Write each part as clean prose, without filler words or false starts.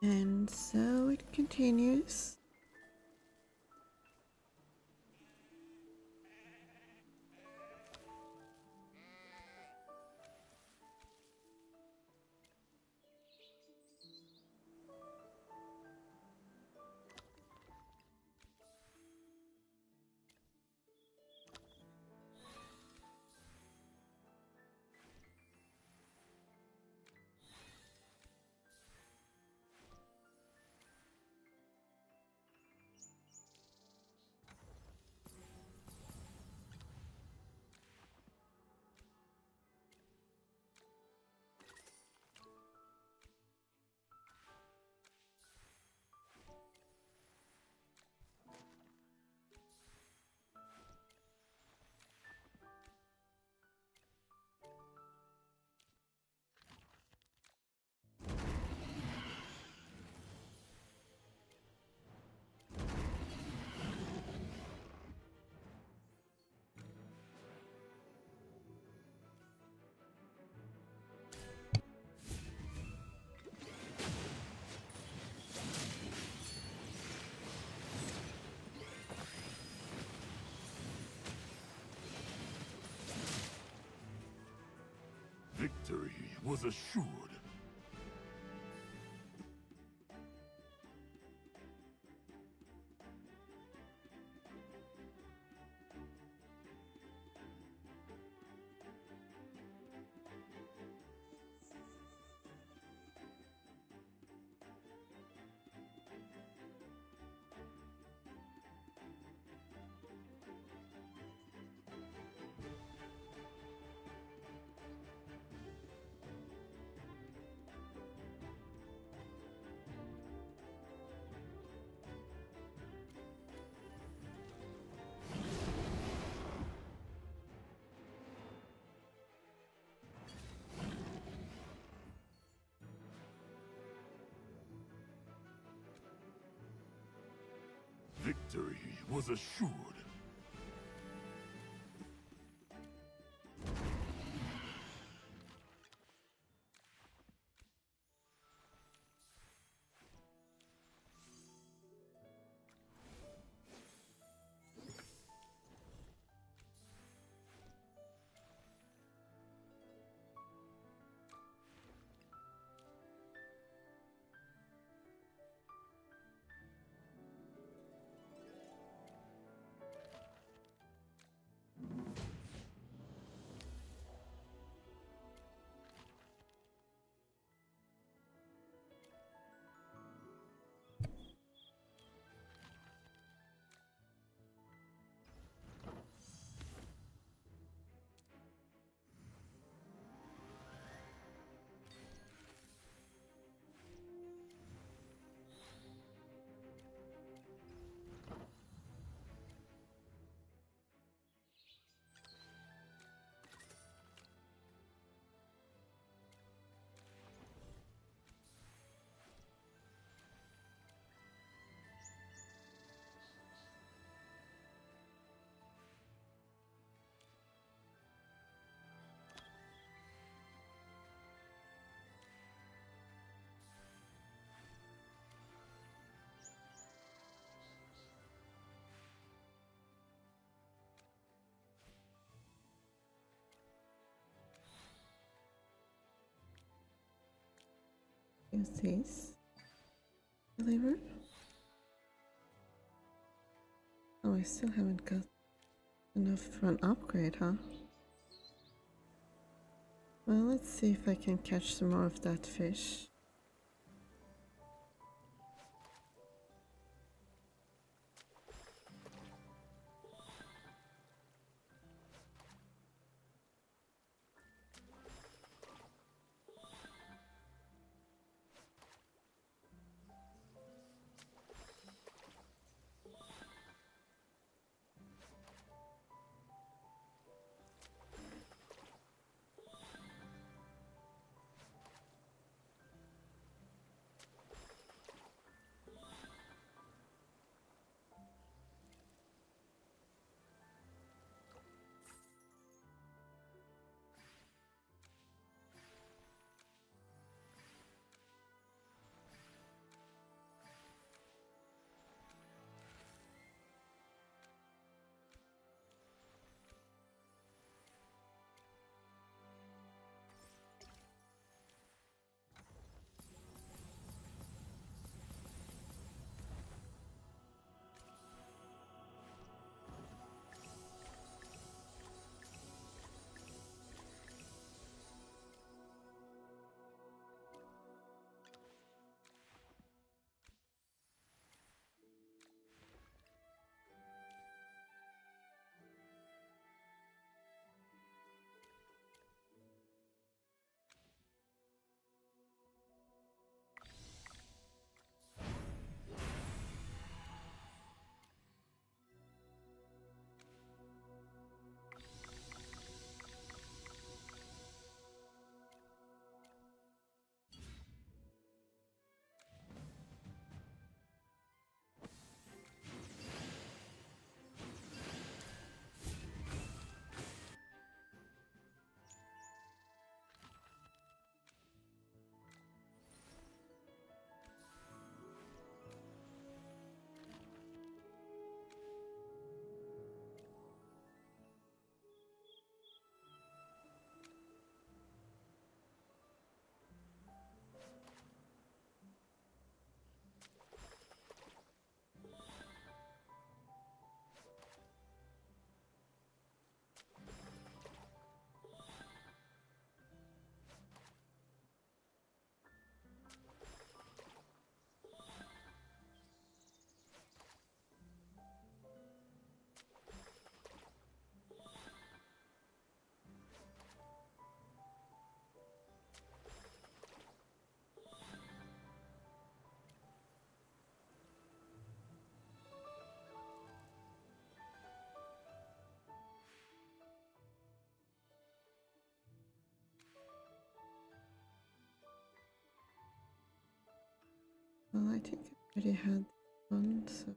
And so it continues. Victory was assured. Victory was assured. Is this delivered? Oh, I still haven't got enough for an upgrade, huh? Well, let's see if I can catch some more of that fish. I think I already had one, so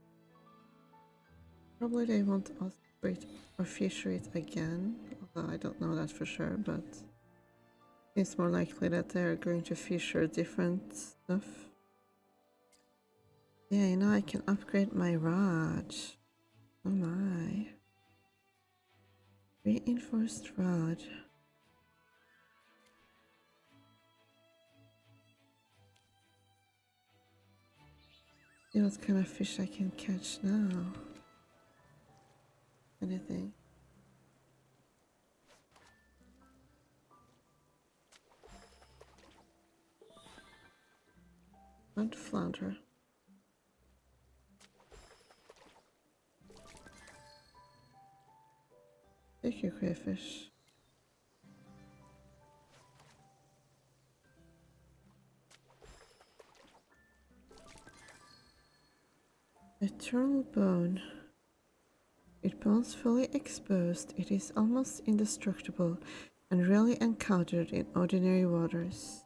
probably they won't upgrade or feature it again. Although I don't know that for sure, but it's more likely that they're going to feature different stuff. Yeah, you know, I can upgrade my rod. Oh my. Reinforced rod. See what kind of fish I can catch now. Anything. Mud flounder. Thank you, crayfish. Eternal bone. With bones fully exposed, it is almost indestructible and rarely encountered in ordinary waters.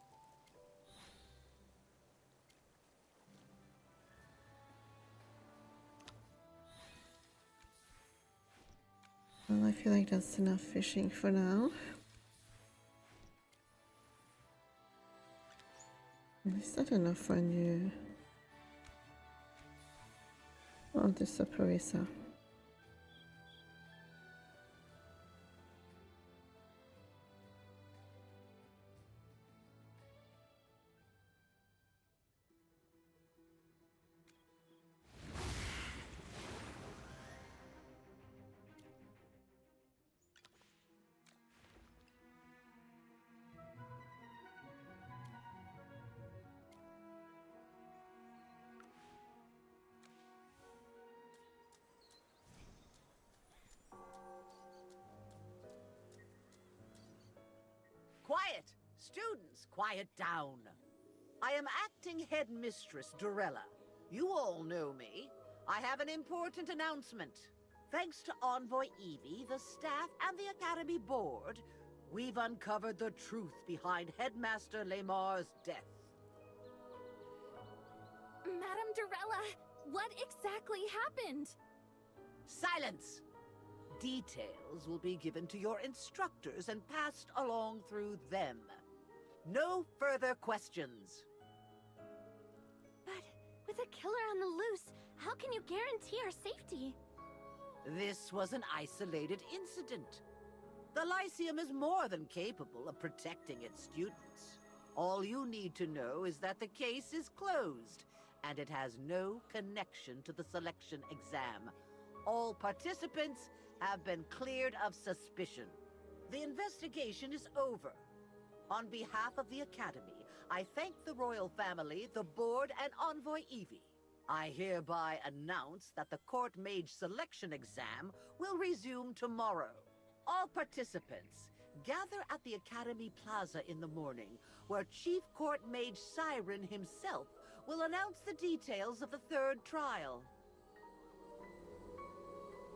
Well, I feel like that's enough fishing for now. Is that enough for a new... Oh, there's a Parisa. Quiet! Students, quiet down. I am acting headmistress Dorella. You all know me. I have an important announcement. Thanks to Envoy Evie, the staff, and the Academy Board, we've uncovered the truth behind Headmaster Lamar's death. Madame Dorella, what exactly happened? Silence! Details will be given to your instructors and passed along through them. No further questions. But with a killer on the loose, how can you guarantee our safety? This was an isolated incident. The Lyceum is more than capable of protecting its students. All you need to know is that the case is closed, and it has no connection to the selection exam. All participants have been cleared of suspicion. The investigation is over. On behalf of the Academy, I thank the royal family, the board, and Envoy Evie. I hereby announce that the Court Mage selection exam will resume tomorrow. All participants, gather at the Academy Plaza in the morning, where Chief Court Mage Siren himself will announce the details of the third trial.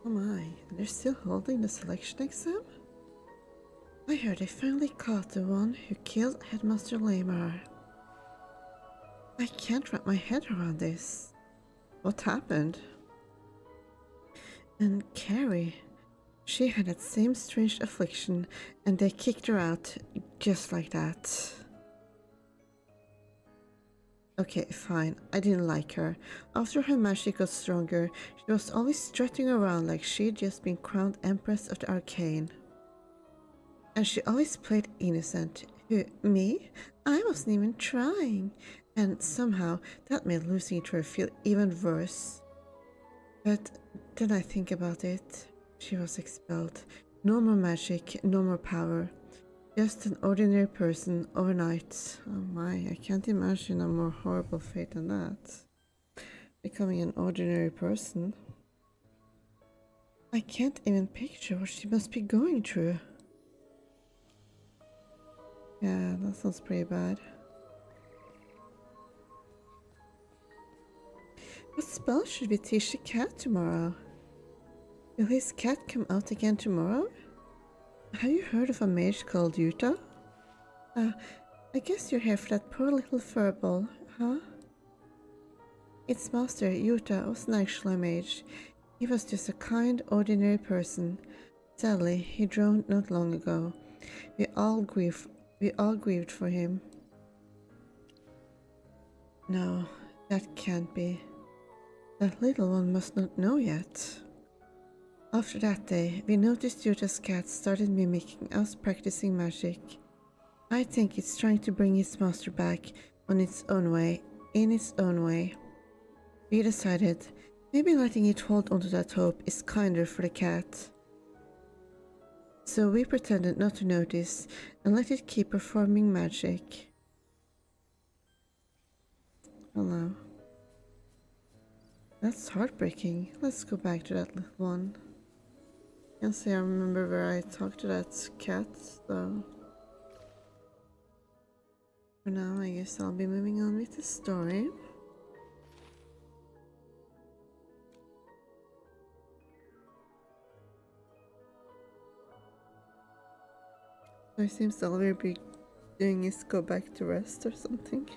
Oh my, they're still holding the selection exam? I heard they finally caught the one who killed Headmaster Lamar. I can't wrap my head around this. What happened? And Carrie, she had that same strange affliction and they kicked her out just like that. Okay, fine. I didn't like her. After her magic got stronger, she was always strutting around like she'd just been crowned Empress of the Arcane. And she always played innocent. Who, me? I wasn't even trying. And somehow, that made losing to her feel even worse. But then I think about it. She was expelled. No more magic, no more power. Just an ordinary person overnight. Oh my, I can't imagine a more horrible fate than that. Becoming an ordinary person. I can't even picture what she must be going through. Yeah, that sounds pretty bad. What spell should we teach the cat tomorrow? Will his cat come out again tomorrow? Have you heard of a mage called Yuta? I guess you're here for that poor little furball, huh? Its master, Yuta, wasn't actually a mage. He was just a kind, ordinary person. Sadly, he drowned not long ago. We all grieved for him. No, that can't be. That little one must not know yet. After that day, we noticed Yuta's cat started mimicking us practicing magic. I think it's trying to bring its master back on its own way, in its own way. We decided maybe letting it hold onto that hope is kinder for the cat. So we pretended not to notice and let it keep performing magic. Hello. That's heartbreaking. Let's go back to that little one. Can't say I remember where I talked to that cat, so for now I guess I'll be moving on with the story. So it seems all we'll be doing is go back to rest or something.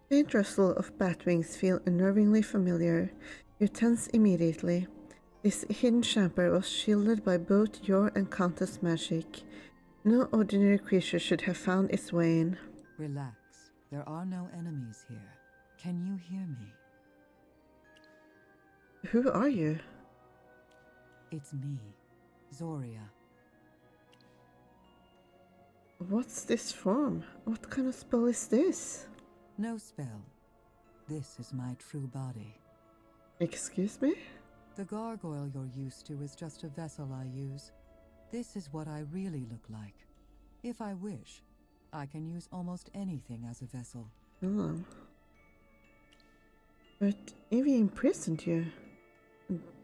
The rustle of bat wings feel unnervingly familiar. You tense immediately. This hidden chamber was shielded by both your and Countess magic. No ordinary creature should have found its way in. Relax. There are no enemies here. Can you hear me? Who are you? It's me, Zoria. What's this form? What kind of spell is this? No spell. This is my true body. Excuse me? The gargoyle you're used to is just a vessel I use. This is what I really look like. If I wish, I can use almost anything as a vessel. Oh. But Evie imprisoned you.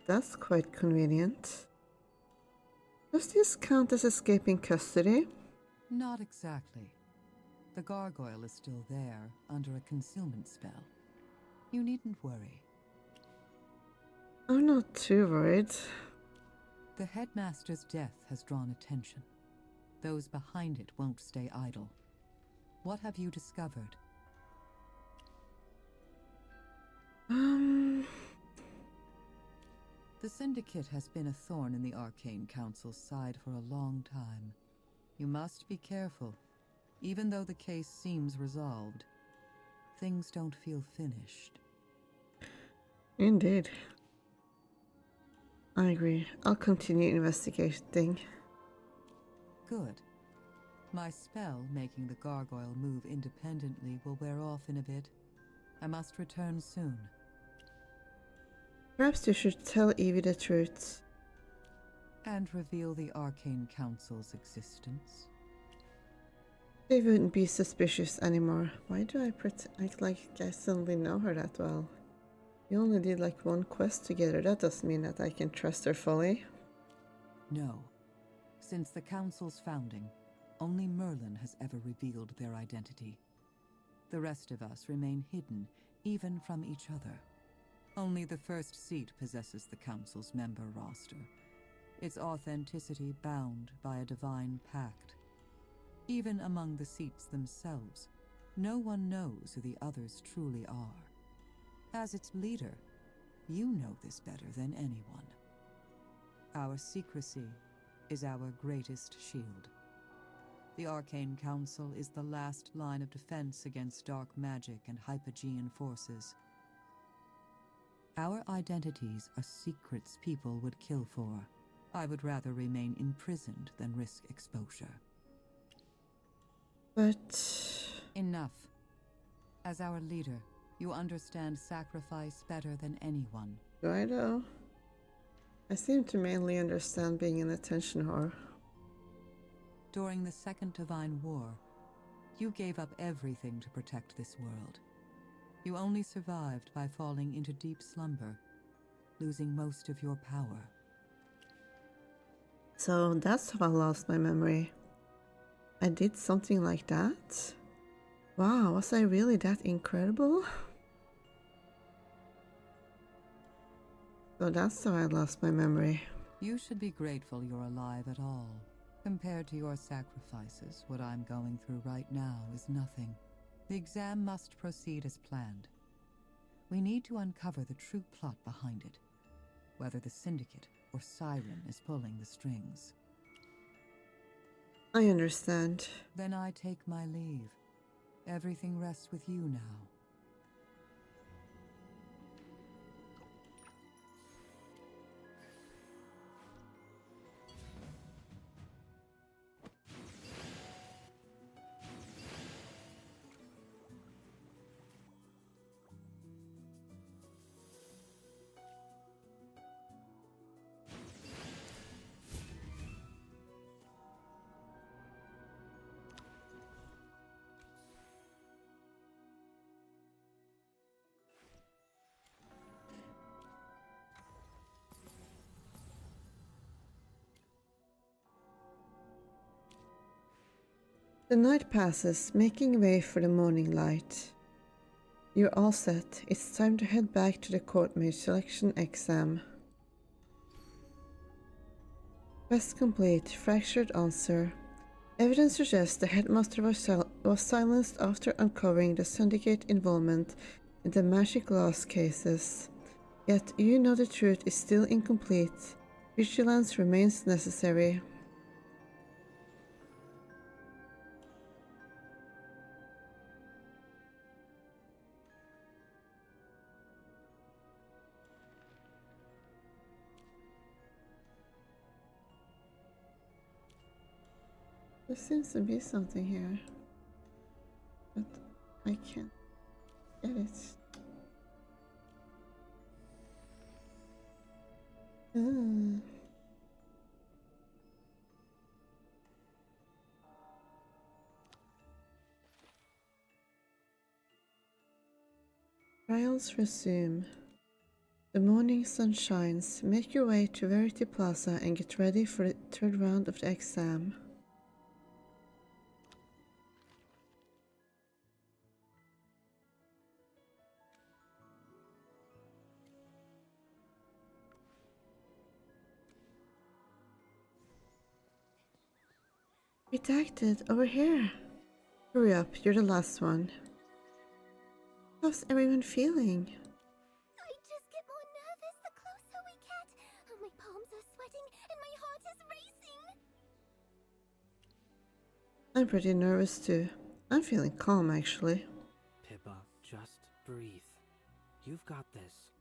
That's quite convenient. Does this count as escaping custody? Not exactly. The gargoyle is still there, under a concealment spell. You needn't worry. I'm not too worried. The headmaster's death has drawn attention. Those behind it won't stay idle. What have you discovered? The Syndicate has been a thorn in the Arcane Council's side for a long time. You must be careful. Even though the case seems resolved, things don't feel finished. Indeed. I agree. I'll continue investigating. Good. My spell making the gargoyle move independently will wear off in a bit. I must return soon. Perhaps you should tell Evie the truth. And reveal the Arcane Council's existence. They wouldn't be suspicious anymore. Why do I act like I suddenly know her that well? We only did like one quest together. That doesn't mean that I can trust her fully. No. Since the Council's founding, only Merlin has ever revealed their identity. The rest of us remain hidden, even from each other. Only the first seat possesses the Council's member roster, its authenticity bound by a divine pact. Even among the seats themselves, no one knows who the others truly are. As its leader, you know this better than anyone. Our secrecy is our greatest shield. The Arcane Council is the last line of defense against dark magic and hypogean forces. Our identities are secrets people would kill for. I would rather remain imprisoned than risk exposure. But... Enough. As our leader, you understand sacrifice better than anyone. do I though? I seem to mainly understand being an attention whore. During the Second Divine War, you gave up everything to protect this world. You only survived by falling into deep slumber, losing most of your power. So that's how I lost my memory. I did something like that? Wow, was I really that incredible? So that's how I lost my memory. You should be grateful you're alive at all. Compared to your sacrifices, what I'm going through right now is nothing. The exam must proceed as planned. We need to uncover the true plot behind it, whether the Syndicate or Siren is pulling the strings. I understand. Then I take my leave. Everything rests with you now. The night passes, making way for the morning light. You're all set. It's time to head back to the court mage selection exam. Quest complete. Fractured answer. Evidence suggests the headmaster was silenced after uncovering the syndicate involvement in the magic loss cases. Yet you know the truth is still incomplete. Vigilance remains necessary. There seems to be something here, but I can't get it. Ah. Trials resume. The morning sun shines. Make your way to Verity Plaza and get ready for the third round of the exam. Redacted, over here. Hurry up, you're the last one. How's everyone feeling? I just get more nervous the closer we get. My palms are sweating and my heart is racing. I'm pretty nervous too. I'm feeling calm actually. Pippa, just breathe. You've got this.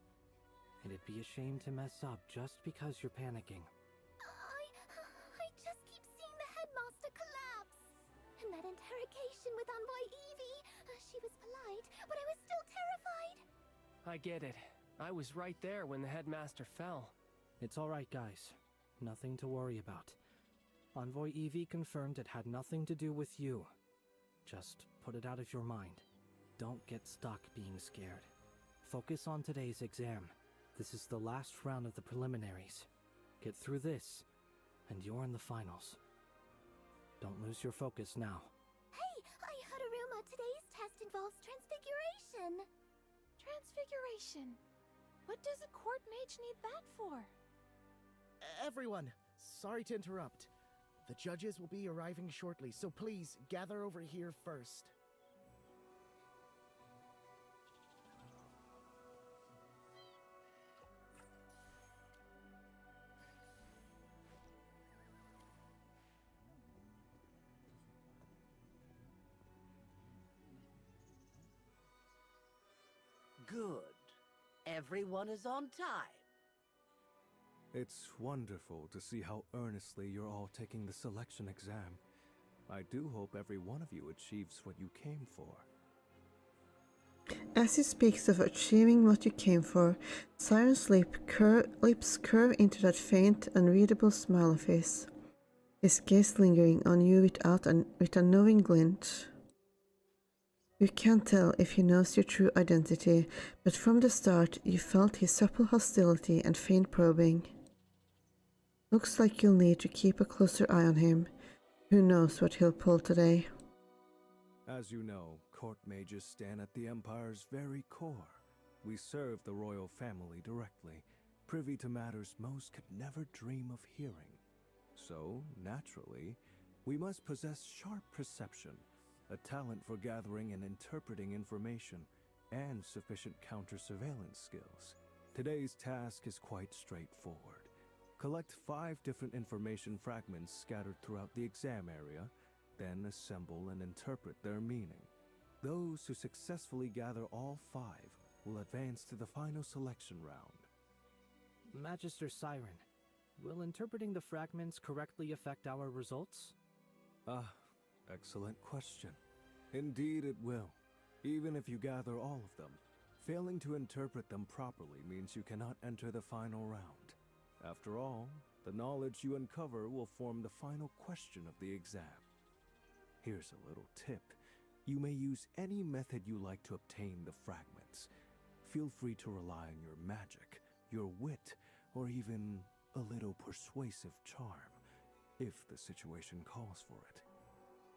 And it'd be a shame to mess up just because you're panicking. I just keep seeing the headmaster collapse. And that interrogation with Envoy Evie, she was polite, but I was still terrified. I get it. I was right there when the headmaster fell. It's alright, guys. Nothing to worry about. Envoy Evie confirmed it had nothing to do with you. Just put it out of your mind. Don't get stuck being scared. Focus on today's exam. This is the last round of the preliminaries. Get through this, and you're in the finals. Don't lose your focus now. Hey, I heard a rumor today's test involves transfiguration. Transfiguration? What does a court mage need that for? Everyone, sorry to interrupt. The judges will be arriving shortly, so please gather over here first. Good. Everyone is on time. It's wonderful to see how earnestly you're all taking the selection exam. I do hope every one of you achieves what you came for. As he speaks of achieving what you came for, Siren's lips curve into that faint, unreadable smile of his gaze lingering on you with a knowing glint. You can't tell if he knows your true identity, but from the start you felt his subtle hostility and faint probing. Looks like you'll need to keep a closer eye on him. Who knows what he'll pull today? As you know, court mages stand at the Empire's very core. We serve the royal family directly, privy to matters most could never dream of hearing. So, naturally, we must possess sharp perception, a talent for gathering and interpreting information, and sufficient counter-surveillance skills. Today's task is quite straightforward. Collect 5 different information fragments scattered throughout the exam area, then assemble and interpret their meaning. Those who successfully gather all 5 will advance to the final selection round. Magister Siren, will interpreting the fragments correctly affect our results? Ah, excellent question. Indeed it will, even if you gather all of them. Failing to interpret them properly means you cannot enter the final round. After all, the knowledge you uncover will form the final question of the exam. Here's a little tip. You may use any method you like to obtain the fragments. Feel free to rely on your magic, your wit, or even a little persuasive charm, if the situation calls for it.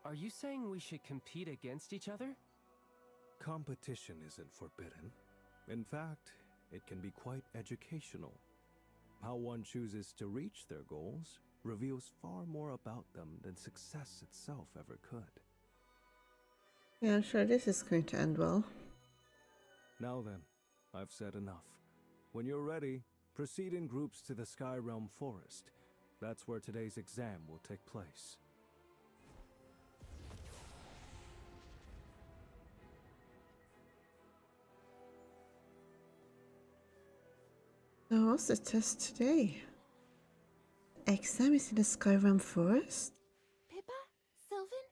Are you saying we should compete against each other? Competition isn't forbidden. In fact, it can be quite educational. How one chooses to reach their goals reveals far more about them than success itself ever could. Yeah, I'm sure this is going to end well. Now then, I've said enough. When you're ready, proceed in groups to the Sky Realm Forest. That's where today's exam will take place. So what's the test today? Exam is in the Skyrim Forest? Pippa? Sylvan?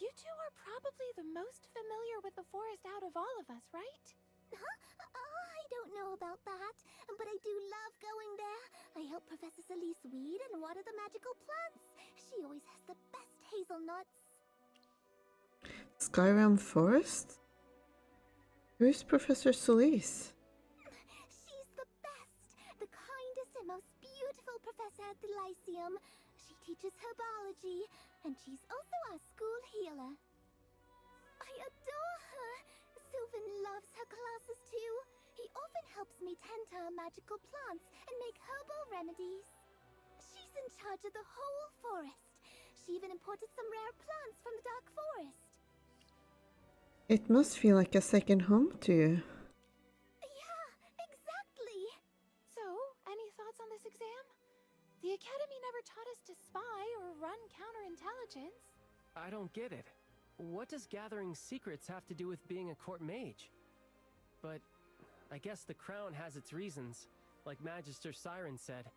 You two are probably the most familiar with the forest out of all of us, right? Huh? I don't know about that, but I do love going there. I help Professor Celise weed and water the magical plants. She always has the best hazelnuts. Skyrim Forest? Who's Professor Solis? She's the best, the kindest and most beautiful professor at the Lyceum. She teaches herbology, and she's also our school healer. I adore her. Sylvan loves her classes too. He often helps me tend to her magical plants and make herbal remedies. She's in charge of the whole forest. She even imported some rare plants from the Dark Forest. It must feel like a second home to you. Yeah, exactly. So, any thoughts on this exam? The Academy never taught us to spy or run counterintelligence. I don't get it. What does gathering secrets have to do with being a court mage? But I guess the crown has its reasons, like Magister Siren said.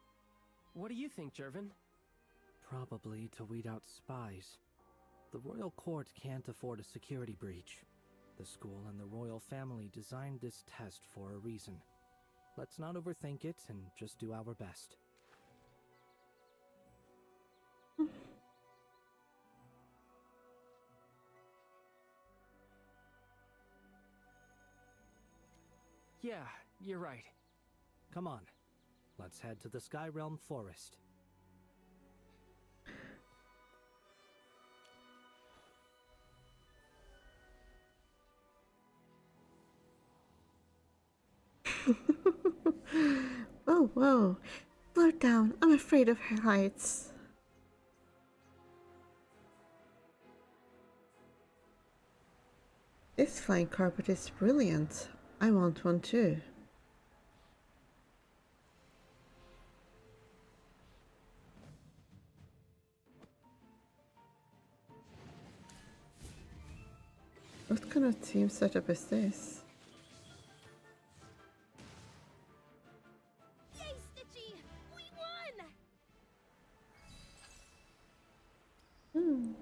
What do you think, Jervin? Probably to weed out spies. The royal court can't afford a security breach. The school and the royal family designed this test for a reason. Let's not overthink it and just do our best. Yeah, you're right. Come on, let's head to the Sky Realm Forest. Oh, whoa. Slow down. I'm afraid of heights. This flying carpet is brilliant. I want one too. What kind of team setup is this? Yay, Stitchy! We won! Ah.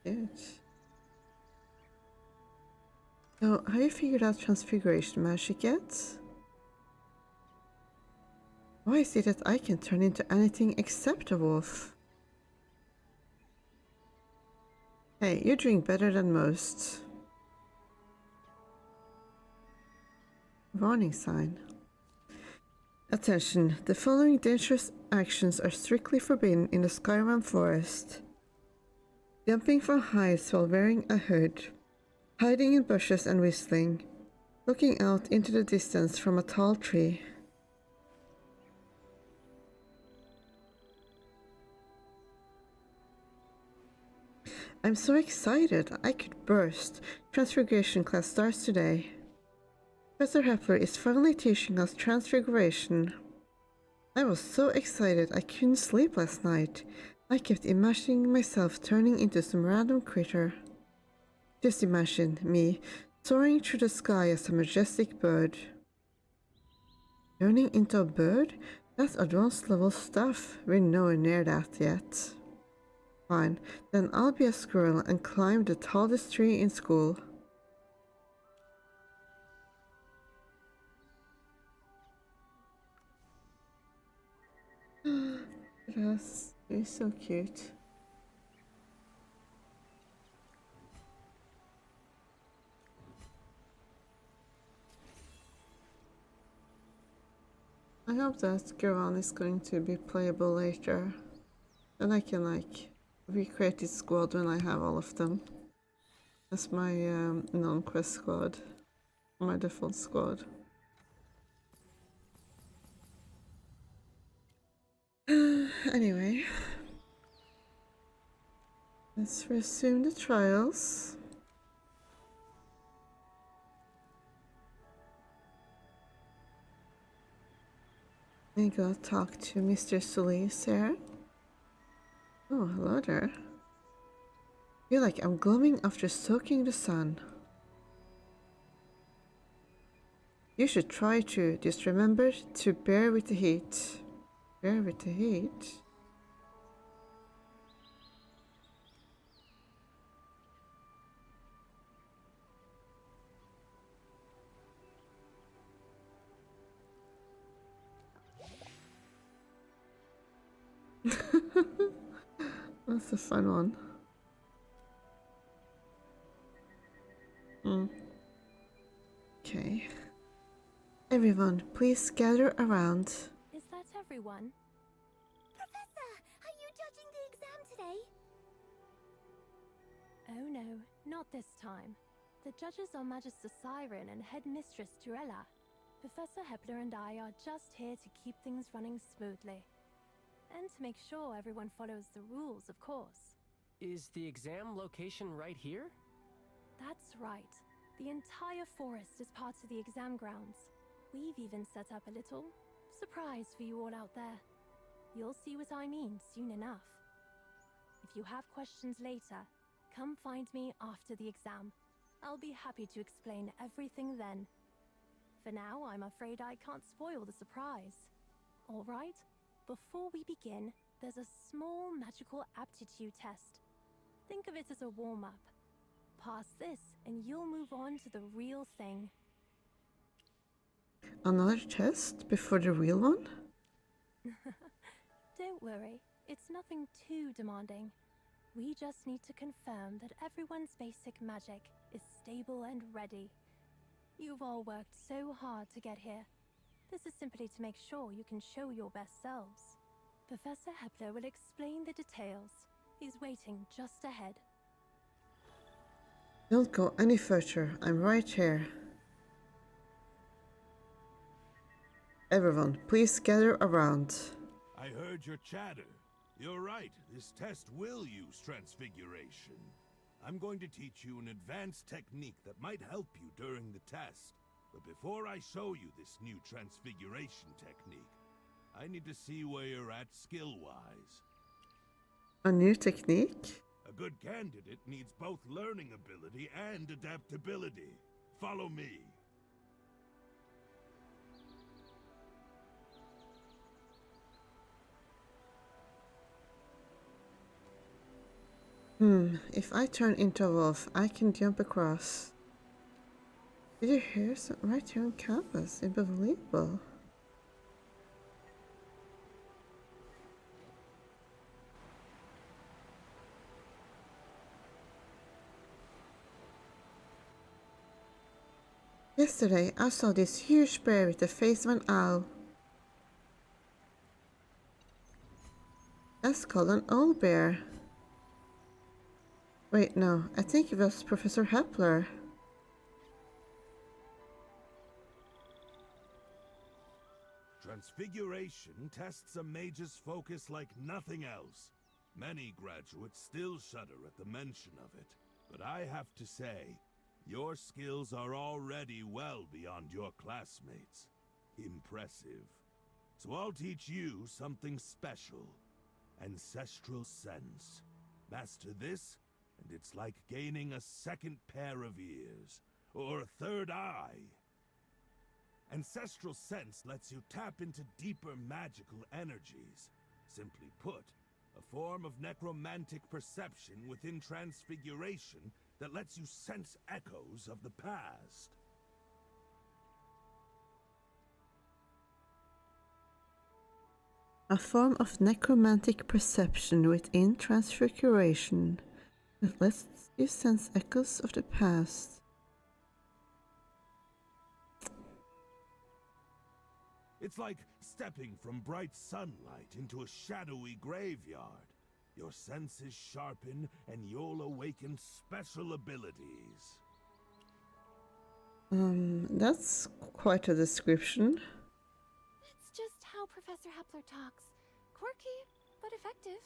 Good. So, have you figured out transfiguration magic yet? Why is it that I can turn into anything except a wolf? Hey, you're doing better than most. Warning sign. Attention, the following dangerous actions are strictly forbidden in the Skyrim forest. Jumping from heights while wearing a hood, hiding in bushes and whistling, looking out into the distance from a tall tree. I'm so excited, I could burst. Transfiguration class starts today. Professor Hepler is finally teaching us Transfiguration. I was so excited I couldn't sleep last night. I kept imagining myself turning into some random critter. Just imagine me soaring through the sky as a majestic bird. Turning into a bird? That's advanced level stuff. We're nowhere near that yet. Fine, then I'll be a squirrel and climb the tallest tree in school. Yes, he's so cute. I hope that Garan is going to be playable later. Then I can like recreate this squad when I have all of them. That's my non-quest squad. My default squad. Anyway. Let's resume the trials. I gotta talk to Mr. Solis here. Oh, hello there. Feel like I'm glowing after soaking the sun. You should try to. Just remember to bear with the heat. Bear with the heat? That's a fun one. Okay. Everyone, please gather around. Is that everyone? Professor, are you judging the exam today? Oh no, not this time. The judges are Magister Siren and Headmistress Turella. Professor Hepler and I are just here to keep things running smoothly. And to make sure everyone follows the rules, of course. Is the exam location right here? That's right. The entire forest is part of the exam grounds. We've even set up a little surprise for you all out there. You'll see what I mean soon enough. If you have questions later, come find me after the exam. I'll be happy to explain everything then. For now, I'm afraid I can't spoil the surprise. All right? Before we begin, there's a small magical aptitude test. Think of it as a warm-up. Pass this, and you'll move on to the real thing. Another test before the real one? Don't worry, it's nothing too demanding. We just need to confirm that everyone's basic magic is stable and ready. You've all worked so hard to get here. This is simply to make sure you can show your best selves. Professor Hepler will explain the details. He's waiting just ahead. Don't go any further. I'm right here. Everyone, please gather around. I heard your chatter. You're right, this test will use transfiguration. I'm going to teach you an advanced technique that might help you during the test. But before I show you this new transfiguration technique, I need to see where you're at skill-wise. A new technique? A good candidate needs both learning ability and adaptability. Follow me. If I turn into a wolf, I can jump across. Did you hear some right here on campus? Unbelievable. Yesterday, I saw this huge bear with the face of an owl. That's called an old bear. Wait, no, I think it was Professor Hepler. Transfiguration tests a mage's focus like nothing else. Many graduates still shudder at the mention of it. But I have to say, your skills are already well beyond your classmates. Impressive. So I'll teach you something special. Ancestral sense. Master this, and it's like gaining a second pair of ears. Or a third eye. Ancestral sense lets you tap into deeper magical energies. Simply put, a form of necromantic perception within transfiguration that lets you sense echoes of the past. A form of necromantic perception within transfiguration that lets you sense echoes of the past. It's like stepping from bright sunlight into a shadowy graveyard. Your senses sharpen and you'll awaken special abilities. That's quite a description. That's just how Professor Hepler talks. Quirky, but effective.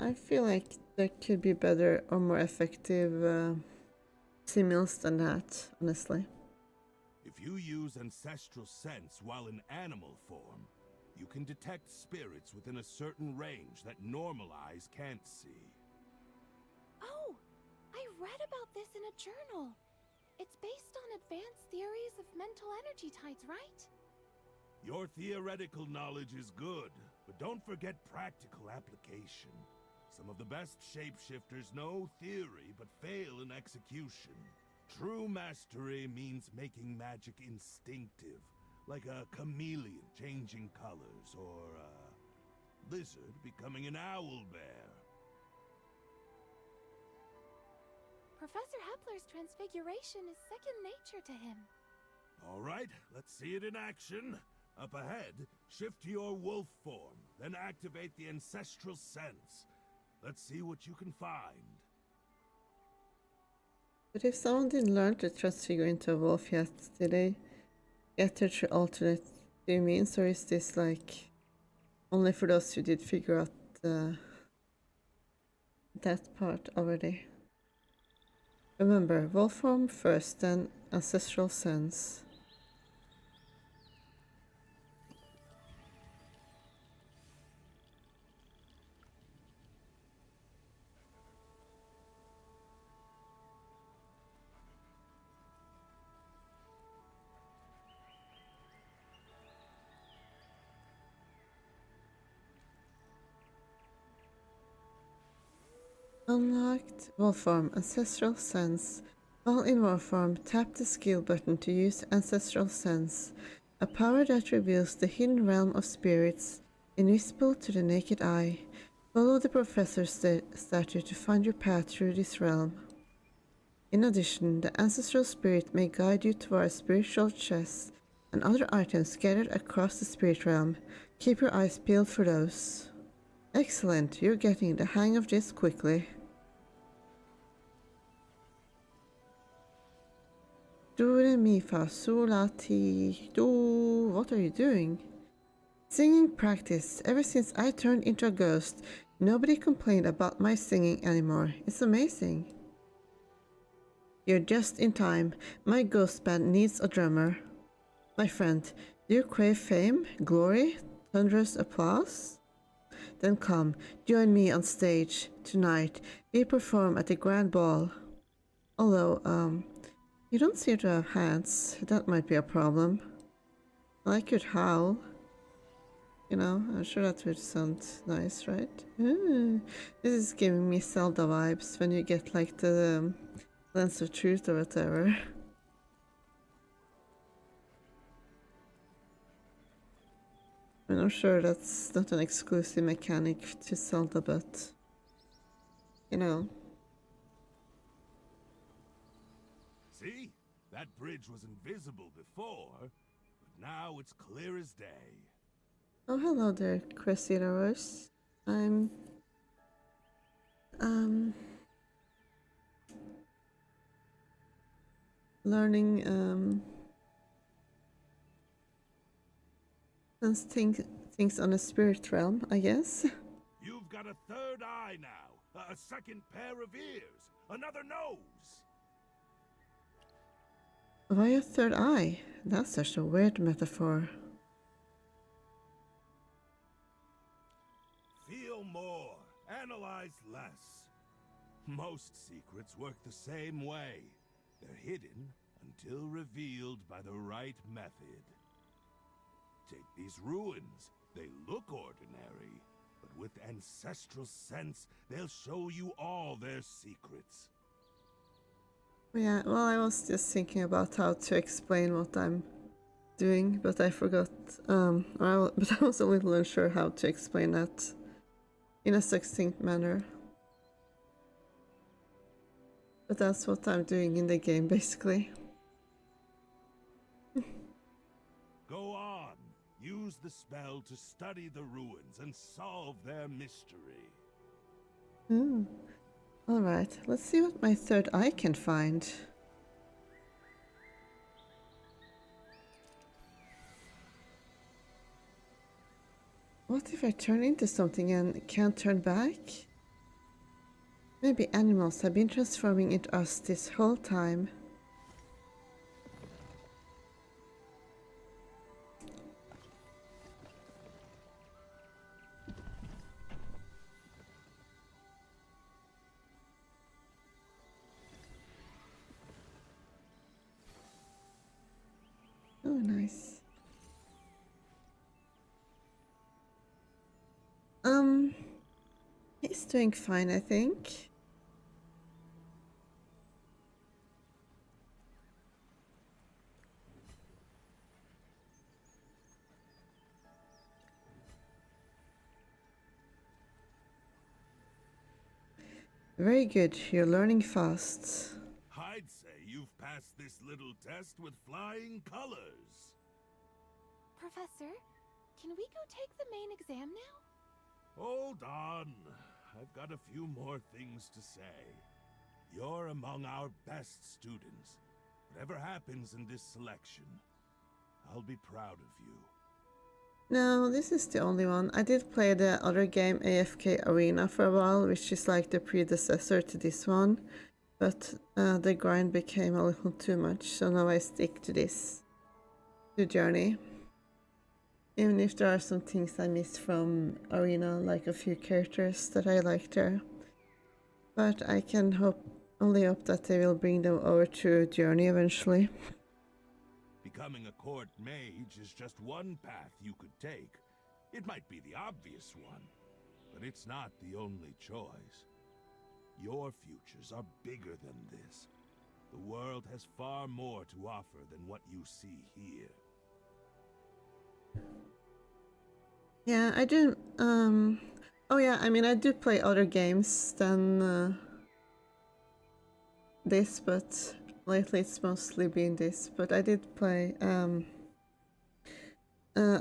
I feel like there could be better or more effective similes than that, honestly. If you use ancestral sense while in animal form, you can detect spirits within a certain range that normal eyes can't see. Oh, I read about this in a journal. It's based on advanced theories of mental energy tides, right? Your theoretical knowledge is good, but don't forget practical application. Some of the best shapeshifters know theory but fail in execution. True mastery means making magic instinctive, like a chameleon changing colors, or a lizard becoming an owl bear. Professor Hepler's transfiguration is second nature to him. All right, let's see it in action. Up ahead, shift to your wolf form, then activate the ancestral sense. Let's see what you can find. But if someone didn't learn to transfigure into a wolf yet, did they get there through alternate means, or is this like only for those who did figure out that part already? Remember, wolf form first, then ancestral sense. Unlocked wolf form, ancestral sense. While in wolf form, tap the skill button to use ancestral sense, a power that reveals the hidden realm of spirits, invisible to the naked eye. Follow the professor's statue to find your path through this realm. In addition, the ancestral spirit may guide you towards spiritual chests and other items scattered across the spirit realm. Keep your eyes peeled for those. Excellent, you're getting the hang of this quickly. Do re mi fa sol la ti do. What are you doing? Singing practice. Ever since I turned into a ghost, nobody complained about my singing anymore. It's amazing. You're just in time. My ghost band needs a drummer. My friend, do you crave fame, glory, thunderous applause? Then come, join me on stage tonight. We perform at the grand ball. Although, you don't seem to have hands. That might be a problem. I could howl. You know, I'm sure that would sound nice, right? Ooh, this is giving me Zelda vibes when you get like the lens of truth or whatever. And I'm sure that's not an exclusive mechanic to Zelda, but you know. See? That bridge was invisible before, but now it's clear as day. Oh, hello there, Crusaders. I'm learning some things on the spirit realm, I guess. You've got a third eye now, a second pair of ears, another nose. Why a third eye? That's such a weird metaphor. Feel more, analyze less. Most secrets work the same way. They're hidden until revealed by the right method. Take these ruins. They look ordinary, but with ancestral sense, they'll show you all their secrets. Yeah, well, I was just thinking about how to explain what I'm doing, but I forgot. But I was a little unsure how to explain that in a succinct manner. But that's what I'm doing in the game, basically. Go on. Use the spell to study the ruins and solve their mystery. Alright, let's see what my third eye can find. What if I turn into something and can't turn back? Maybe animals have been transforming into us this whole time. Oh, nice. He's doing fine, I think. Very good, you're learning fast. I'd say you've passed this little test with flying colors. Professor, can we go take the main exam now? Hold on. I've got a few more things to say. You're among our best students. Whatever happens in this selection, I'll be proud of you. No, this is the only one. I did play the other game, AFK Arena, for a while, which is like the predecessor to this one. But the grind became a little too much, so now I stick to this. The journey. Even if there are some things I missed from Arena, like a few characters that I like there. But I can only hope that they will bring them over to Journey eventually. Becoming a court mage is just one path you could take. It might be the obvious one, but it's not the only choice. Your futures are bigger than this. The world has far more to offer than what you see here. Yeah, I do. Oh yeah, I mean, I do play other games than this, but lately it's mostly been this. But I did play. I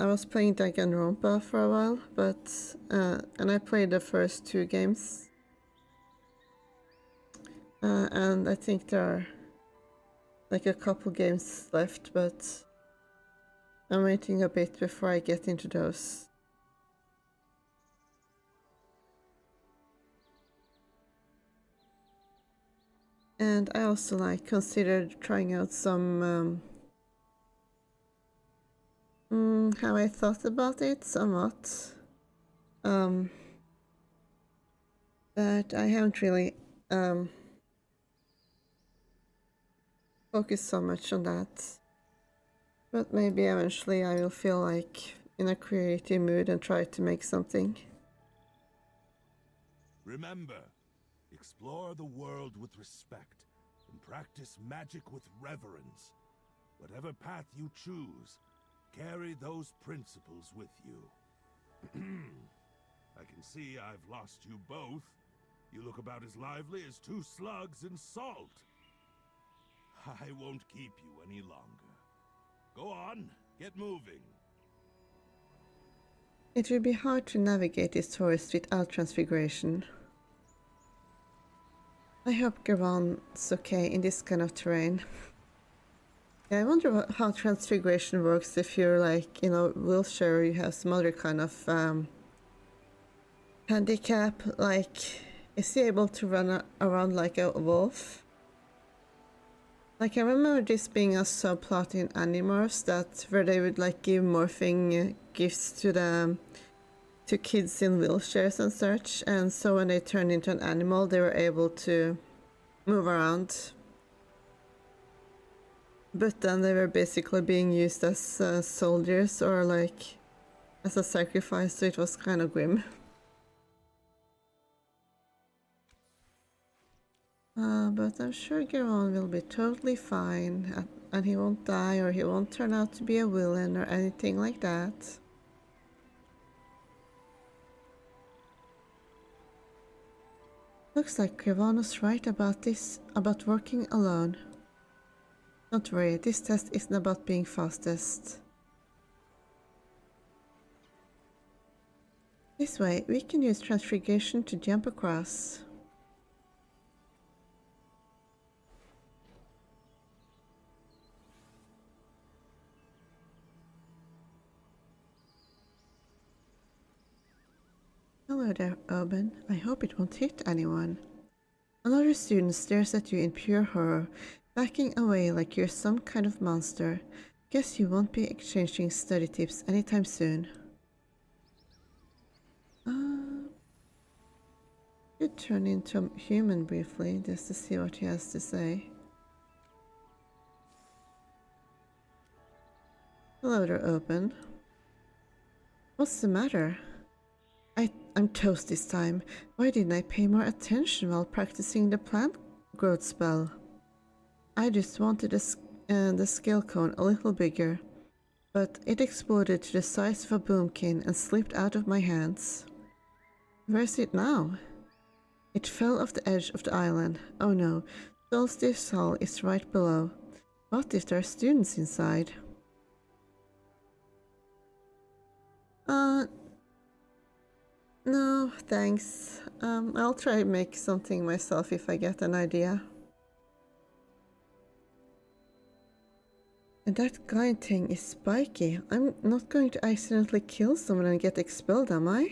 was playing Danganronpa for a while, but and I played the first two games, and I think there are like a couple games left, but I'm waiting a bit before I get into those. And I also like considered trying out some how I thought about it somewhat. But I haven't really focused so much on that. But maybe eventually I will feel like in a creative mood and try to make something. Remember, explore the world with respect and practice magic with reverence. Whatever path you choose, carry those principles with you. I can see I've lost you both. You look about as lively as two slugs in salt. I won't keep you any longer. Go on, get moving. It will be hard to navigate this forest without transfiguration. I hope Garon's okay in this kind of terrain. Yeah, I wonder how transfiguration works if you're like, you know, wheelchair or you have some other kind of handicap. Like, is he able to run around like a wolf? Like, I remember this being a subplot in Animorphs that where they would like give morphing gifts to kids in wheelchairs and such, and so when they turned into an animal, they were able to move around. But then they were basically being used as soldiers or like as a sacrifice, so it was kind of grim. But I'm sure Garon will be totally fine, and he won't die or he won't turn out to be a villain or anything like that. Looks like Garon was right about this, about working alone. Don't worry, this test isn't about being fastest. This way, we can use transfiguration to jump across. Hello there, Oben. I hope it won't hit anyone. Another student stares at you in pure horror, backing away like you're some kind of monster. Guess you won't be exchanging study tips anytime soon. Could turn into a human briefly, just to see what he has to say. Hello there, Open. What's the matter? I'm toast this time. Why didn't I pay more attention while practicing the plant growth spell? I just wanted the scale cone a little bigger, but it exploded to the size of a boomkin and slipped out of my hands. Where's it now? It fell off the edge of the island. Oh no, Solstice Hall is right below. What if there are students inside? No, thanks. I'll try to make something myself if I get an idea. And that guy thing is spiky. I'm not going to accidentally kill someone and get expelled, am I?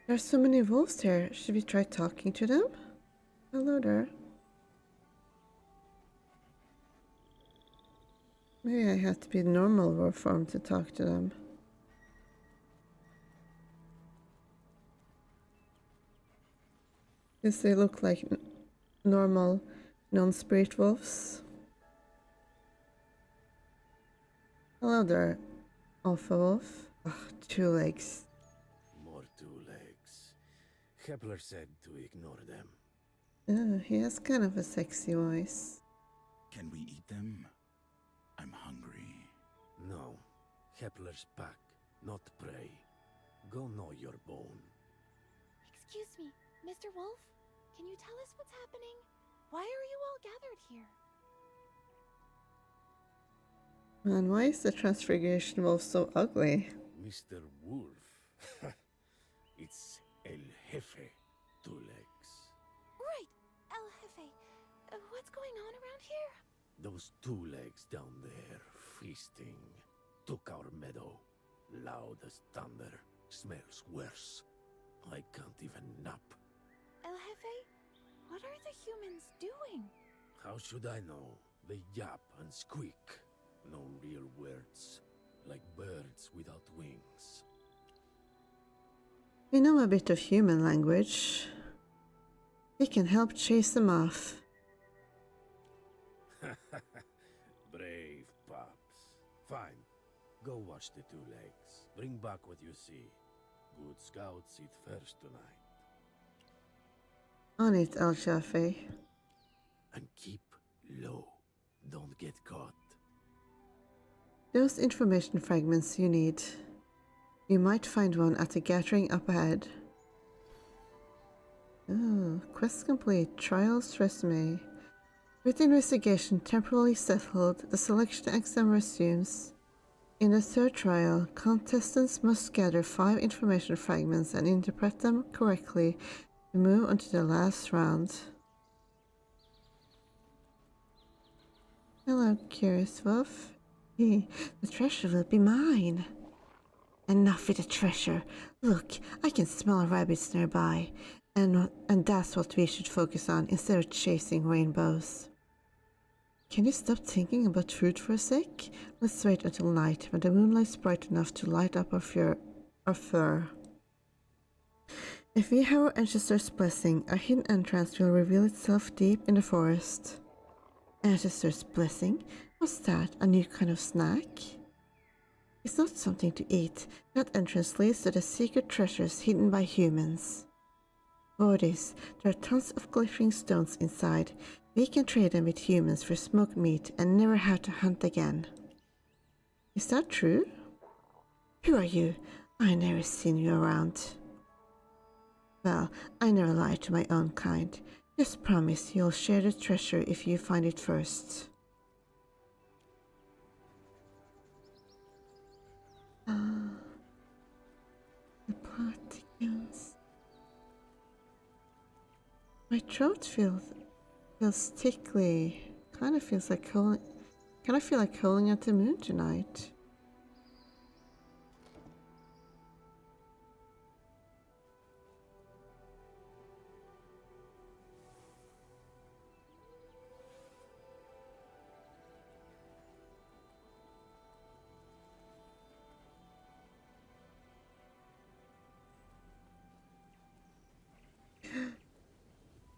There's so many wolves here. Should we try talking to them? Hello there. Maybe I have to be normal wolf form to talk to them. Because they look like normal non-spirit wolves. Hello there, Alpha Wolf. Ugh, 2 legs. More 2 legs. Kepler said to ignore them. He has kind of a sexy voice. Can we eat them? I'm hungry. No. Kepler's pack, not prey. Go gnaw your bone. Excuse me, Mr. Wolf? Can you tell us what's happening? Why are you all gathered here? Man, why is the transfiguration wolf so ugly? Mr. Wolf. It's El Jefe. 2 legs. Right, El Jefe. What's going on around here? Those 2 legs down there, feasting. Took our meadow. Loud as thunder. Smells worse. I can't even nap. El Jefe, what are the humans doing? How should I know? They yap and squeak. No real words. Like birds without wings. We know a bit of human language. We can help chase them off. Brave pups. Fine. Go watch the two legs. Bring back what you see. Good scouts eat first tonight. On it, Al-Shafi. And keep low. Don't get caught. Those information fragments you need. You might find one at the gathering up ahead. Oh, quest complete. Trials resume. With the investigation temporarily settled, the selection exam resumes. In the third trial, contestants must gather 5 information fragments and interpret them correctly to move on to the last round. Hello, Curious Wolf. The treasure will be mine. Enough with the treasure. Look, I can smell rabbits nearby. And that's what we should focus on instead of chasing rainbows. Can you stop thinking about food for a sec? Let's wait until night when the moonlight's bright enough to light up our fur. If we have our ancestors' blessing, a hidden entrance will reveal itself deep in the forest. Ancestors' blessing? What's that? A new kind of snack? It's not something to eat. That entrance leads to the secret treasures hidden by humans. Bodies, there are tons of glittering stones inside. We can trade them with humans for smoked meat and never have to hunt again. Is that true? Who are you? I never seen you around. Well, I never lie to my own kind. Just promise you'll share the treasure if you find it first. The plot thickens. My throat feels tickly. Kind of feel like howling at the moon tonight.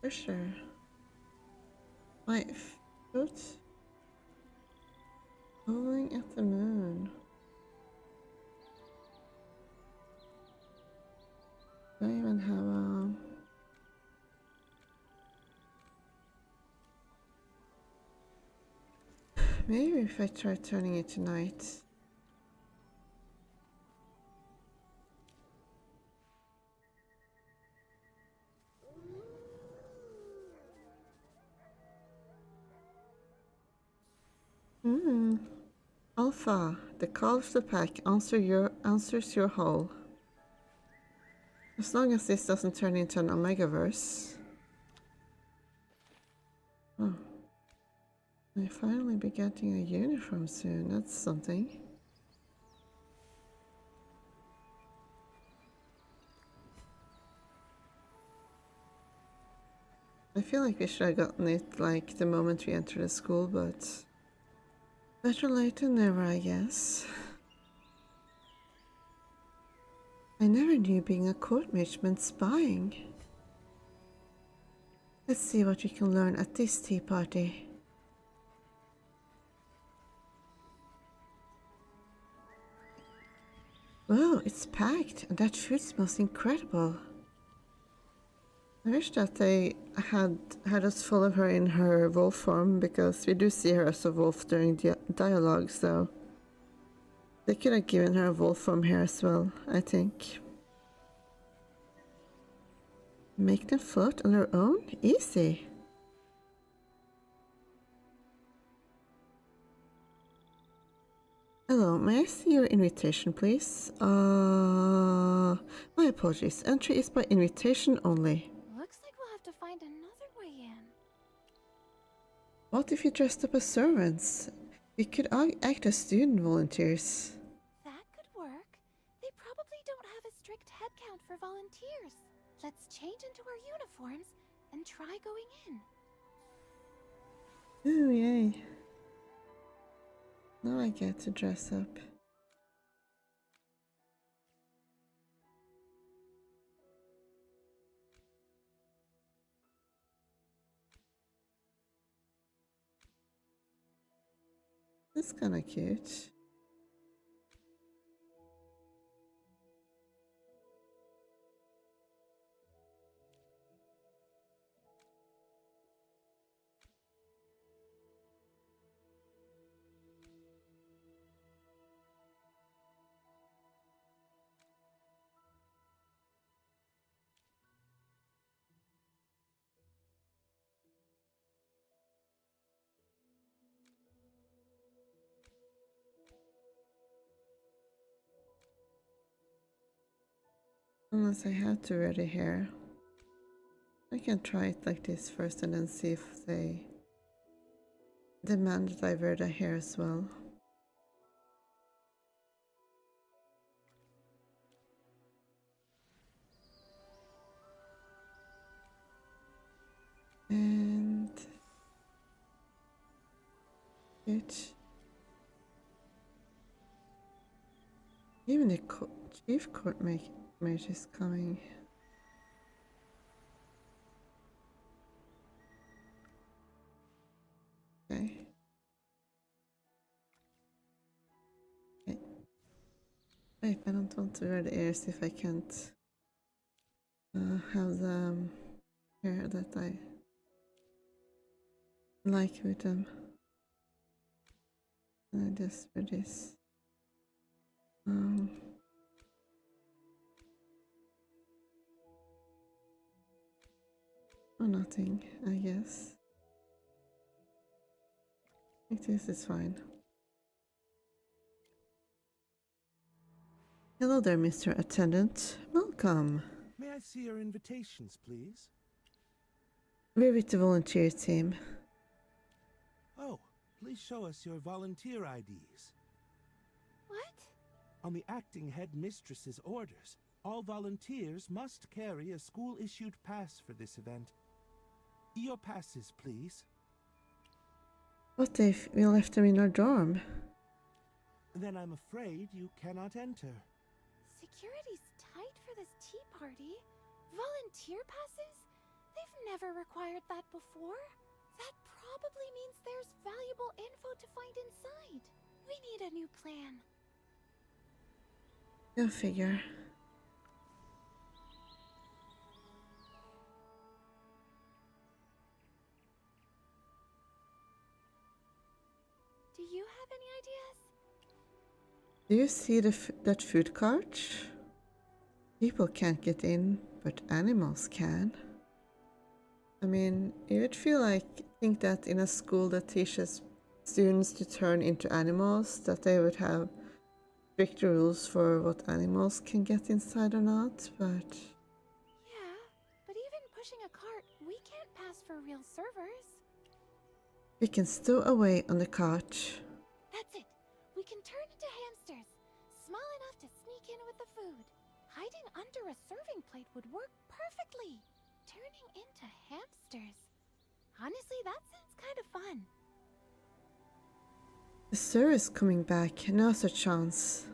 For sure. My foot falling at the moon. Do I even have a... Maybe if I try turning it tonight. Alpha, the call of the pack answers your call. As long as this doesn't turn into an Omegaverse. Oh. I'll finally be getting a uniform soon, that's something. I feel like we should have gotten it like the moment we entered the school, but better late than never, I guess. I never knew being a court mage meant spying. Let's see what we can learn at this tea party. Whoa, it's packed and that food smells incredible. I wish that they had us follow her in her wolf form, because we do see her as a wolf during the dialogue, so they could have given her a wolf form here as well, I think. Make them float on their own? Easy. Hello, may I see your invitation, please? My apologies. Entry is by invitation only. Looks like we'll have to find another way in. What if you dressed up as servants? We could act as student volunteers. That could work. They probably don't have a strict headcount for volunteers. Let's change into our uniforms and try going in. Ooh, yay. Now I get to dress up. That's kind of cute. Unless I have to wear the hair. I can try it like this first and then see if they demand that I wear the hair as well. And even the chief court mage is coming. Okay. Wait, I don't want to wear the ears if I can't have the hair that I like with them. And I just wear this. Or nothing, I guess. I think this is fine. Hello there, Mr. Attendant. Welcome. May I see your invitations, please? We're with the volunteer team. Oh, please show us your volunteer IDs. What? On the acting headmistress's orders, all volunteers must carry a school-issued pass for this event. Your passes, please. What if we left them in our dorm? Then I'm afraid you cannot enter. Security's tight for this tea party. Volunteer passes? They've never required that before. That probably means there's valuable info to find inside. We need a new plan. Go figure. Do you have any ideas? Do you see that food cart? People can't get in, but animals can. I mean, you would think that in a school that teaches students to turn into animals, that they would have strict rules for what animals can get inside or not, but... Yeah, but even pushing a cart, we can't pass for real servers. We can stow away on the cart. That's it. We can turn into hamsters, small enough to sneak in with the food. Hiding under a serving plate would work perfectly. Turning into hamsters. Honestly, that sounds kind of fun. The sir is coming back. Now's a chance.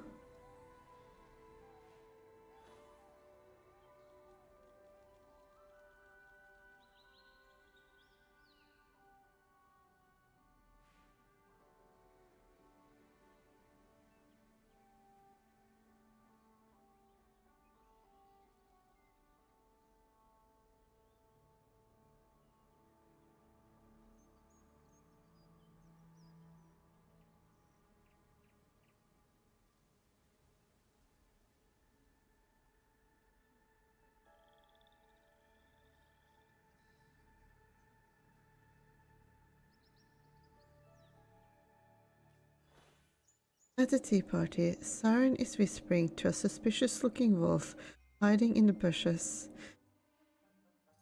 At the tea party, Siren is whispering to a suspicious-looking wolf hiding in the bushes.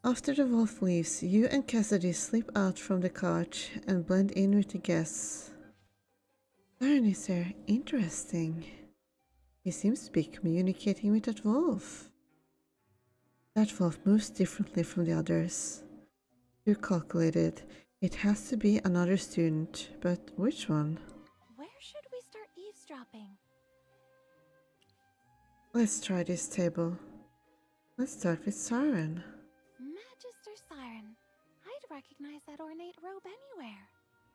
After the wolf leaves, you and Cassidy slip out from the cart and blend in with the guests. Siren is here. Interesting. He seems to be communicating with that wolf. That wolf moves differently from the others. You calculated. It has to be another student, but which one? Where should we start eavesdropping? Let's try this table. Let's start with Siren. Magister Siren. I'd recognize that ornate robe anywhere.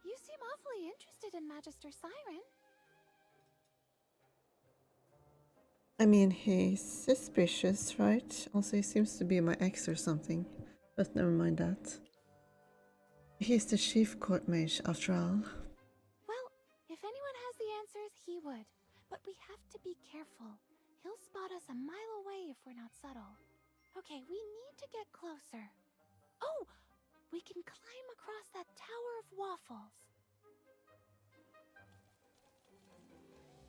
You seem awfully interested in Magister Siren. I mean, he's suspicious, right? Also, he seems to be my ex or something. But never mind that. He's the chief court mage, after all. Well, if anyone has the answers, he would. But we have to be careful. He'll spot us a mile away if we're not subtle. Okay, we need to get closer. Oh! We can climb across that Tower of Waffles.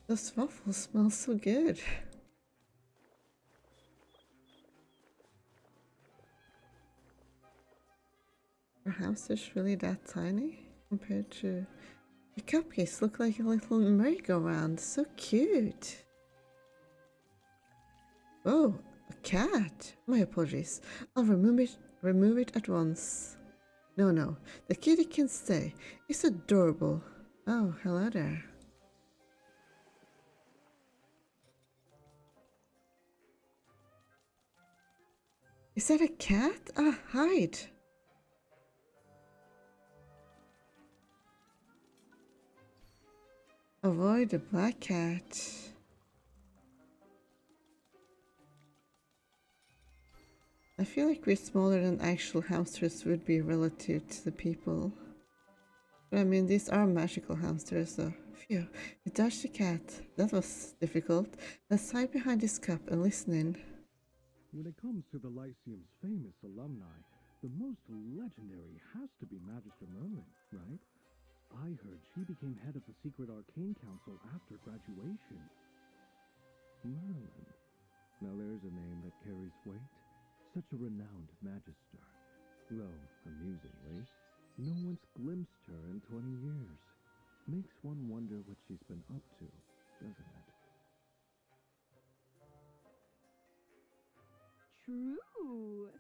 Those waffles smell so good. Our house is really that tiny compared to the cupcakes. Look like a little merry-go-round. So cute. Oh, a cat. My apologies. I'll remove it at once. No, the kitty can stay. It's adorable. Oh, hello there. Is that a cat? Ah, hide. Avoid the black cat. I feel like we're smaller than actual hamsters would be relative to the people. But I mean, these are magical hamsters, so phew. We dodged the cat. That was difficult. Let's hide behind this cup and listen in. When it comes to the Lyceum's famous alumni, the most legendary has to be Magister Merlin, right? I heard she became head of the Secret Arcane Council after graduation. Merlin. Now there's a name that carries weight. Such a renowned magister. Though, amusingly, no one's glimpsed her in 20 years. Makes one wonder what she's been up to, doesn't it? True.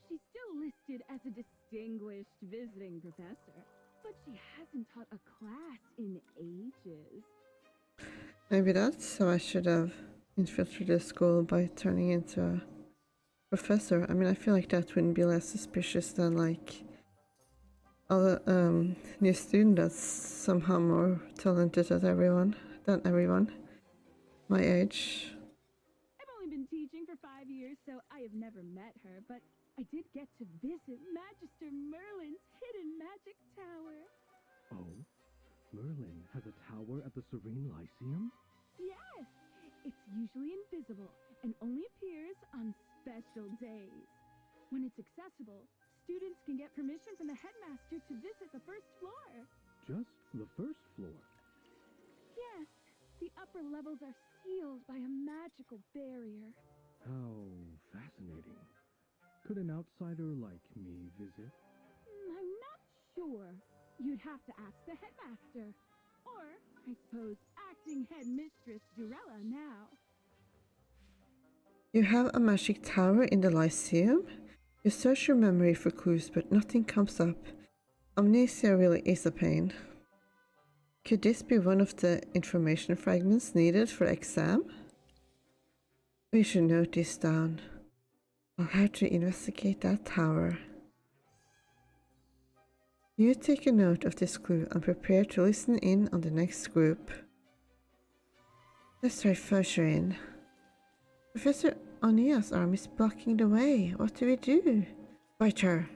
She's still listed as a distinguished visiting professor, but she hasn't taught a class in ages. Maybe that's how I should have infiltrated school, by turning into a professor. I mean, I feel like that wouldn't be less suspicious than like other new student that's somehow more talented than everyone my age. I've only been teaching for 5 years, so I have never met her, but I did get to visit Magister Merlin's hidden magic tower. Oh? Merlin has a tower at the Serene Lyceum? Yes! It's usually invisible and only appears on special days. When it's accessible, students can get permission from the headmaster to visit the first floor. Just the first floor? Yes, the upper levels are sealed by a magical barrier. How fascinating. Could an outsider like me visit? I'm not sure. You'd have to ask the headmaster. Or, I suppose, acting headmistress Durella now. You have a magic tower in the Lyceum? You search your memory for clues, but nothing comes up. Amnesia really is a pain. Could this be one of the information fragments needed for exam? We should note this down. I'll have to investigate that tower. You take a note of this clue and prepare to listen in on the next group. Let's try further in. Professor Onia's arm is blocking the way. What do we do? Fight her.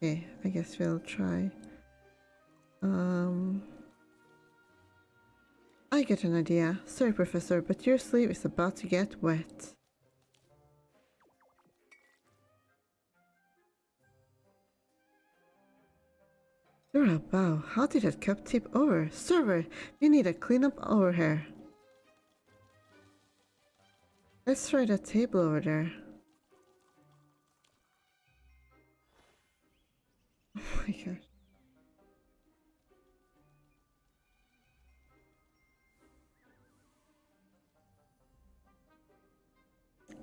Okay, I guess we'll try. I get an idea. Sorry, Professor, but your sleeve is about to get wet. Dora, wow, how did that cup tip over? Server, we need a cleanup over here. Let's try that table over there. Oh my god.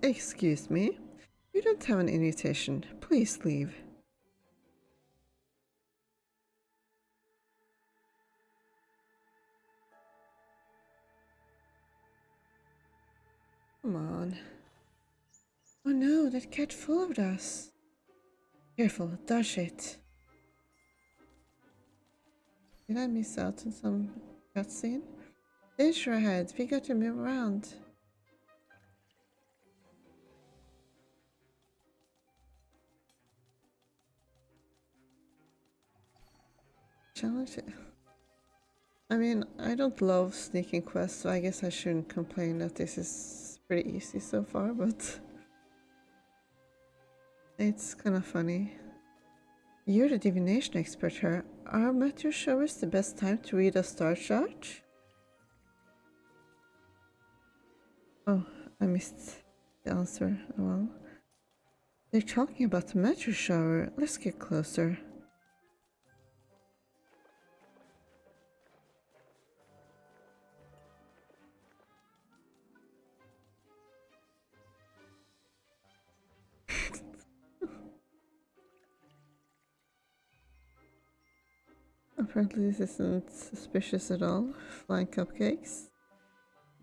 Excuse me? You don't have an invitation. Please leave. Come on. Oh no, that cat followed us. Careful, dodge it. Did I miss out on some cutscene? Danger ahead, we got to move around. Challenge it. I mean, I don't love sneaking quests, so I guess I shouldn't complain that this is pretty easy so far, but it's kind of funny. You're the divination expert here. Are meteor showers the best time to read a star chart? Oh, I missed the answer. Oh well. They're talking about the meteor shower. Let's get closer. Apparently this isn't suspicious at all. Flying cupcakes.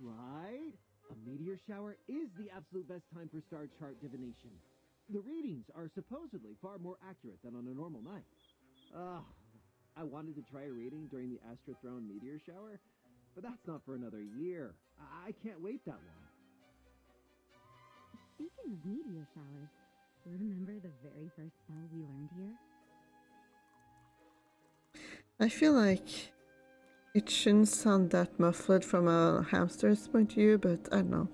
Right? A meteor shower is the absolute best time for star chart divination. The readings are supposedly far more accurate than on a normal night. I wanted to try a reading during the Astro-Throne meteor shower, but that's not for another year. I can't wait that long. Speaking of meteor showers, remember the very first spell we learned here? I feel like it shouldn't sound that muffled from a hamster's point of view, but I don't know.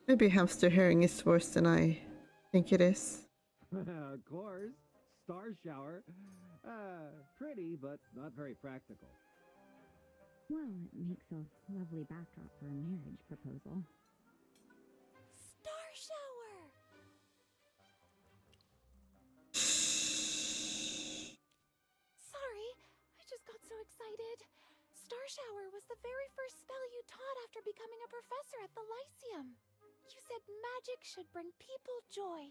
Maybe hamster hearing is worse than I think it is. Of course. Star shower. Pretty, but not very practical. Well, it makes a lovely backdrop for a marriage proposal. Star shower! Sorry, I just got so excited. Star shower was the very first spell you taught after becoming a professor at the Lyceum. You said magic should bring people joy,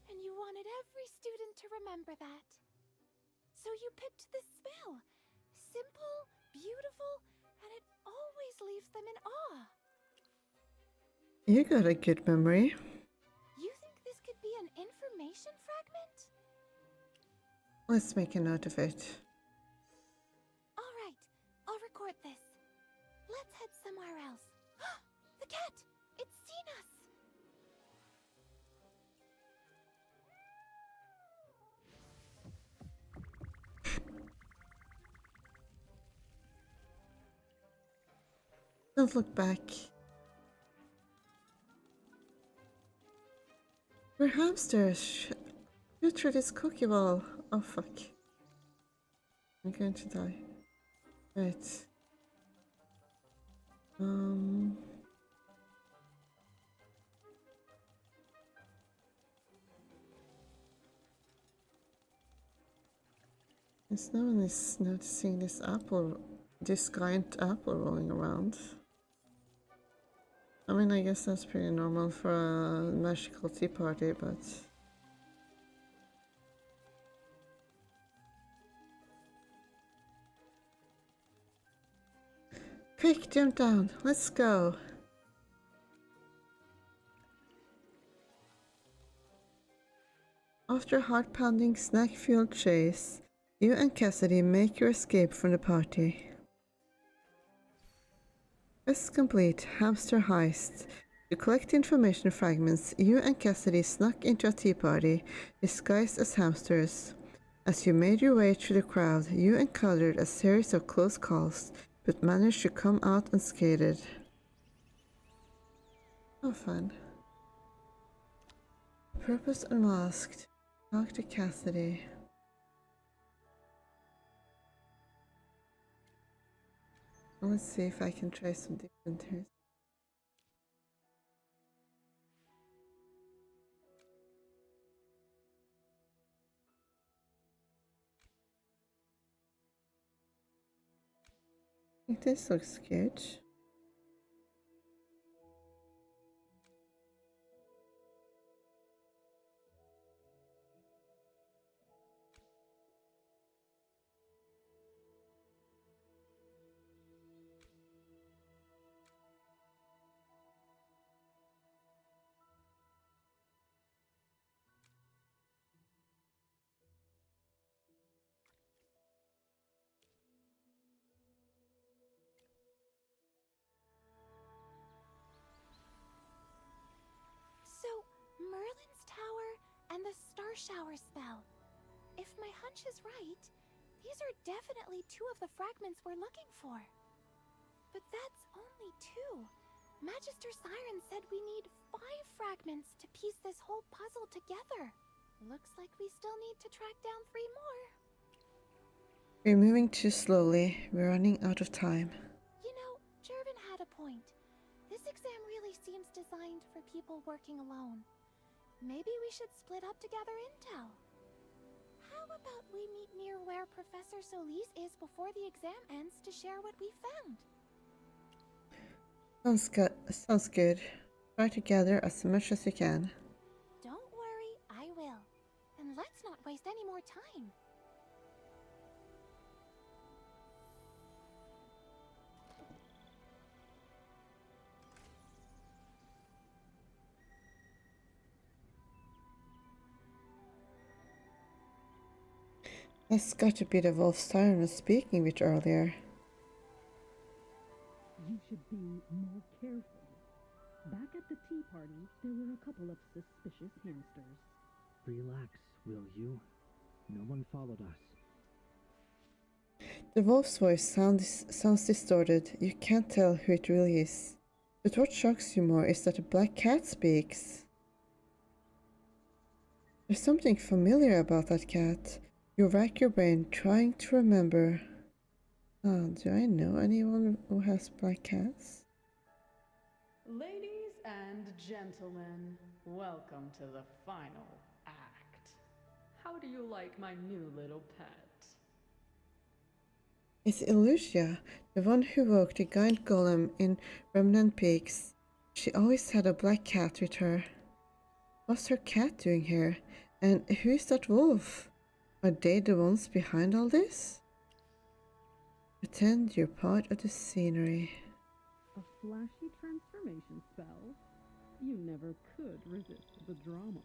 and you wanted every student to remember that. So you picked this spell. Simple, beautiful, and it always leaves them in awe. You got a good memory. You think this could be an information fragment? Let's make a note of it. All right, I'll record this. Let's head somewhere else. The cat! It's seen us! Don't look back. We're hamsters. Shoot through this cookie wall. Oh fuck. I'm going to die. Right. Yes, no one is noticing this giant apple rolling around. I mean, I guess that's pretty normal for a magical tea party, but... Quick, jump down. Let's go. After a heart-pounding, snack-fueled chase, you and Cassidy make your escape from the party. Quest complete, hamster heist. To collect information fragments, you and Cassidy snuck into a tea party, disguised as hamsters. As you made your way through the crowd, you encountered a series of close calls, but managed to come out unscathed. Oh, fun. Purpose unmasked. Talk to Cassidy. Let's see if I can try some different here. I think this looks good. and the Star Shower spell. If my hunch is right, these are definitely two of the fragments we're looking for. But that's only two. Magister Siren said we need 5 fragments to piece this whole puzzle together. Looks like we still need to track down 3 more. We're moving too slowly. We're running out of time. You know, Jervin had a point. This exam really seems designed for people working alone. Maybe we should split up to gather intel. How about we meet near where Professor Solis is before the exam ends to share what we found? Sounds good. Try to gather as much as you can. Don't worry, I will. And let's not waste any more time. That's got to be the wolf Siren was speaking with earlier. You should be more careful. Back at the tea party, there were a couple of suspicious hamsters. Relax, will you? No one followed us. The wolf's voice sounds distorted. You can't tell who it really is. But what shocks you more is that a black cat speaks. There's something familiar about that cat. You rack your brain trying to remember. Do I know anyone who has black cats? Ladies and gentlemen, welcome to the final act. How do you like my new little pet? It's Illusia, the one who woke the giant golem in Remnant Peaks. She always had a black cat with her. What's her cat doing here? And who's that wolf? Are they the ones behind all this? Pretend you're part of the scenery. A flashy transformation spell? You never could resist the drama.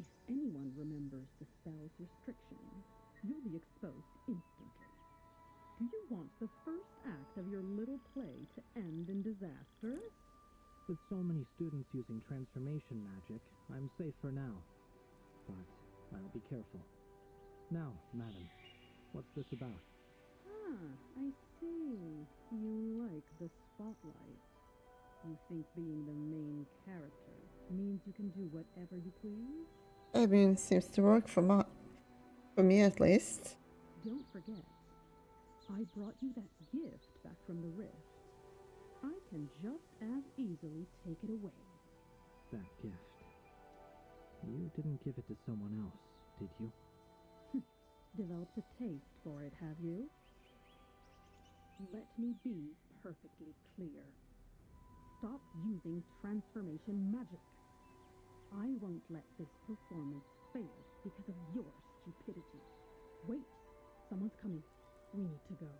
If anyone remembers the spell's restrictions, you'll be exposed instantly. Do you want the first act of your little play to end in disaster? With so many students using transformation magic, I'm safe for now. But I'll be careful. Now, madam, what's this about? I see. You like the spotlight. You think being the main character means you can do whatever you please? I mean, seems to work for me at least. Don't forget, I brought you that gift back from the rift. I can just as easily take it away. That gift. You didn't give it to someone else, did you? Developed a taste for it, have you? Let me be perfectly clear. Stop using transformation magic. I won't let this performance fail because of your stupidity. Wait, someone's coming. We need to go.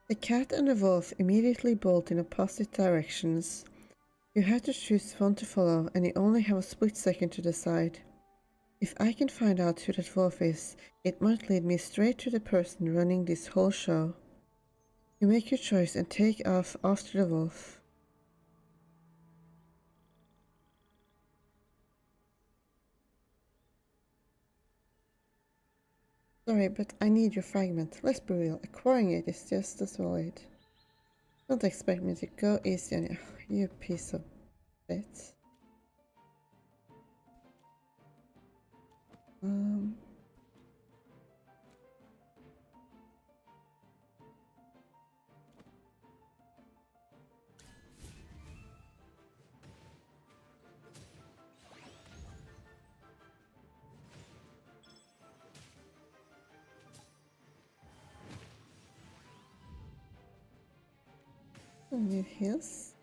The cat and the wolf immediately bolt in opposite directions. You have to choose one to follow, and you only have a split second to decide. If I can find out who that wolf is, it might lead me straight to the person running this whole show. You make your choice and take off after the wolf. Sorry, but I need your fragment. Let's be real, acquiring it is just as valid. Don't expect me to go easy on you, you piece of shit. I need heals.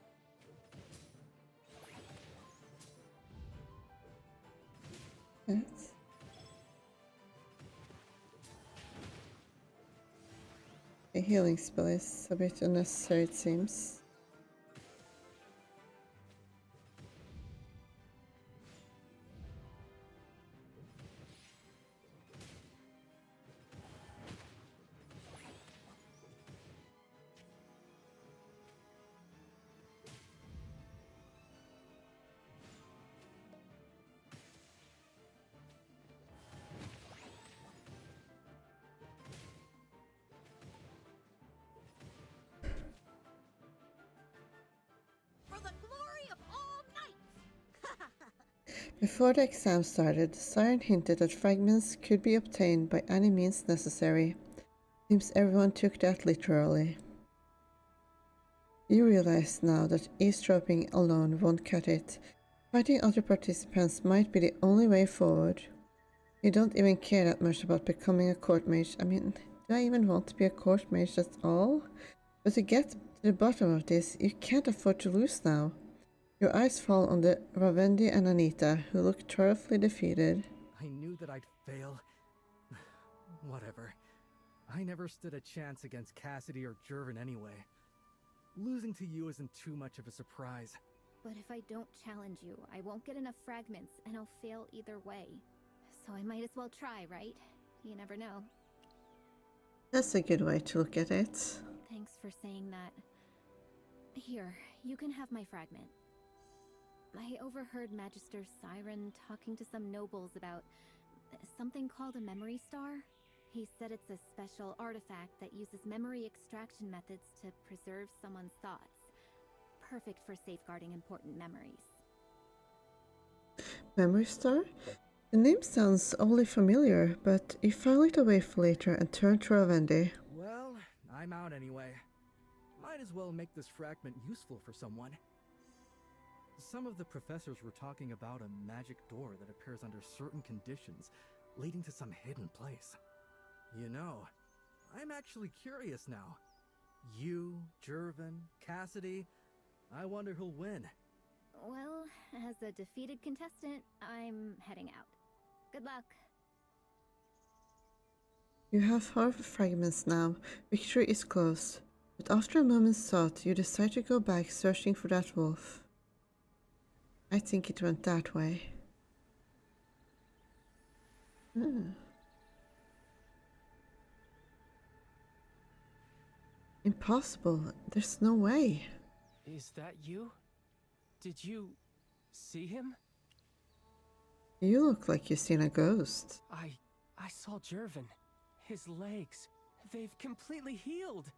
That. A healing spell is a bit unnecessary, it seems. Before the exam started, Siren hinted that fragments could be obtained by any means necessary. Seems everyone took that literally. You realize now that eavesdropping alone won't cut it. Fighting other participants might be the only way forward. You don't even care that much about becoming a court mage. I mean, do I even want to be a court mage at all? But to get to the bottom of this, you can't afford to lose now. Your eyes fall on the Ravendi and Anita, who look thoroughly defeated. I knew that I'd fail. Whatever. I never stood a chance against Cassidy or Jervin anyway. Losing to you isn't too much of a surprise. But if I don't challenge you, I won't get enough fragments, and I'll fail either way. So I might as well try, right? You never know. That's a good way to look at it. Thanks for saying that. Here, you can have my fragment. I overheard Magister Siren talking to some nobles about something called a memory star. He said it's a special artifact that uses memory extraction methods to preserve someone's thoughts. Perfect for safeguarding important memories. Memory Star? The name sounds oddly familiar, but you file it away for later and turn to Ravendi. Well, I'm out anyway. Might as well make this fragment useful for someone. Some of the professors were talking about a magic door that appears under certain conditions, leading to some hidden place. You know, I'm actually curious now. You, Jervin, Cassidy, I wonder who'll win. Well, as a defeated contestant, I'm heading out. Good luck. You have half the fragments now. Victory is close. But after a moment's thought, you decide to go back searching for that wolf. I think it went that way. Impossible. There's no way. Is that you? Did you see him? You look like you've seen a ghost. I saw Jervin. His legs, they've completely healed.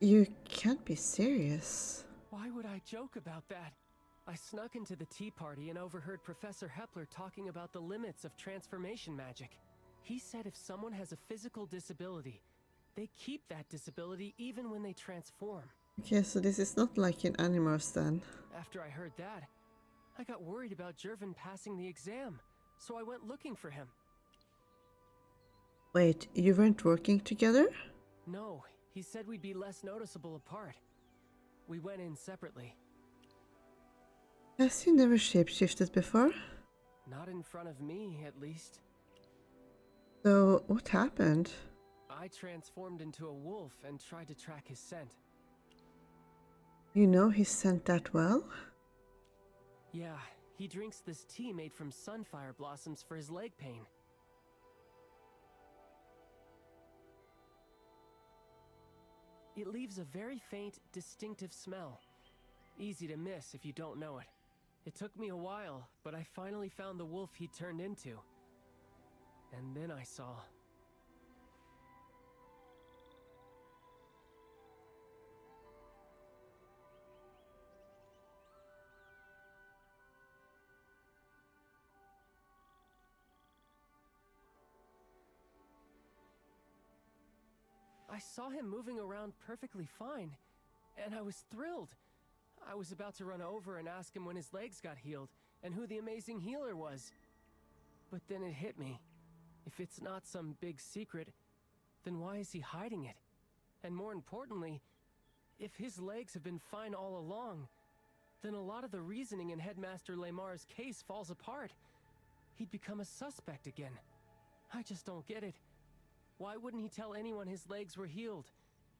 You can't be serious. Why would I joke about that? I snuck into the tea party and overheard Professor Hepler talking about the limits of transformation magic. He said if someone has a physical disability, they keep that disability even when they transform. Okay, so this is not like in Animorphs then. After I heard that, I got worried about Jervin passing the exam, so I went looking for him. Wait, you weren't working together? No, he said we'd be less noticeable apart. We went in separately. Has he never shapeshifted before? Not in front of me, at least. So, what happened? I transformed into a wolf and tried to track his scent. You know his scent that well? Yeah, he drinks this tea made from sunfire blossoms for his leg pain. It leaves a very faint, distinctive smell. Easy to miss if you don't know it. It took me a while, but I finally found the wolf he turned into. And then I saw... I saw him moving around perfectly fine, and I was thrilled. I was about to run over and ask him when his legs got healed, and who the amazing healer was. But then it hit me. If it's not some big secret, then why is he hiding it? And more importantly, if his legs have been fine all along, then a lot of the reasoning in Headmaster Lamar's case falls apart. He'd become a suspect again. I just don't get it. Why wouldn't he tell anyone his legs were healed?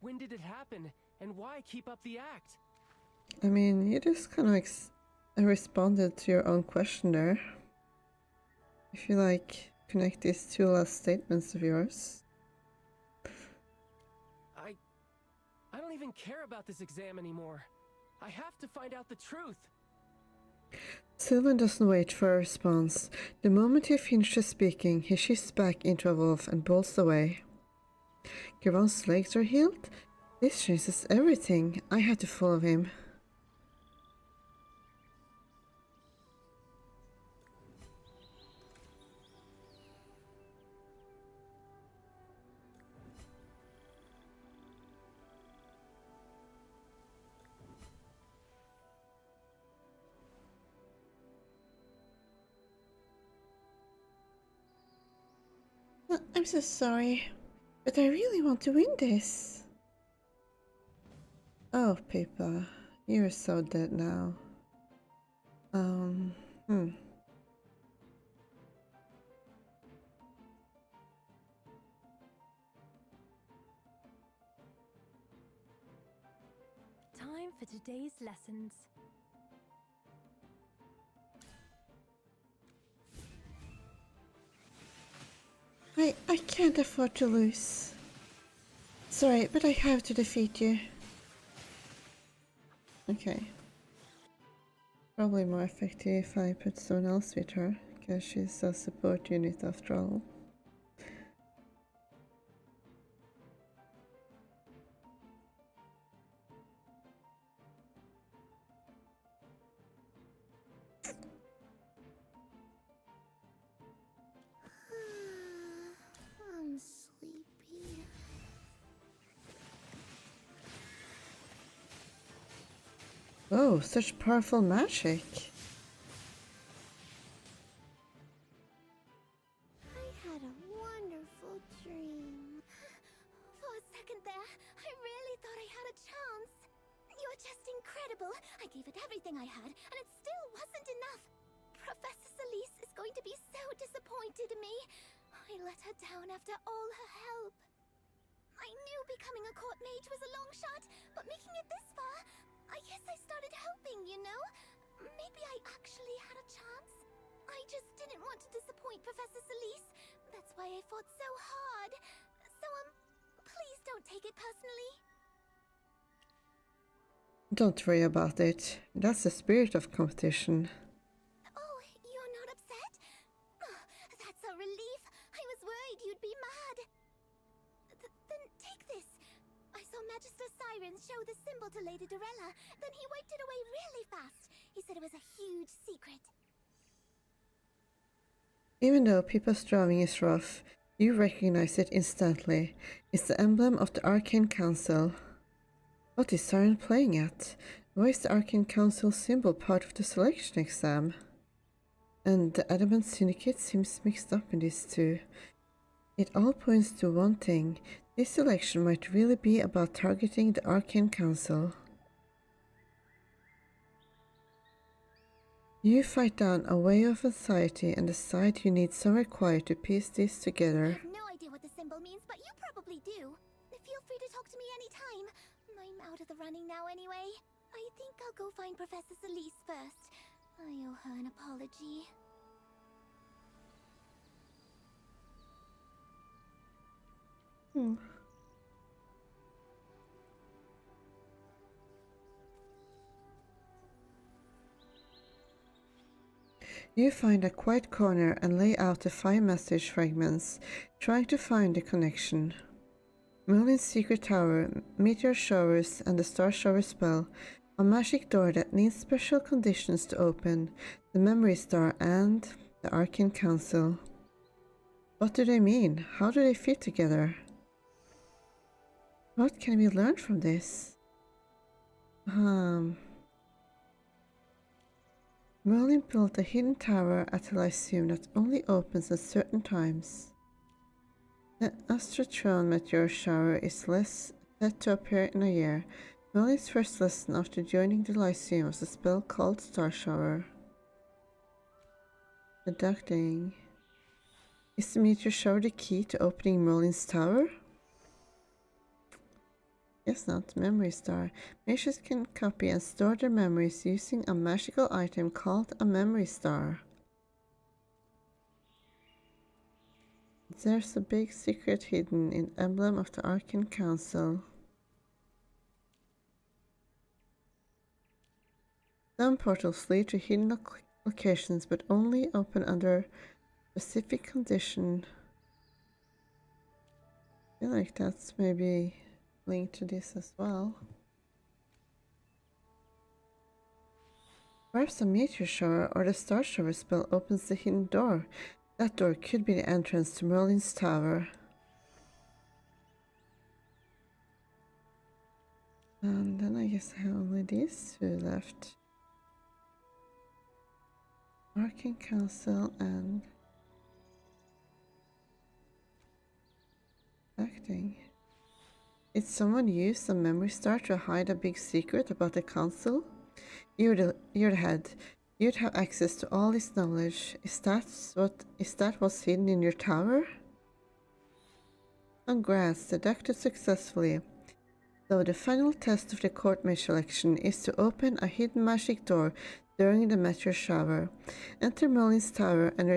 When did it happen? And why keep up the act? I mean, you just kind of responded to your own question there. If you connect these two last statements of yours. I don't even care about this exam anymore. I have to find out the truth. Sylvan doesn't wait for a response. The moment he finishes speaking, he shifts back into a wolf and bolts away. Garon's legs are healed? This changes everything. I had to follow him. I'm so sorry, but I really want to win this. Oh, Pippa, you're so dead now. Hmm. Time for today's lessons. I can't afford to lose. Sorry, but I have to defeat you. Okay. Probably more effective if I put someone else with her, because she's a support unit after all. I'm sleepy. Oh, such powerful magic. I had a wonderful dream. For a second there, I really thought I had a chance. You're just incredible. I gave it everything I had, and it still wasn't enough. Professor Celise is going to be so disappointed in me. I let her down after all her help. I knew becoming a court mage was a long shot, but making it this far, I guess I started hoping, you know? Maybe I actually had a chance. I just didn't want to disappoint Professor Celise. That's why I fought so hard. So, please don't take it personally. Don't worry about it. That's the spirit of competition. Oh, you're not upset? Oh, that's a relief. I was worried you'd be mad. Then take this. I saw Magister Siren show the symbol to Lady Dorella. Then he wiped it away really fast. He said it was a huge secret. Even though Pippa's drawing is rough, you recognize it instantly. It's the emblem of the Arcane Council. What is Siren playing at? Why is the Arcane Council symbol part of the selection exam? And the Adamant Syndicate seems mixed up in this too. It all points to one thing. This selection might really be about targeting the Arcane Council. You fight down a wave of anxiety and decide you need somewhere quiet to piece this together. I have no idea what the symbol means, but you probably do. Feel free to talk to me anytime. I'm out of the running now anyway. I think I'll go find Professor Celise first. I owe her an apology. You find a quiet corner and lay out the 5 message fragments, trying to find the connection. Merlin's secret tower, meteor showers, and the star shower spell, a magic door that needs special conditions to open, the memory star, and the Arcane Council. What do they mean? How do they fit together? What can we learn from this? Merlin built a hidden tower at the Lyceum that only opens at certain times. The Astratron meteor shower is set to appear in a year. Merlin's first lesson after joining the Lyceum was a spell called Star Shower. Deducting. Is the meteor shower the key to opening Merlin's tower? Guess not. Memory Star. Mages can copy and store their memories using a magical item called a Memory Star. There's a big secret hidden in the emblem of the Arcane Council. Some portals lead to hidden locations but only open under specific condition. I feel like that's maybe linked to this as well. Perhaps a meteor shower or the star shower spell opens the hidden door. That door could be the entrance to Merlin's tower. And then I guess I have only these 2 left. Arcane Council and distracting. Did someone use a memory star to hide a big secret about the council? You're the head. You'd have access to all this knowledge. Is that what's hidden in your tower? Congrats, deducted successfully. So the final test of the court mage selection is to open a hidden magic door during the meteor shower. Enter Merlin's tower and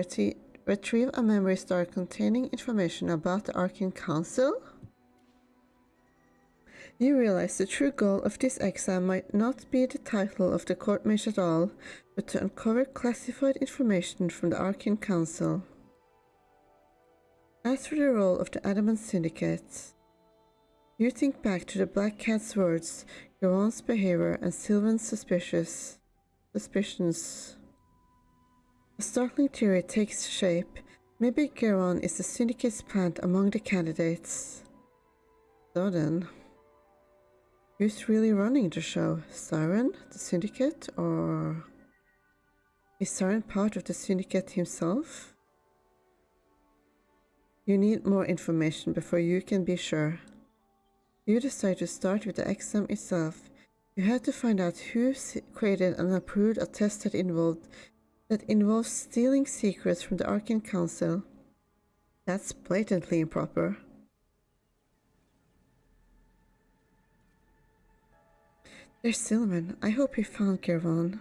retrieve a memory star containing information about the Arcane Council. You realize the true goal of this exam might not be the title of the court mage at all, but to uncover classified information from the Arcane Council. As for the role of the Adamant Syndicate, you think back to the Black Cat's words, Garon's behavior, and Sylvan's suspicions. A startling theory takes shape. Maybe Garon is the Syndicate's plant among the candidates. So then, who's really running the show? Siren, the Syndicate, or is Siren part of the Syndicate himself? You need more information before you can be sure. You decide to start with the exam itself. You have to find out who created and approved a test that involves stealing secrets from the Arcane Council. That's blatantly improper. There's Silman. I hope you found Gervon.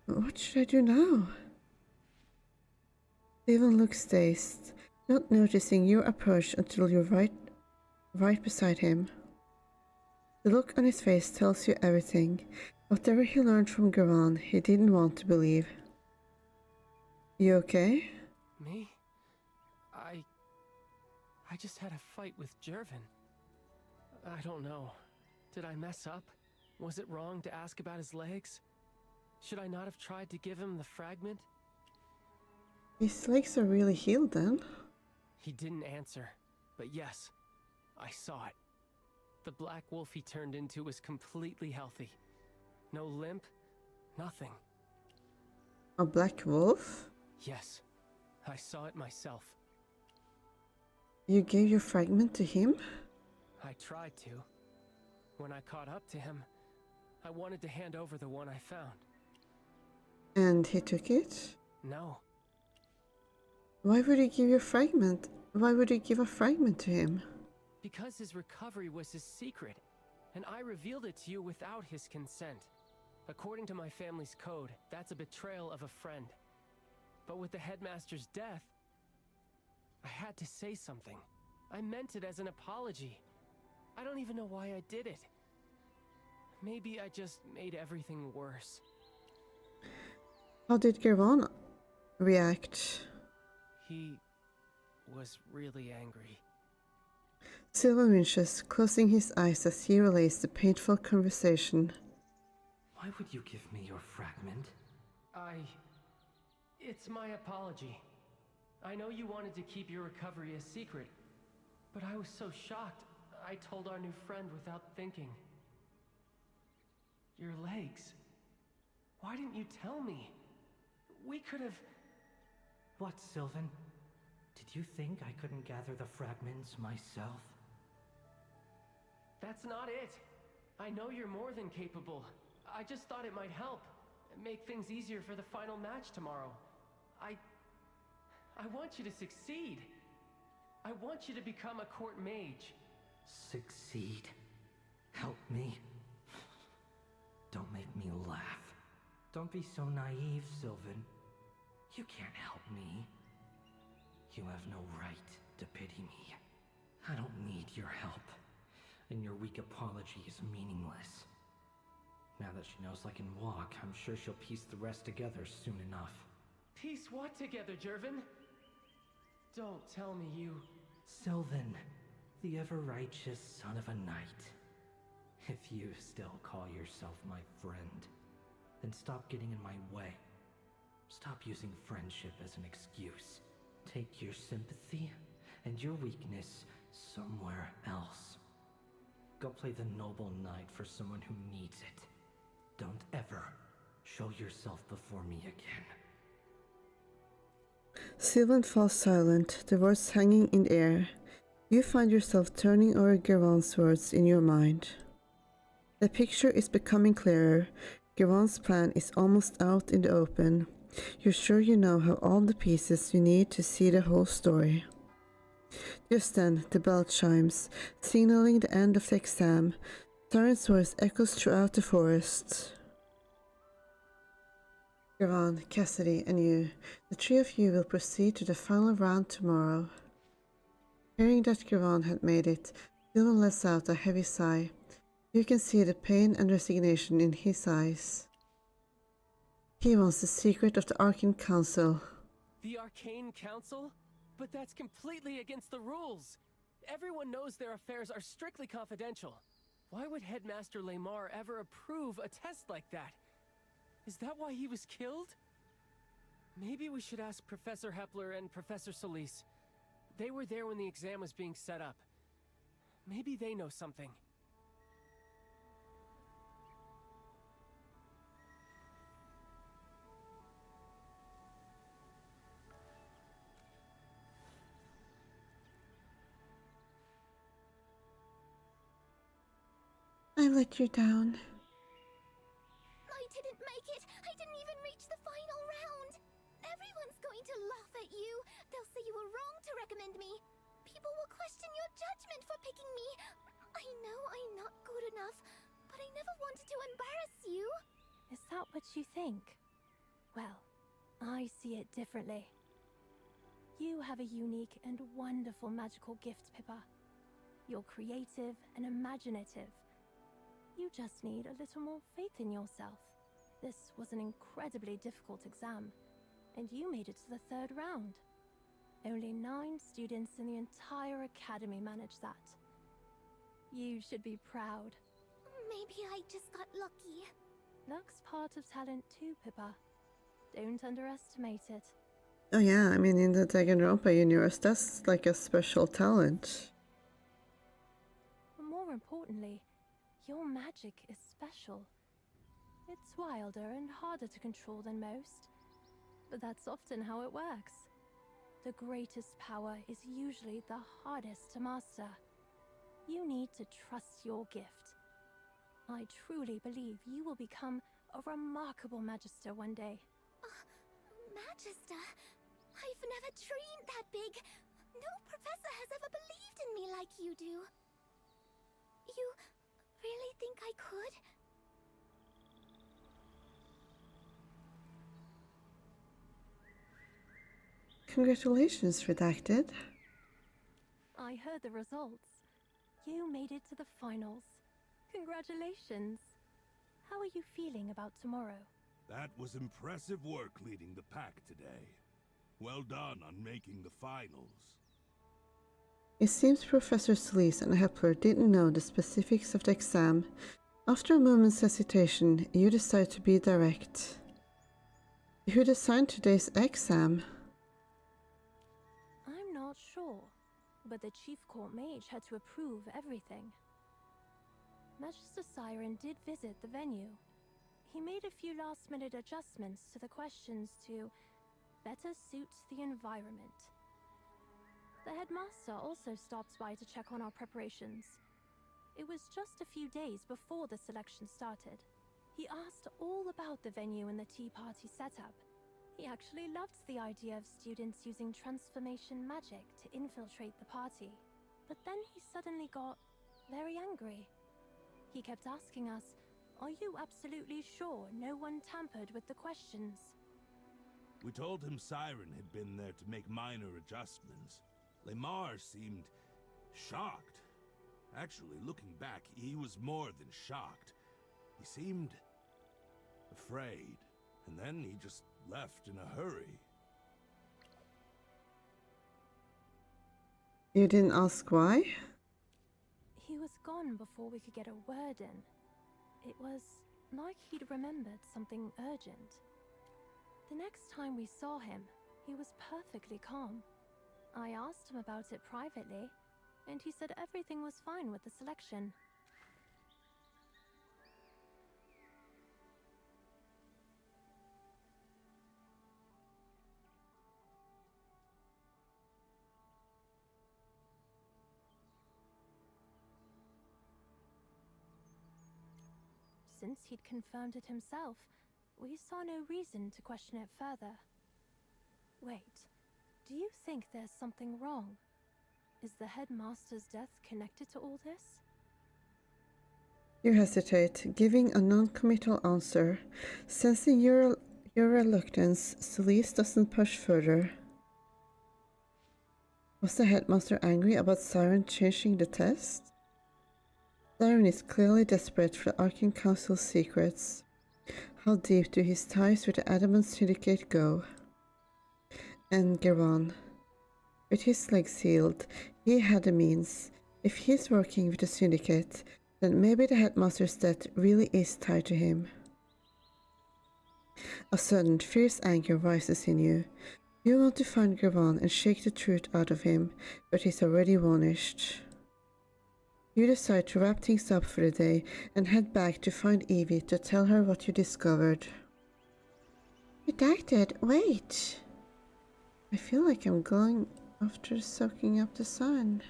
What should I do now? Steven looks dazed, not noticing your approach until you're right beside him. The look on his face tells you everything. Whatever he learned from Garan, he didn't want to believe. You okay? Me? I just had a fight with Jervin. I don't know. Did I mess up? Was it wrong to ask about his legs? Should I not have tried to give him the fragment? His legs are really healed then. He didn't answer, but yes, I saw it. The black wolf he turned into was completely healthy. No limp, nothing. A black wolf? Yes, I saw it myself. You gave your fragment to him? I tried to. When I caught up to him, I wanted to hand over the one I found. And he took it? No. Why would you give your fragment? Why would you give a fragment to him? Because his recovery was his secret, and I revealed it to you without his consent. According to my family's code, that's a betrayal of a friend. But with the headmaster's death, I had to say something. I meant it as an apology. I don't even know why I did it. Maybe I just made everything worse. How did Gervon react? He was really angry. Sylvan winches, closing his eyes as he relays the painful conversation. Why would you give me your fragment? It's my apology. I know you wanted to keep your recovery a secret, but I was so shocked, I told our new friend without thinking. Your legs. Why didn't you tell me? We could have... What, Sylvan? Did you think I couldn't gather the fragments myself? That's not it. I know you're more than capable. I just thought it might help. Make things easier for the final match tomorrow. I want you to succeed. I want you to become a court mage. Succeed? Help me? Don't make me laugh. Don't be so naive, Sylvan. You can't help me. You have no right to pity me. I don't need your help, and your weak apology is meaningless. Now that she knows I can walk, I'm sure she'll piece the rest together soon enough. Piece what together, Jervin? Don't tell me you... Sylvan, the ever-righteous son of a knight. If you still call yourself my friend, then stop getting in my way. Stop using friendship as an excuse. Take your sympathy and your weakness somewhere else. Go play the noble knight for someone who needs it. Don't ever show yourself before me again. Sylvan falls silent, the words hanging in the air. You find yourself turning over Garon's words in your mind. The picture is becoming clearer. Garon's plan is almost out in the open. You're sure you now have all the pieces you need to see the whole story. Just then, the bell chimes, signaling the end of the exam. Siren's voice echoes throughout the forest. Garon, Cassidy, and you, the three of you will proceed to the final round tomorrow. Hearing that Garon had made it, Dylan lets out a heavy sigh. You can see the pain and resignation in his eyes. He wants the secret of the Arcane Council. The Arcane Council? But that's completely against the rules! Everyone knows their affairs are strictly confidential. Why would Headmaster Lamar ever approve a test like that? Is that why he was killed? Maybe we should ask Professor Hepler and Professor Solis. They were there when the exam was being set up. Maybe they know something. I let you down. I didn't make it. I didn't even reach the final round. Everyone's going to laugh at you. They'll say you were wrong to recommend me. People will question your judgment for picking me. I know I'm not good enough, but I never wanted to embarrass you. Is that what you think? Well, I see it differently. You have a unique and wonderful magical gift, Pippa. You're creative and imaginative. You just need a little more faith in yourself. This was an incredibly difficult exam, and you made it to the 3rd round. Only 9 students in the entire academy managed that. You should be proud. Maybe I just got lucky. Luck's part of talent too, Pippa. Don't underestimate it. Oh yeah, I mean in the Danganronpa universe, that's like a special talent. More importantly, your magic is special. It's wilder and harder to control than most, but that's often how it works. The greatest power is usually the hardest to master. You need to trust your gift. I truly believe you will become a remarkable Magister one day. Magister? I've never dreamed that big. No professor has ever believed in me like you do. You really think I could? Congratulations, Redacted. I heard the results. You made it to the finals. Congratulations. How are you feeling about tomorrow? That was impressive work leading the pack today. Well done on making the finals. It seems Professor Solis and Hepler didn't know the specifics of the exam. After a moment's hesitation, you decide to be direct. Who designed today's exam? I'm not sure, but the Chief Court Mage had to approve everything. Magister Siren did visit the venue. He made a few last-minute adjustments to the questions to better suit the environment. The headmaster also stopped by to check on our preparations. It was just a few days before the selection started. He asked all about the venue and the tea party setup. He actually loved the idea of students using transformation magic to infiltrate the party. But then he suddenly got very angry. He kept asking us, "Are you absolutely sure no one tampered with the questions?" We told him Siren had been there to make minor adjustments. Lamar seemed shocked. Actually, looking back, he was more than shocked. He seemed afraid, and then he just left in a hurry. You didn't ask why? He was gone before we could get a word in. It was like he'd remembered something urgent. The next time we saw him, he was perfectly calm. I asked him about it privately, and he said everything was fine with the selection. since he'd confirmed it himself, we saw no reason to question it further. Wait, do you think there's something wrong? Is the headmaster's death connected to all this? You hesitate, giving a non-committal answer. Sensing your reluctance, Celeste doesn't push further. Was the headmaster angry about Siren changing the test? Siren is clearly desperate for the Arcane Council's secrets. How deep do his ties with the Adamant Syndicate go? And Geron. With his legs healed, he had the means. If he's working with the Syndicate, then maybe the headmaster's death really is tied to him. A sudden, fierce anger rises in you. You want to find Geron and shake the truth out of him, but he's already vanished. You decide to wrap things up for the day and head back to find Evie to tell her what you discovered. Redacted, wait! I feel like I'm going after soaking up the sun.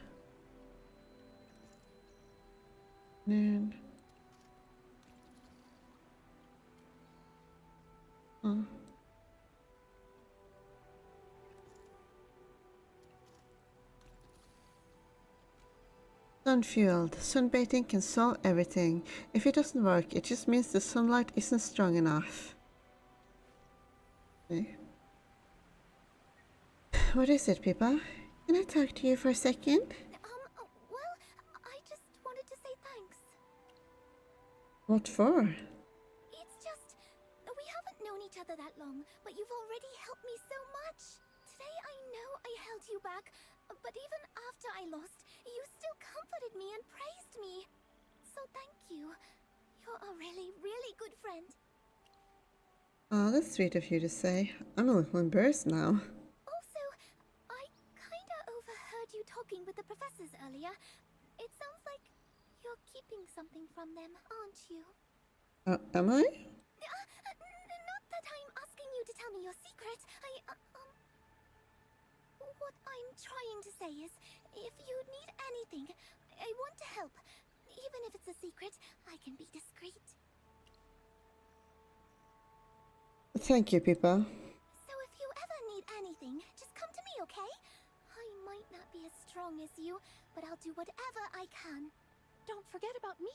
Man. Oh. Sun-fueled. Sunbathing can solve everything. If it doesn't work, it just means the sunlight isn't strong enough. Okay. What is it, Pippa? Can I talk to you for a second? Well, I just wanted to say thanks. What for? It's just, we haven't known each other that long, but you've already helped me so much. Today I know I held you back, but even after I lost, you still comforted me and praised me. So thank you. You're a really, really good friend. Oh, that's sweet of you to say. I'm a little embarrassed now. Also, I kinda overheard you talking with the professors earlier. It sounds like you're keeping something from them, aren't you? Am I? Not that I'm asking you to tell me your secret. What I'm trying to say is, if you need anything, I want to help. Even if it's a secret, I can be discreet. Thank you, Pippa. So if you ever need anything, just come to me, okay? I might not be as strong as you, but I'll do whatever I can. Don't forget about me.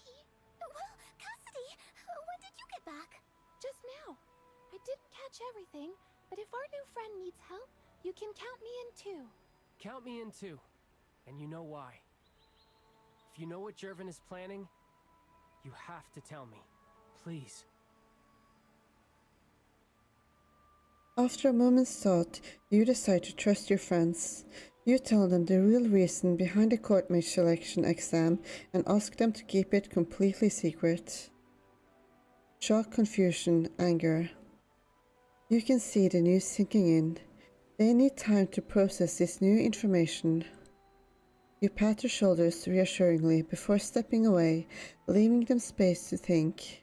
Well, Cassidy, when did you get back? Just now. I didn't catch everything, but if our new friend needs help, you can count me in too. Count me in too. And you know why. If you know what Jervin is planning, you have to tell me. Please. After a moment's thought, you decide to trust your friends. You tell them the real reason behind the court mage selection exam and ask them to keep it completely secret. Shock, confusion, anger. You can see the news sinking in. They need time to process this new information. You pat their shoulders reassuringly before stepping away, leaving them space to think.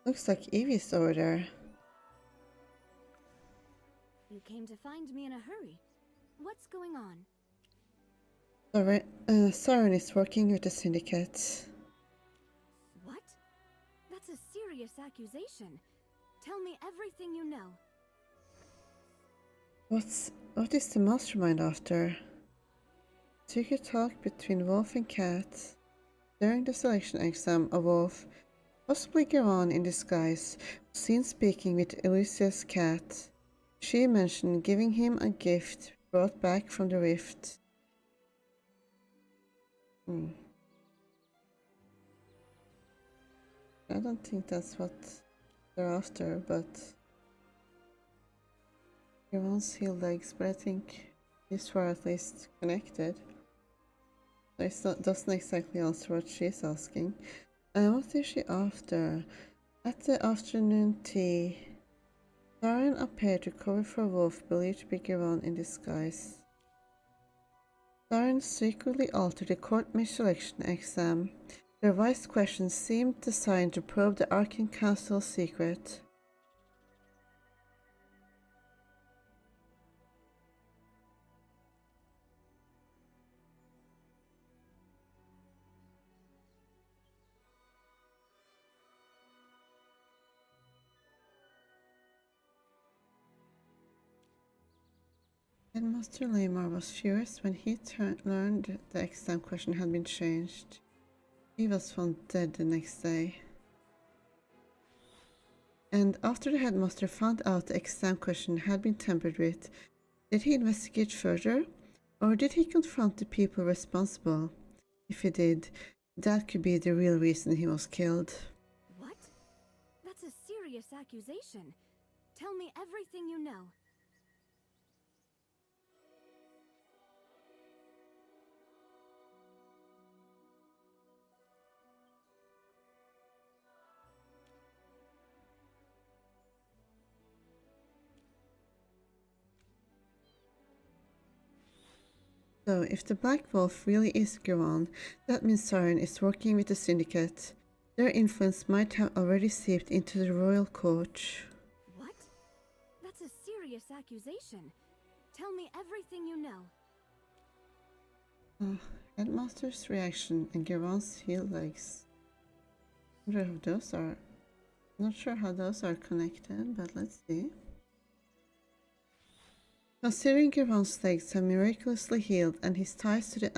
Looks like Evie's over there. You came to find me in a hurry. What's going on? Siren is working with the Syndicate. What? That's a serious accusation. Tell me everything you know. What is the mastermind after? Secret talk between Wolf and Cat. During the selection exam, a wolf, possibly Geron in disguise, was seen speaking with Elusia's cat. She mentioned giving him a gift brought back from the rift. I don't think that's what they're after, but Geron's healed legs, but I think these were at least connected. So it doesn't exactly answer what she's asking. What is she after? At the afternoon tea, Siren appeared to cover for a wolf believed to be Giron in disguise. Siren secretly altered the court mage selection exam. The revised questions seemed designed to probe the Arcane Council's secret. Headmaster Lamar was furious when he learned the exam question had been changed. He was found dead the next day. And after the headmaster found out the exam question had been tampered with, did he investigate further? Or did he confront the people responsible? If he did, that could be the real reason he was killed. What? That's a serious accusation. Tell me everything you know. So, if the Black Wolf really is Giron, that means Siren is working with the Syndicate. Their influence might have already seeped into the royal court. What? That's a serious accusation. Tell me everything you know. Headmaster's reaction and Giron's healed legs. Not sure how those are connected, but let's see. Considering Giron's legs have miraculously healed and his ties to the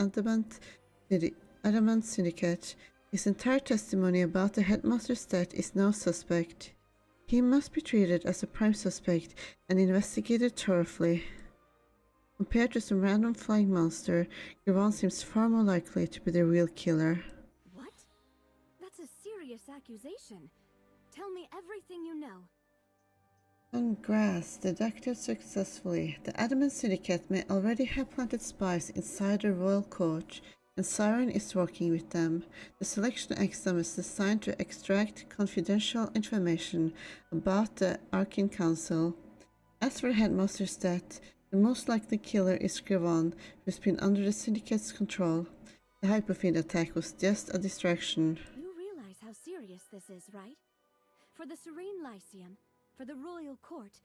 Adamant Syndicate, his entire testimony about the headmaster's death is no suspect. He must be treated as a prime suspect and investigated thoroughly. Compared to some random flying monster, Giron seems far more likely to be the real killer. What? That's a serious accusation. Tell me everything you know. Congrats, deducted successfully. The Adamant Syndicate may already have planted spies inside the royal court, and Siren is working with them. The selection exam is designed to extract confidential information about the Arcane Council. As for the headmaster's death, the most likely killer is Giron, who's been under the Syndicate's control. The Hyperfiend attack was just a distraction. You realize how serious this is, right? For the Serene Lyceum, for the royal court,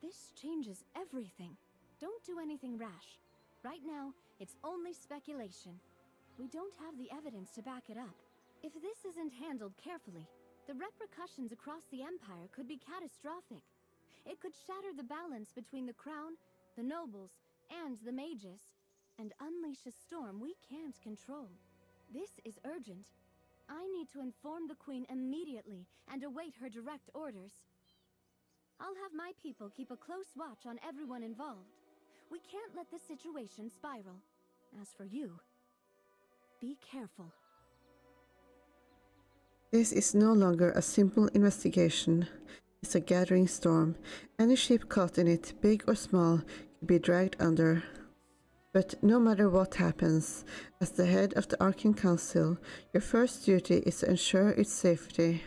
this changes everything. Don't do anything rash. Right now, it's only speculation. We don't have the evidence to back it up. If this isn't handled carefully, the repercussions across the Empire could be catastrophic. It could shatter the balance between the crown, the nobles, and the mages, and unleash a storm we can't control. This is urgent. I need to inform the Queen immediately and await her direct orders. I'll have my people keep a close watch on everyone involved. We can't let the situation spiral. As for you, be careful. This is no longer a simple investigation. It's a gathering storm. Any ship caught in it, big or small, could be dragged under. But no matter what happens, as the head of the Arcane Council, your first duty is to ensure its safety.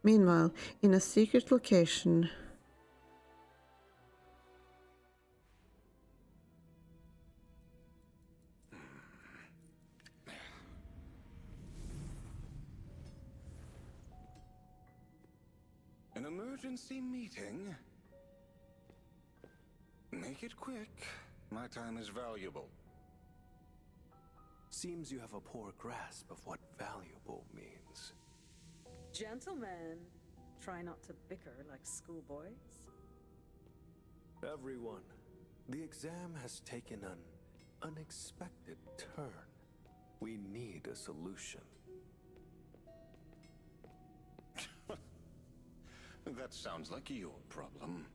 Meanwhile, in a secret location, An emergency meeting? Make it quick. My time is valuable. Seems you have a poor grasp of what valuable means. Gentlemen, try not to bicker like schoolboys. Everyone, the exam has taken an unexpected turn. We need a solution. That sounds like your problem.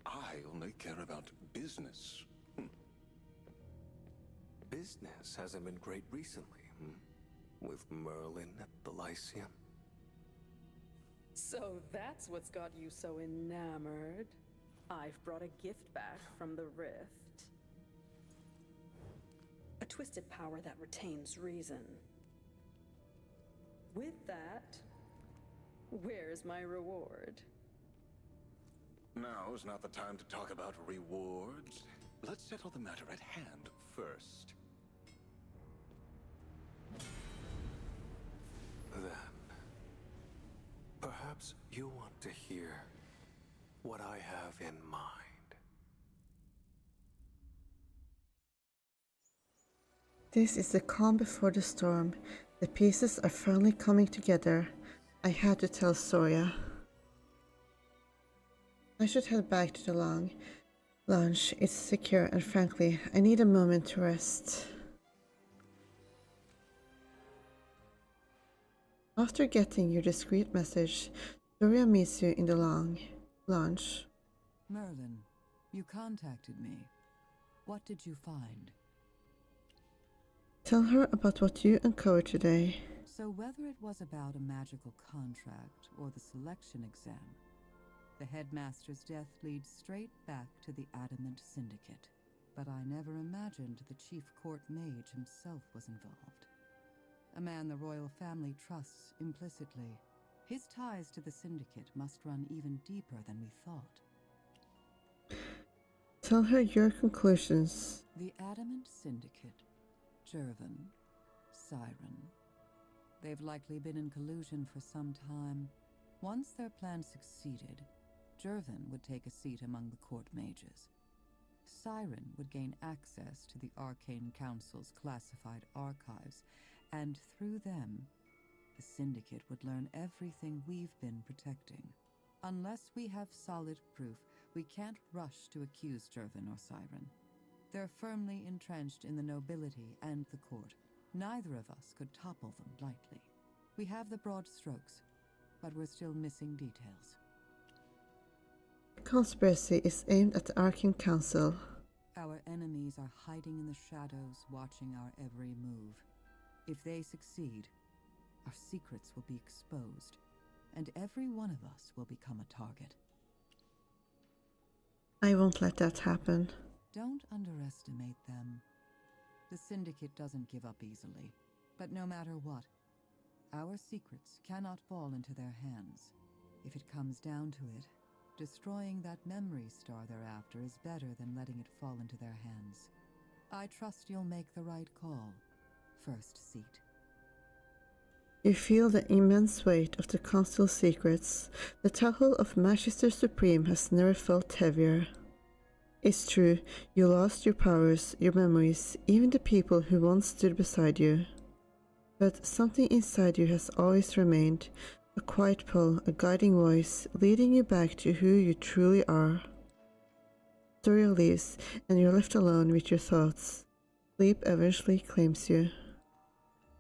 I only care about business. Business hasn't been great recently, with Merlin at the Lyceum. So that's what's got you so enamored. I've brought a gift back from the Rift. A twisted power that retains reason. With that, where's my reward? Now is not the time to talk about rewards. Let's settle the matter at hand first. Then, perhaps you want to hear what I have in mind. This is the calm before the storm. The pieces are finally coming together. I had to tell Soria. I should head back to the lounge. It's secure, and frankly, I need a moment to rest. After getting your discreet message, Soria meets you in the lounge. Merlin, you contacted me. What did you find? Tell her about what you uncovered today. So whether it was about a magical contract or the selection exam, the headmaster's death leads straight back to the Adamant Syndicate. But I never imagined the chief court mage himself was involved. A man the royal family trusts implicitly. His ties to the Syndicate must run even deeper than we thought. Tell her your conclusions. The Adamant Syndicate, Jervin, Siren. They've likely been in collusion for some time. Once their plan succeeded, Jervin would take a seat among the court mages. Siren would gain access to the Arcane Council's classified archives, and through them, the Syndicate would learn everything we've been protecting. Unless we have solid proof, we can't rush to accuse Jervin or Siren. They're firmly entrenched in the nobility and the court. Neither of us could topple them lightly. We have the broad strokes, but we're still missing details. The conspiracy is aimed at the Arcane Council. Our enemies are hiding in the shadows, watching our every move. If they succeed, our secrets will be exposed, and every one of us will become a target. I won't let that happen. Don't underestimate them. The Syndicate doesn't give up easily, but no matter what, our secrets cannot fall into their hands. If it comes down to it, destroying that memory star thereafter is better than letting it fall into their hands. I trust you'll make the right call. First seat. You feel the immense weight of the Council's secrets. The title of Magister Supreme has never felt heavier. It's true, you lost your powers, your memories, even the people who once stood beside you. But something inside you has always remained, a quiet pull, a guiding voice, leading you back to who you truly are. Soria leaves, and you're left alone with your thoughts. Sleep eventually claims you.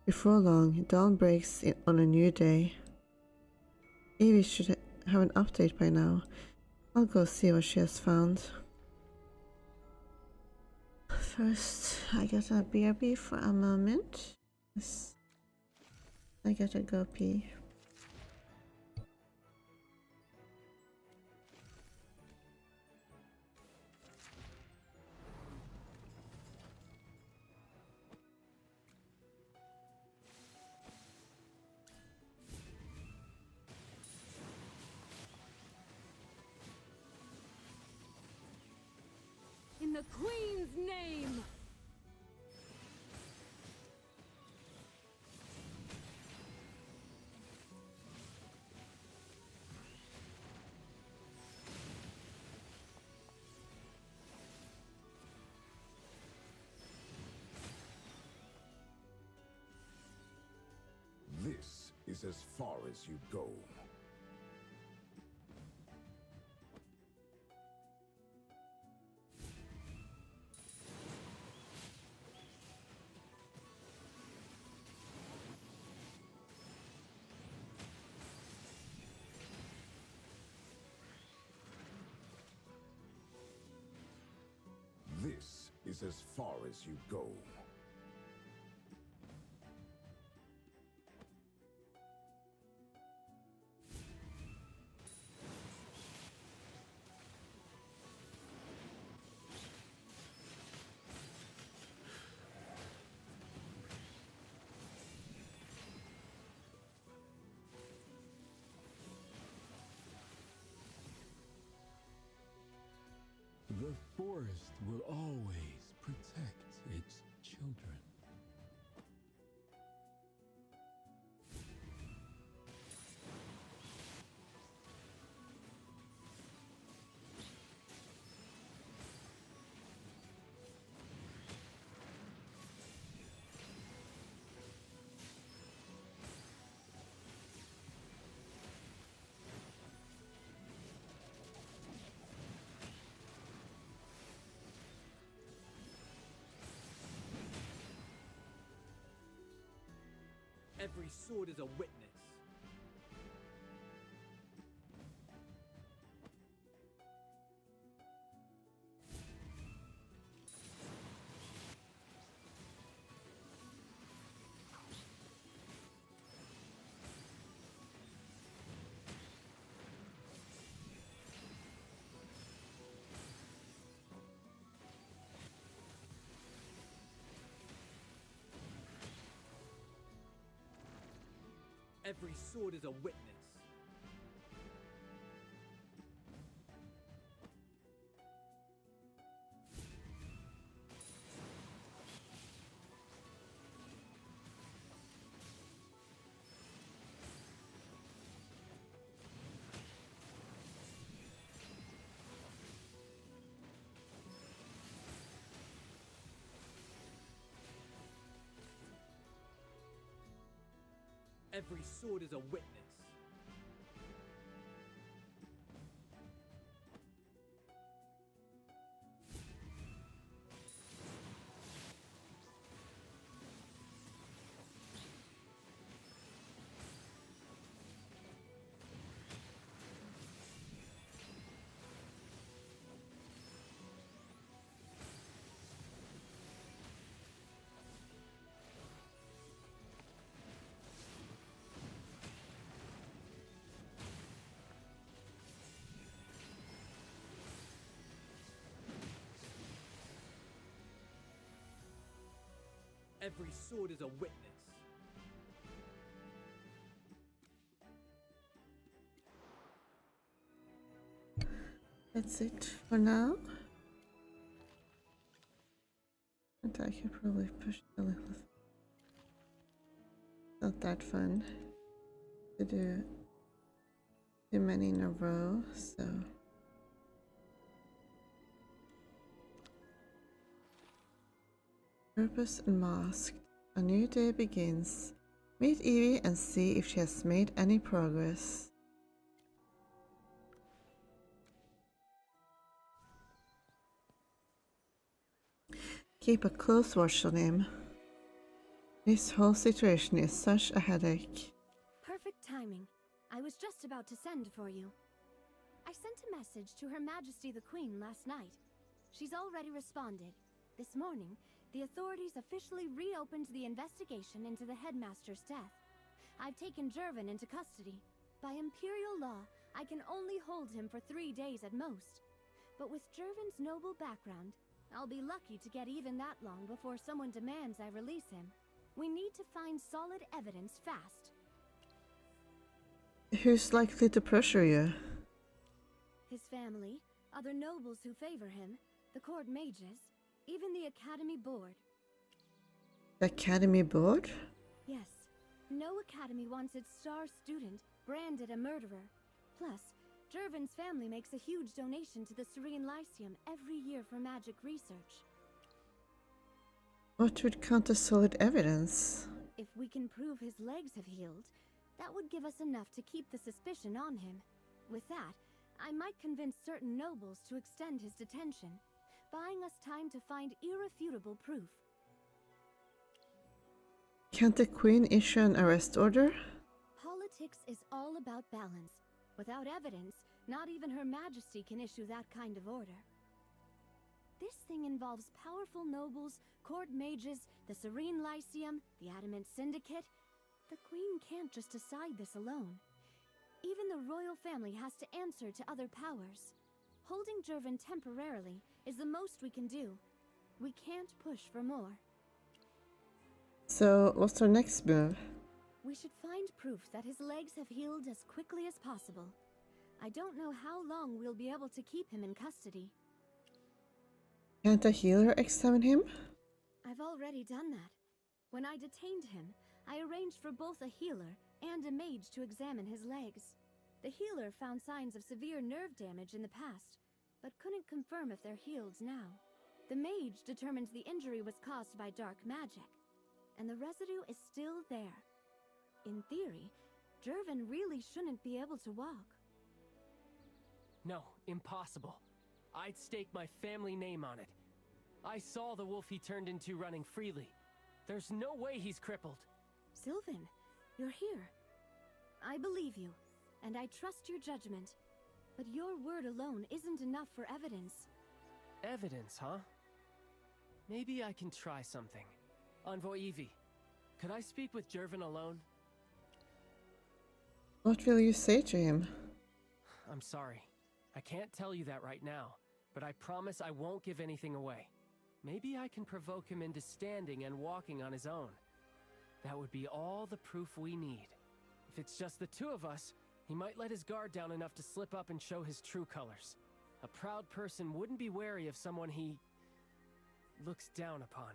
Before long, dawn breaks on a new day. Evie should have an update by now. I'll go see what she has found. First, I gotta BRB for a moment. Yes. I gotta go pee. In the Queen's name! This is as far as you go. This is as far as you go. The forest will always protect its children. Every sword is a witness. Every sword is a witness. Every sword is a witness. Every sword is a witness. That's it for now. And I can probably push a little. Not that fun to do too many in a row, so. Purpose unmasked. A new day begins. Meet Evie and see if she has made any progress. Keep a close watch on him. This whole situation is such a headache. Perfect timing. I was just about to send for you. I sent a message to Her Majesty the Queen last night. She's already responded. This morning, the authorities officially reopened the investigation into the headmaster's death. I've taken Jervin into custody. By imperial law, I can only hold him for 3 days at most. But with Jervin's noble background, I'll be lucky to get even that long before someone demands I release him. We need to find solid evidence fast. Who's likely to pressure you? His family, other nobles who favor him, the court mages, even the Academy Board. The Academy Board? Yes. No academy wants its star student branded a murderer. Plus, Jervin's family makes a huge donation to the Serene Lyceum every year for magic research. What would count as solid evidence? If we can prove his legs have healed, that would give us enough to keep the suspicion on him. With that, I might convince certain nobles to extend his detention, buying us time to find irrefutable proof. Can't the Queen issue an arrest order? Politics is all about balance. Without evidence, not even Her Majesty can issue that kind of order. This thing involves powerful nobles, court mages, the Serene Lyceum, the Adamant Syndicate. The Queen can't just decide this alone. Even the royal family has to answer to other powers. Holding Jervin temporarily is the most we can do. We can't push for more. So, what's our next move? We should find proof that his legs have healed as quickly as possible. I don't know how long we'll be able to keep him in custody. Can't a healer examine him? I've already done that. When I detained him, I arranged for both a healer and a mage to examine his legs. The healer found signs of severe nerve damage in the past, but couldn't confirm if they're healed now. The mage determined the injury was caused by dark magic, and the residue is still there. In theory, Jervin really shouldn't be able to walk. No, impossible. I'd stake my family name on it. I saw the wolf he turned into running freely. There's no way he's crippled. Sylvan, you're here. I believe you, and I trust your judgment. But your word alone isn't enough for evidence. Evidence, huh? Maybe I can try something. Envoy Evie, could I speak with Jervin alone? What will you say to him? I'm sorry. I can't tell you that right now, but I promise I won't give anything away. Maybe I can provoke him into standing and walking on his own. That would be all the proof we need. If it's just the two of us, he might let his guard down enough to slip up and show his true colors. A proud person wouldn't be wary of someone he looks down upon.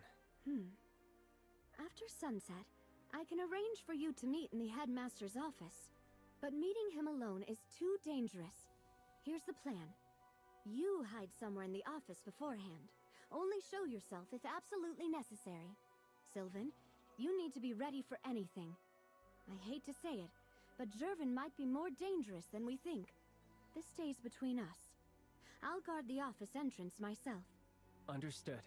After sunset, I can arrange for you to meet in the headmaster's office. But meeting him alone is too dangerous. Here's the plan. You hide somewhere in the office beforehand. Only show yourself if absolutely necessary. Sylvan, you need to be ready for anything. I hate to say it, but Jervin might be more dangerous than we think. This stays between us. I'll guard the office entrance myself. Understood.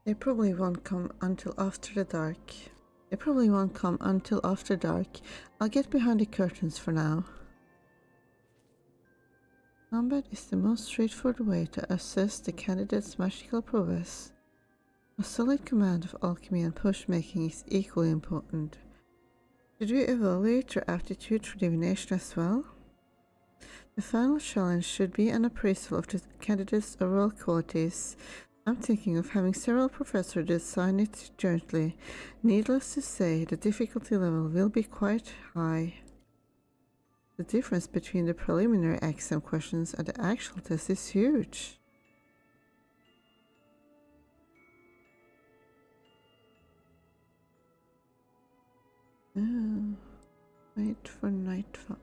They probably won't come until after the dark. They probably won't come until after dark. I'll get behind the curtains for now. Combat is the most straightforward way to assess the candidate's magical prowess. A solid command of alchemy and potion making is equally important. Should we evaluate your aptitude for divination as well? The final challenge should be an appraisal of the candidate's overall qualities. I'm thinking of having several professors design it jointly. Needless to say, the difficulty level will be quite high. The difference between the preliminary exam questions and the actual test is huge. Oh, wait for nightfall.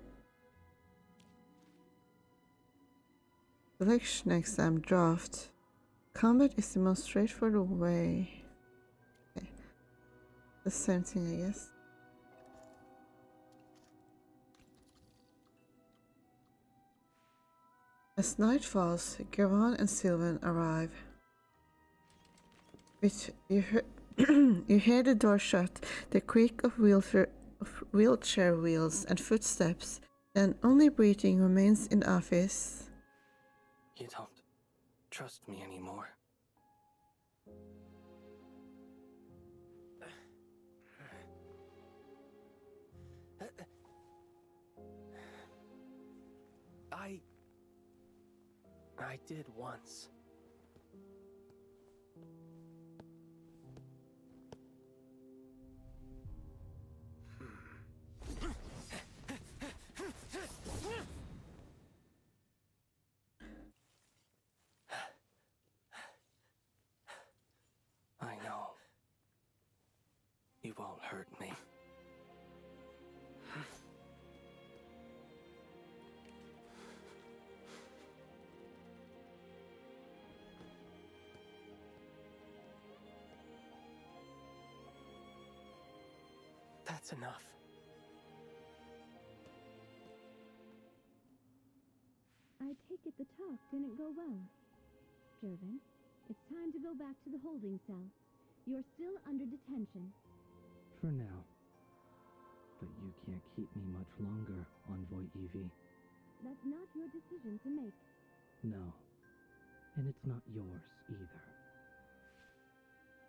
Selection exam draft. Combat is the most straightforward way. Okay. The same thing, I guess. As night falls, Gavan and Sylvan arrive. You hear the door shut, the creak of wheelchair wheels and footsteps, then only breathing remains in the office. You don't trust me anymore. I did once. I know. You won't hurt me. That's enough. I take it the talk didn't go well. Jervin, it's time to go back to the holding cell. You're still under detention. For now. But you can't keep me much longer, Envoy Evie. That's not your decision to make. No. And it's not yours either.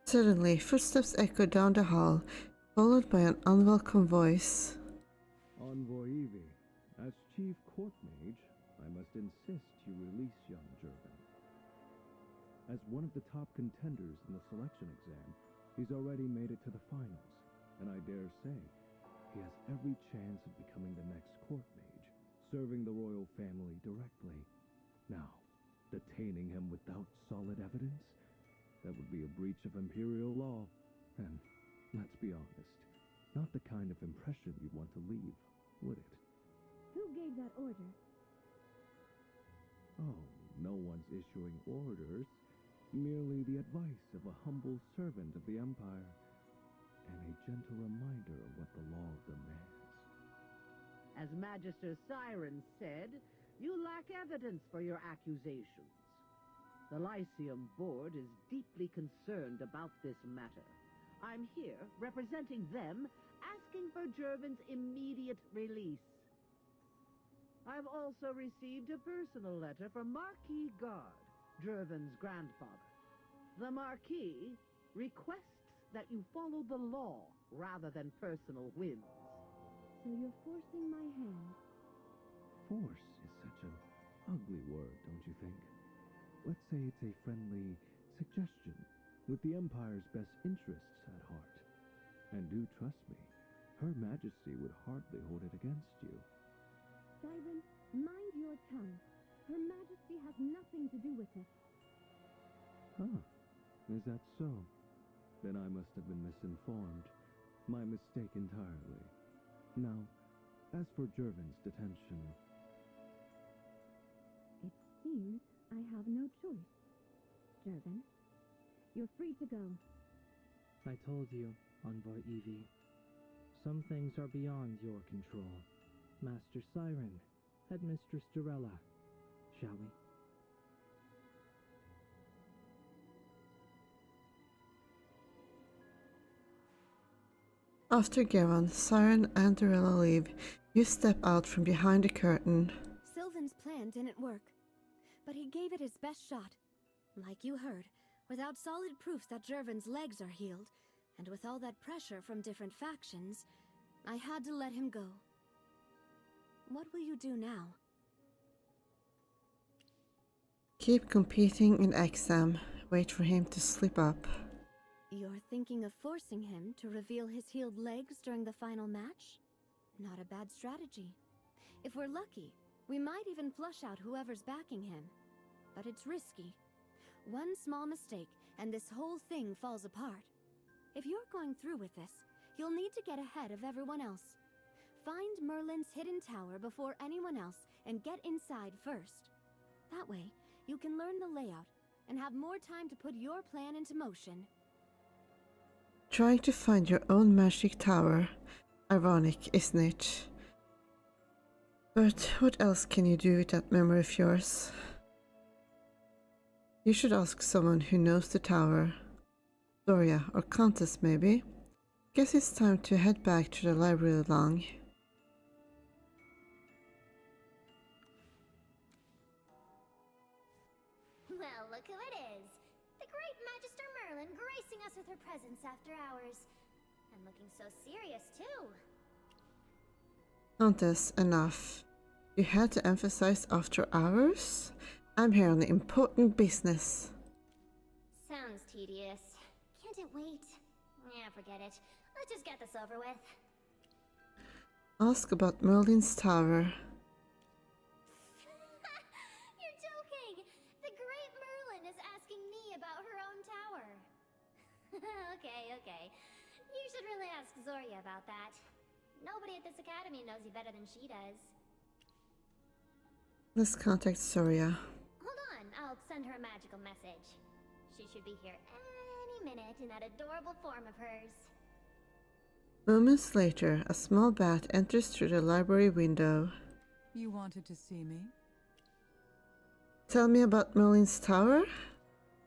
Suddenly, footsteps echo down the hall, followed by an unwelcome voice. Envoy Evie, as Chief Court Mage, I must insist you release young Jervin. As one of the top contenders in the selection exam, he's already made it to the finals, and I dare say he has every chance of becoming the next court mage, serving the royal family directly. Now, detaining him without solid evidence? That would be a breach of imperial law, and let's be honest, not the kind of impression you'd want to leave, would it? Who gave that order? Oh, no one's issuing orders, merely the advice of a humble servant of the Empire, and a gentle reminder of what the law demands. As Magister Siren said, you lack evidence for your accusations. The Lyceum Board is deeply concerned about this matter. I'm here, representing them, asking for Jervin's immediate release. I've also received a personal letter from Marquis Guard, Jervin's grandfather. The Marquis requests that you follow the law rather than personal whims. So you're forcing my hand. Force is such an ugly word, don't you think? Let's say it's a friendly suggestion, with the Empire's best interests at heart. And do trust me, Her Majesty would hardly hold it against you. Siren, mind your tongue. Her Majesty has nothing to do with it. Huh. Is that so? Then I must have been misinformed. My mistake entirely. Now, as for Jervin's detention... It seems I have no choice. Jervin, you're free to go. I told you, Envoy Evie. Some things are beyond your control. Master Siren, Headmistress Durella, shall we? After Garon, Siren, and Durella leave, you step out from behind the curtain. Sylvan's plan didn't work, but he gave it his best shot. Like you heard, without solid proofs that Jervin's legs are healed, and with all that pressure from different factions, I had to let him go. What will you do now? Keep competing in exam. Wait for him to slip up. You're thinking of forcing him to reveal his healed legs during the final match? Not a bad strategy. If we're lucky, we might even flush out whoever's backing him. But it's risky. One small mistake, and this whole thing falls apart. If you're going through with this, you'll need to get ahead of everyone else. Find Merlin's hidden tower before anyone else, and get inside first. That way, you can learn the layout, and have more time to put your plan into motion. Trying to find your own magic tower. Ironic, isn't it? But what else can you do with that memory of yours? You should ask someone who knows the tower. Zoria or Countess, maybe? Guess it's time to head back to the library, Lang. Well, look who it is. The great Magister Merlin gracing us with her presence after hours. And looking so serious, too. Countess, enough. You had to emphasize after hours? I'm here on important business. Sounds tedious. Can't it wait? Yeah, forget it. Let's just get this over with. Ask about Merlin's tower. You're joking! The great Merlin is asking me about her own tower. Okay. You should really ask Zoria about that. Nobody at this academy knows you better than she does. Let's contact Zoria. Hold on, I'll send her a magical message. She should be here any minute in that adorable form of hers. Moments later, a small bat enters through the library window. You wanted to see me? Tell me about Merlin's tower?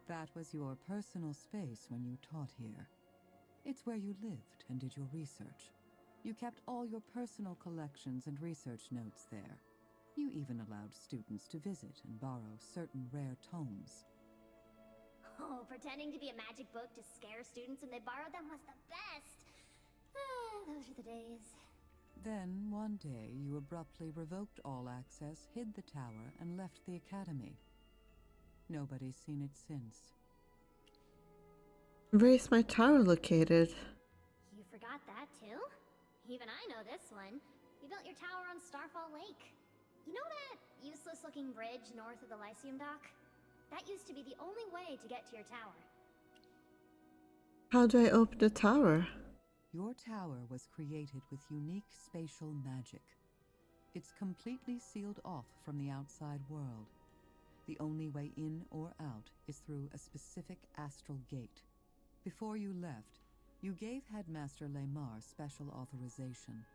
That was your personal space when you taught here. It's where you lived and did your research. You kept all your personal collections and research notes there. You even allowed students to visit and borrow certain rare tomes. Oh, pretending to be a magic book to scare students when they borrowed them was the best. Those are the days. Then, one day, you abruptly revoked all access, hid the tower, and left the academy. Nobody's seen it since. Where is my tower located? You forgot that too? Even I know this one. You built your tower on Starfall Lake. You know that useless-looking bridge north of the Lyceum dock? That used to be the only way to get to your tower. How do I open the tower? Your tower was created with unique spatial magic. It's completely sealed off from the outside world. The only way in or out is through a specific astral gate. Before you left, you gave Headmaster Lemar special authorization.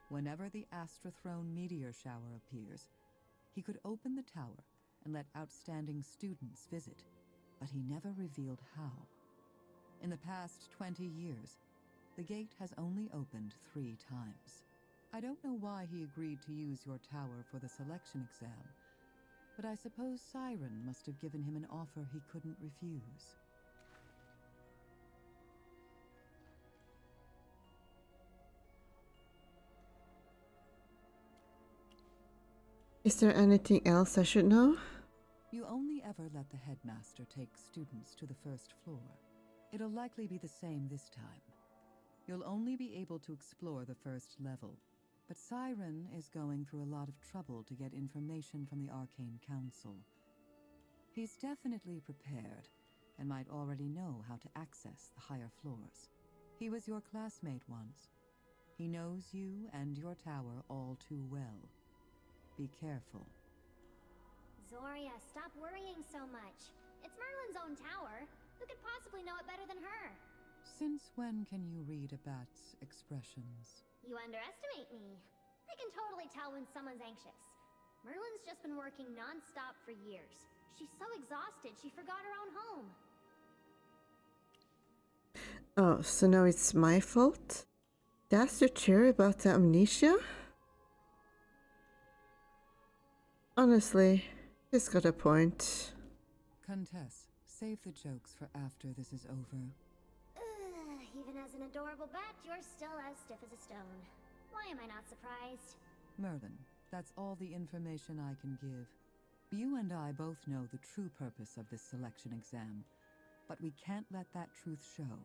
Whenever the Astrathrone meteor shower appears, he could open the tower and let outstanding students visit, but he never revealed how. In the past 20 years, the gate has only opened 3 times. I don't know why he agreed to use your tower for the selection exam, but I suppose Siren must have given him an offer he couldn't refuse. Is there anything else I should know? You only ever let the headmaster take students to the first floor. It'll likely be the same this time. You'll only be able to explore the first level, but Siren is going through a lot of trouble to get information from the Arcane Council. He's definitely prepared, and might already know how to access the higher floors. He was your classmate once. He knows you and your tower all too well. Be careful. Zoria, stop worrying so much. It's Merlin's own tower. Who could possibly know it better than her? Since when can you read a bat's expressions? You underestimate me. I can totally tell when someone's anxious. Merlin's just been working non-stop for years. She's so exhausted she forgot her own home. Oh, so now it's my fault? That's your theory about the amnesia? Honestly, he's got a point. Countess, save the jokes for after this is over. Even as an adorable bat, you're still as stiff as a stone. Why am I not surprised? Merlin, that's all the information I can give. You and I both know the true purpose of this selection exam, but we can't let that truth show.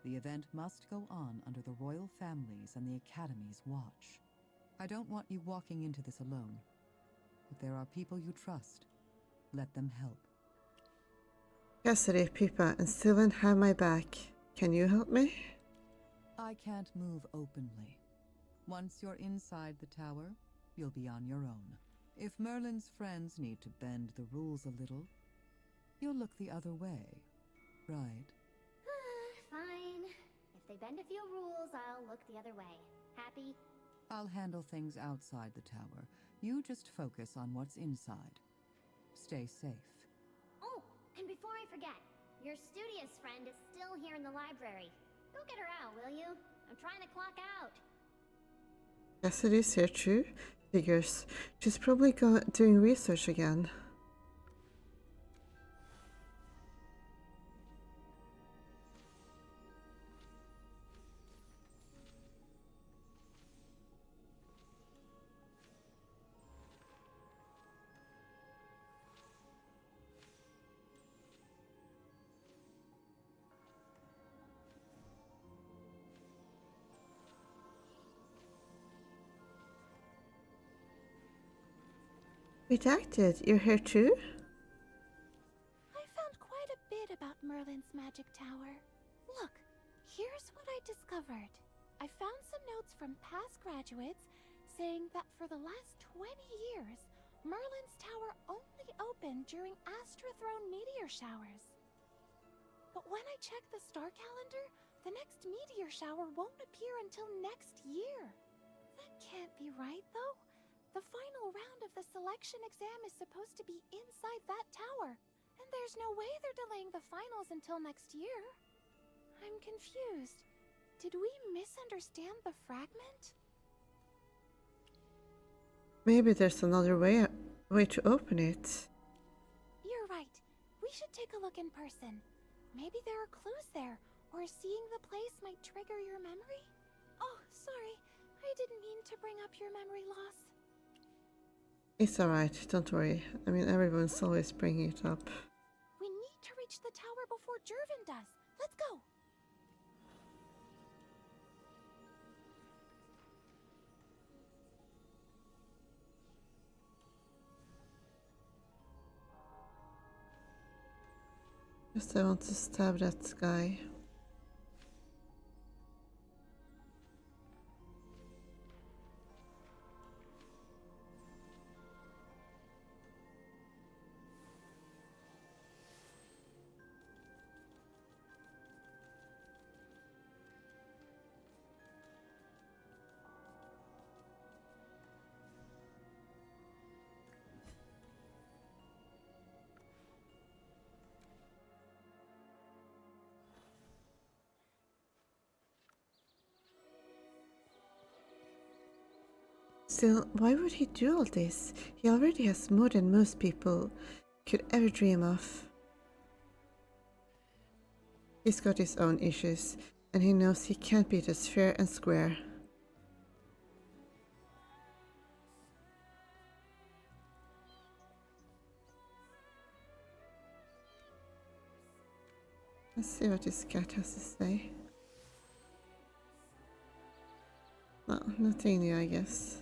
The event must go on under the royal families and the Academy's watch. I don't want you walking into this alone. If there are people you trust, let them help. Cassidy, Pippa, and Sylvan have my back. Can you help me? I can't move openly. Once you're inside the tower, you'll be on your own. If Merlin's friends need to bend the rules a little, you'll look the other way, right? Fine. If they bend a few rules, I'll look the other way. Happy? I'll handle things outside the tower. You just focus on what's inside. Stay safe. Oh, and before I forget, your studious friend is still here in the library. Go get her out, will you? I'm trying to clock out. Cassidy's here too. Figures. She's probably doing research again. Redacted, you're here too? I found quite a bit about Merlin's magic tower. Look, here's what I discovered. I found some notes from past graduates saying that for the last 20 years, Merlin's tower only opened during Astrathrone meteor showers. But when I check the star calendar, the next meteor shower won't appear until next year. That can't be right, though. The final round of the selection exam is supposed to be inside that tower, and there's no way they're delaying the finals until next year. I'm confused. Did we misunderstand the fragment? Maybe there's another way to open it. You're right. We should take a look in person. Maybe there are clues there, or seeing the place might trigger your memory? Oh, sorry. I didn't mean to bring up your memory loss. It's alright, don't worry. I mean, everyone's always bringing it up. We need to reach the tower before Jervin does. Let's go. Just I want to stab that guy. Still, why would he do all this? He already has more than most people could ever dream of. He's got his own issues, and he knows he can't beat us fair and square. Let's see what this cat has to say. No, nothing new, I guess.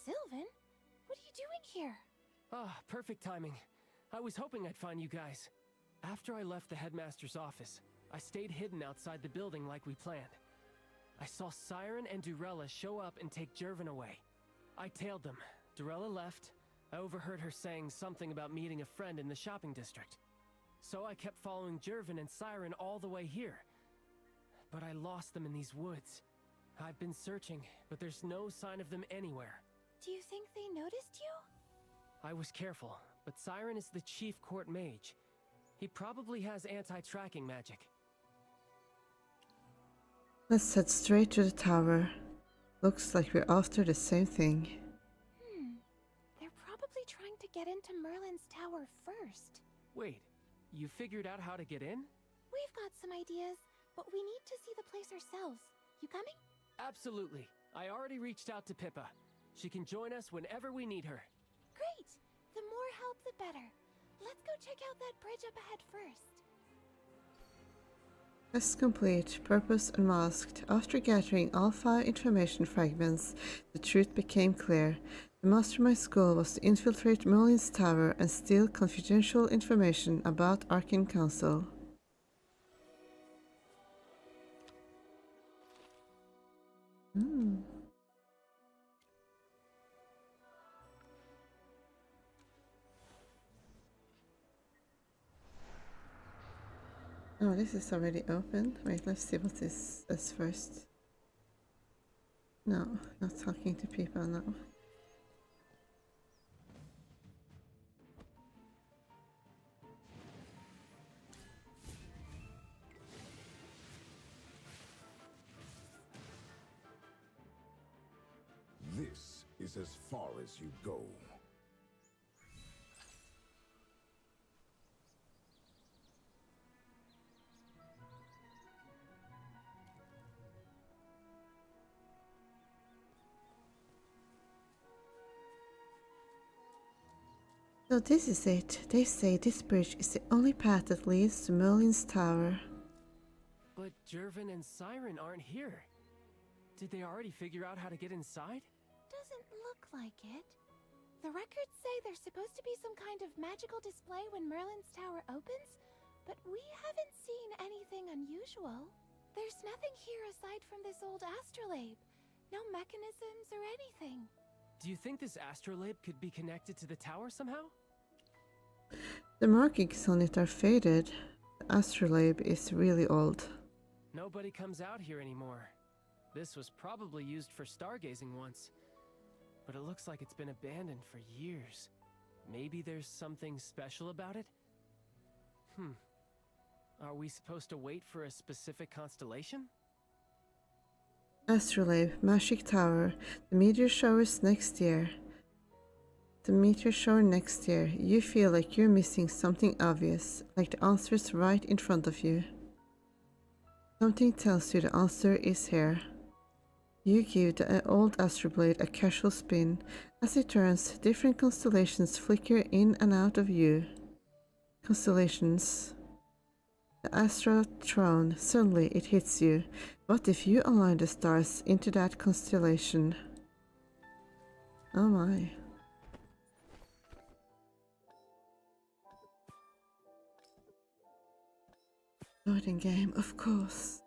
Sylvan, what are you doing here? Ah, perfect timing. I was hoping I'd find you guys. After I left the headmaster's office, I stayed hidden outside the building like we planned. I saw Siren and Durella show up and take Jervin away. I tailed them. Durella left. I overheard her saying something about meeting a friend in the shopping district. So I kept following Jervin and Siren all the way here. But I lost them in these woods. I've been searching, but there's no sign of them anywhere. Do you think they noticed you? I was careful, but Siren is the chief court mage. He probably has anti-tracking magic. Let's head straight to the tower. Looks like we're after the same thing. They're probably trying to get into Merlin's tower first. Wait, you figured out how to get in? We've got some ideas, but we need to see the place ourselves. You coming? Absolutely. I already reached out to Pippa. She can join us whenever we need her. Great! The more help, the better. Let's go check out that bridge up ahead first. Quest complete. Purpose unmasked. After gathering all 5 information fragments, the truth became clear. The mastermind's goal was to infiltrate Merlin's tower and steal confidential information about Arcane Council. Oh, this is already open. Wait, let's see what this says first. No, not talking to people now. This is as far as you go. So this is it. They say this bridge is the only path that leads to Merlin's tower. But Jervin and Siren aren't here. Did they already figure out how to get inside? Doesn't look like it. The records say there's supposed to be some kind of magical display when Merlin's tower opens, but we haven't seen anything unusual. There's nothing here aside from this old astrolabe. No mechanisms or anything. Do you think this astrolabe could be connected to the tower somehow? The markings on it are faded. The astrolabe is really old. Nobody comes out here anymore. This was probably used for stargazing once. But it looks like it's been abandoned for years. Maybe there's something special about it? Are we supposed to wait for a specific constellation? Astrolabe, Magic Tower. The meteor showers next year. The meteor shower next year, you feel like you're missing something obvious, like the answer is right in front of you. Something tells you the answer is here. You give the old astroblade a casual spin. As it turns, different constellations flicker in and out of view. Constellations. The Astrotron, suddenly it hits you. What if you align the stars into that constellation? Oh my. Loading game, of course.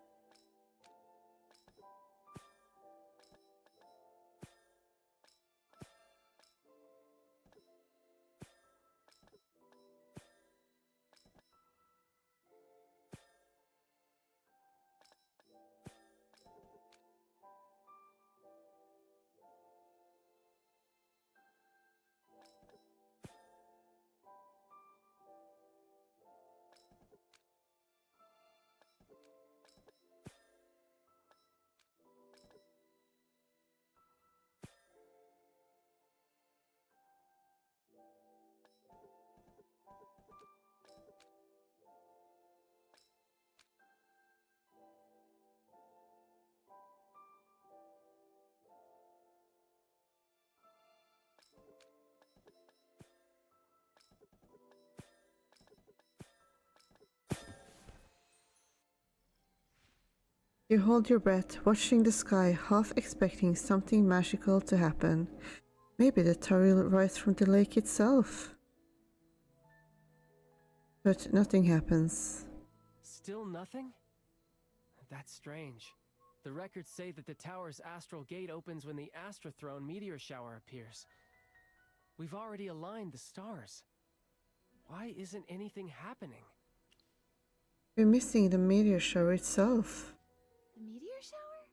You hold your breath, watching the sky, half expecting something magical to happen. Maybe the tower will rise from the lake itself. But nothing happens. Still nothing? That's strange. The records say that the tower's astral gate opens when the Astrothrone meteor shower appears. We've already aligned the stars. Why isn't anything happening? We're missing the meteor shower itself. The meteor shower?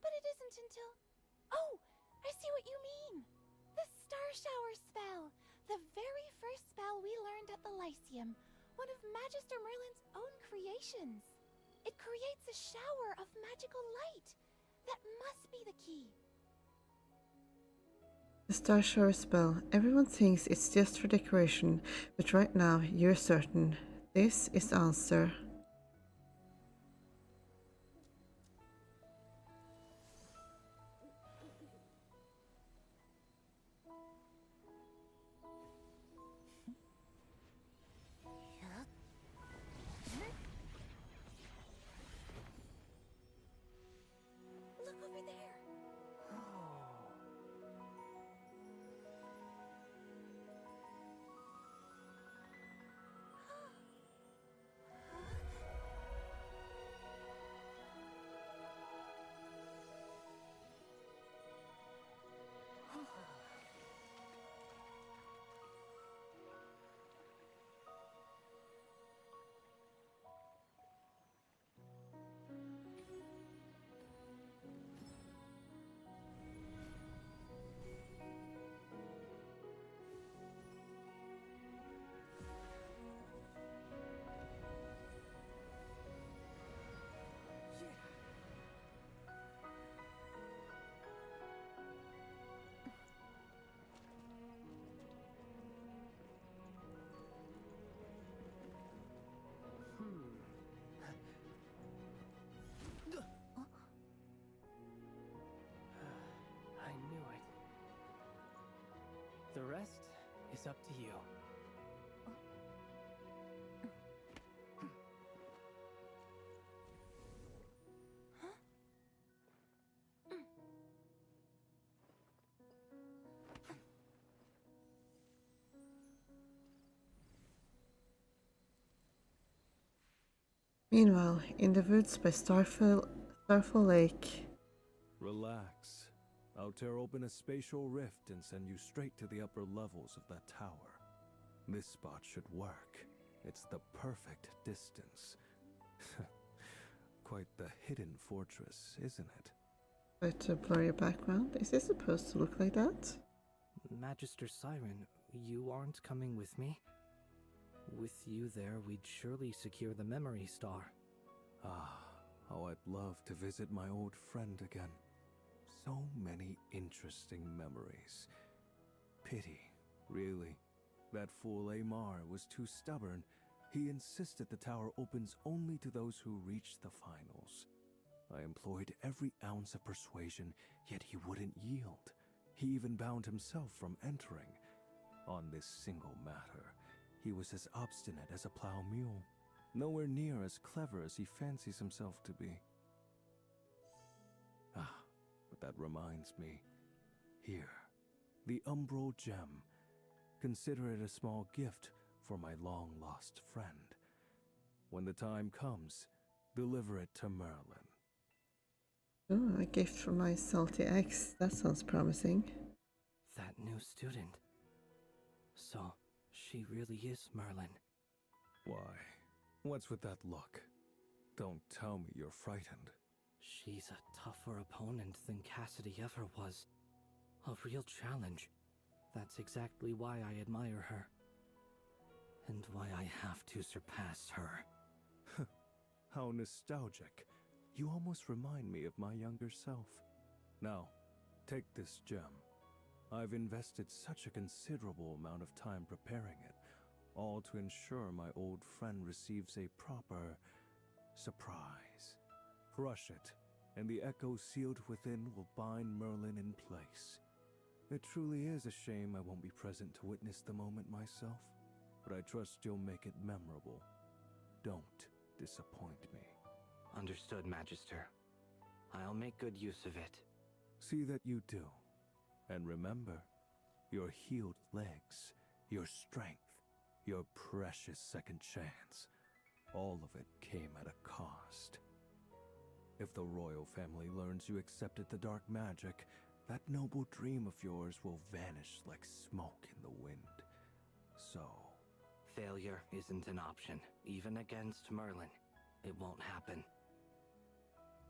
But it isn't until... Oh! I see what you mean! The star shower spell! The very first spell we learned at the Lyceum. One of Magister Merlin's own creations. It creates a shower of magical light. That must be the key. The star shower spell. Everyone thinks it's just for decoration, but right now you're certain. This is the answer. Look over there! I knew it. The rest is up to you. Meanwhile, in the woods by Starfall Lake. Relax. I'll tear open a spatial rift and send you straight to the upper levels of that tower. This spot should work. It's the perfect distance. Quite the hidden fortress, isn't it? Quite a blurry background. Is it supposed to look like that? Magister Siren, you aren't coming with me? With you there, we'd surely secure the memory star. Ah, how I'd love to visit my old friend again. So many interesting memories. Pity Really, that fool Amar was too stubborn. He insisted the tower opens only to those who reach the finals. I employed every ounce of persuasion, yet he wouldn't yield. He even bound himself from entering. On this single matter, he was as obstinate as a plow mule, nowhere near as clever as he fancies himself to be. Ah, but that reminds me. Here, the Umbral Gem. Consider it a small gift for my long-lost friend. When the time comes, deliver it to Merlin. Oh, a gift from my salty ex. That sounds promising. That new student. So, she really is Merlin. Why? What's with that look? Don't tell me you're frightened. She's a tougher opponent than Cassidy ever was. A real challenge. That's exactly why I admire her. And why I have to surpass her. How nostalgic. You almost remind me of my younger self. Now, take this gem. I've invested such a considerable amount of time preparing it, all to ensure my old friend receives a proper surprise. Crush it, and the echo sealed within will bind Merlin in place. It truly is a shame I won't be present to witness the moment myself, but I trust you'll make it memorable. Don't disappoint me. Understood, Magister. I'll make good use of it. See that you do. And remember, your healed legs, your strength, your precious second chance, all of it came at a cost. If the royal family learns you accepted the dark magic, that noble dream of yours will vanish like smoke in the wind. So... Failure isn't an option, even against Merlin. It won't happen.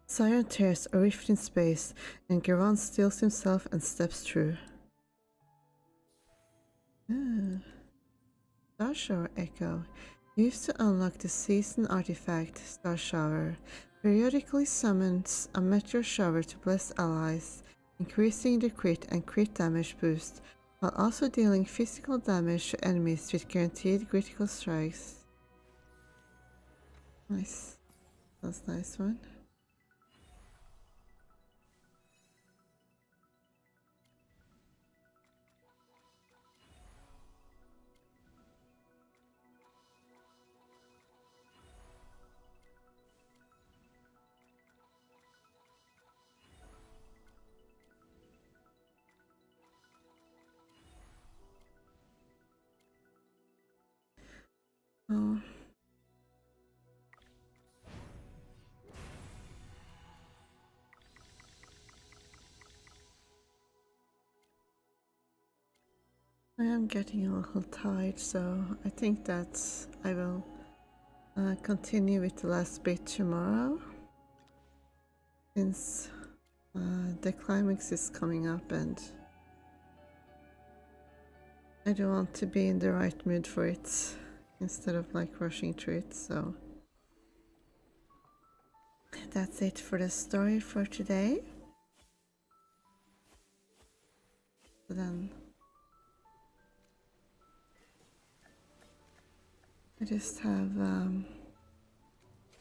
Siren tears a rift in space, and Garan steels himself and steps through. Star Shower Echo. Used to unlock the season artifact, Star Shower. Periodically summons a meteor shower to bless allies, increasing the crit and crit damage boost, while also dealing physical damage to enemies with guaranteed critical strikes. Nice. That's a nice one. Oh. I am getting a little tired, so I think that I will continue with the last bit tomorrow, since the climax is coming up and I don't want to be in the right mood for it instead of like rushing through it. So that's it for the story for today. So then I just have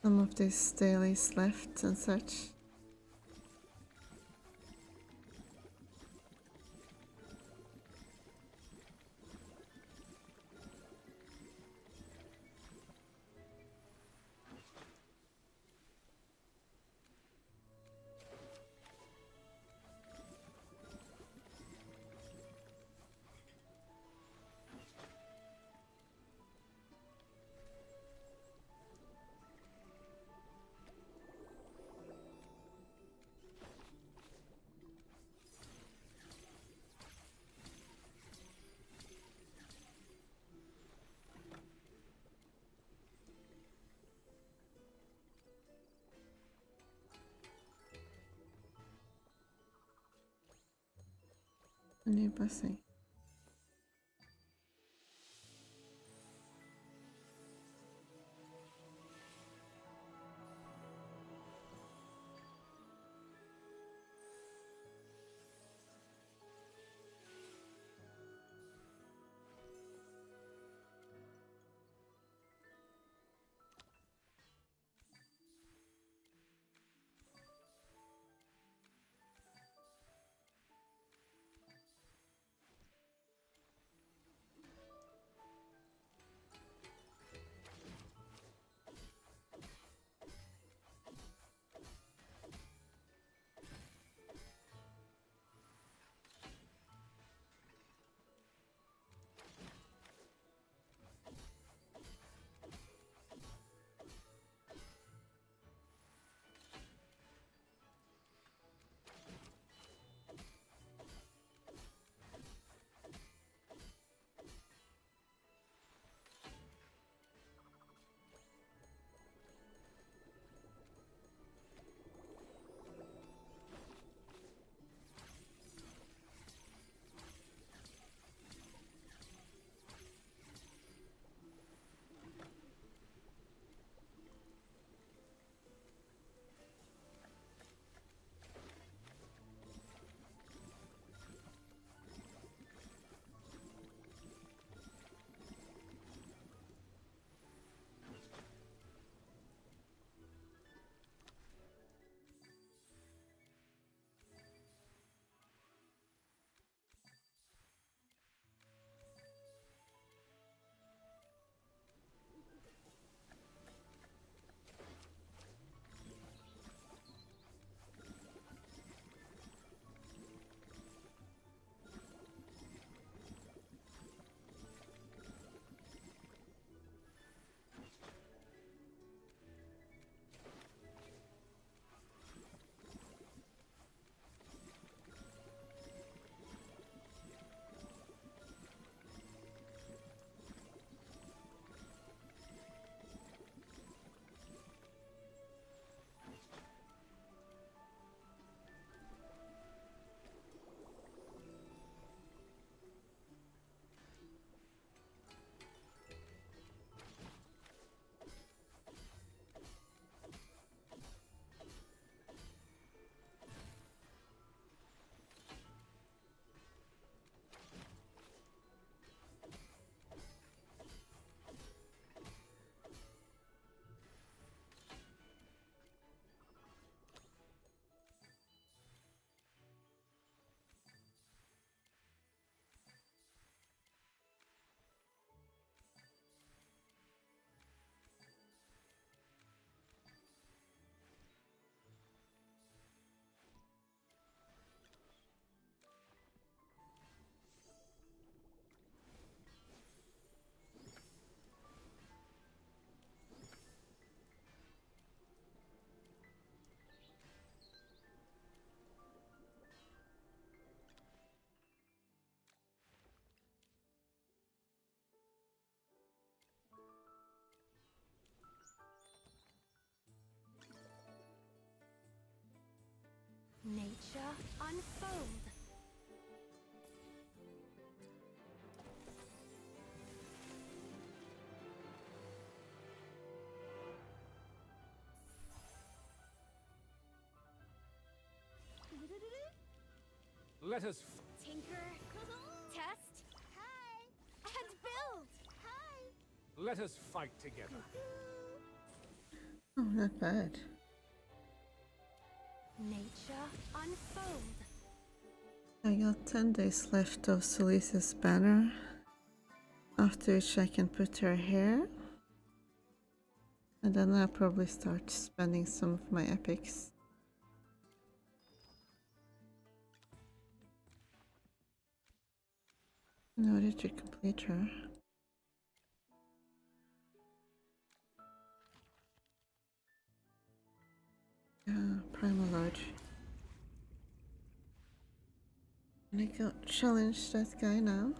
some of these dailies left and such. A new blessing. Let us Tinker, test, and build. let us fight together. Oh, not bad. Nature unfold. I got 10 days left of Selisa's banner, after which I can put her hair. And then I'll probably start spending some of my epics. In order to complete her. Yeah, Primal Lord. Can I go challenge that guy now?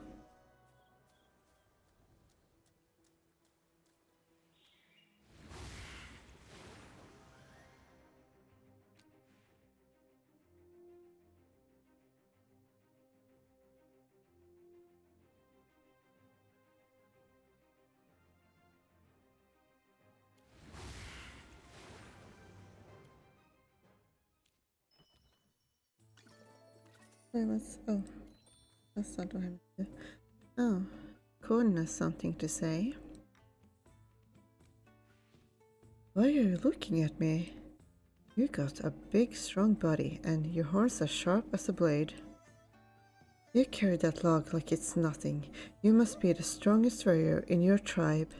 Wait, oh, that's not what I meant to do. Oh, Conan has something to say. Why are you looking at me? You got a big, strong body, and your horns are sharp as a blade. You carry that log like it's nothing. You must be the strongest warrior in your tribe.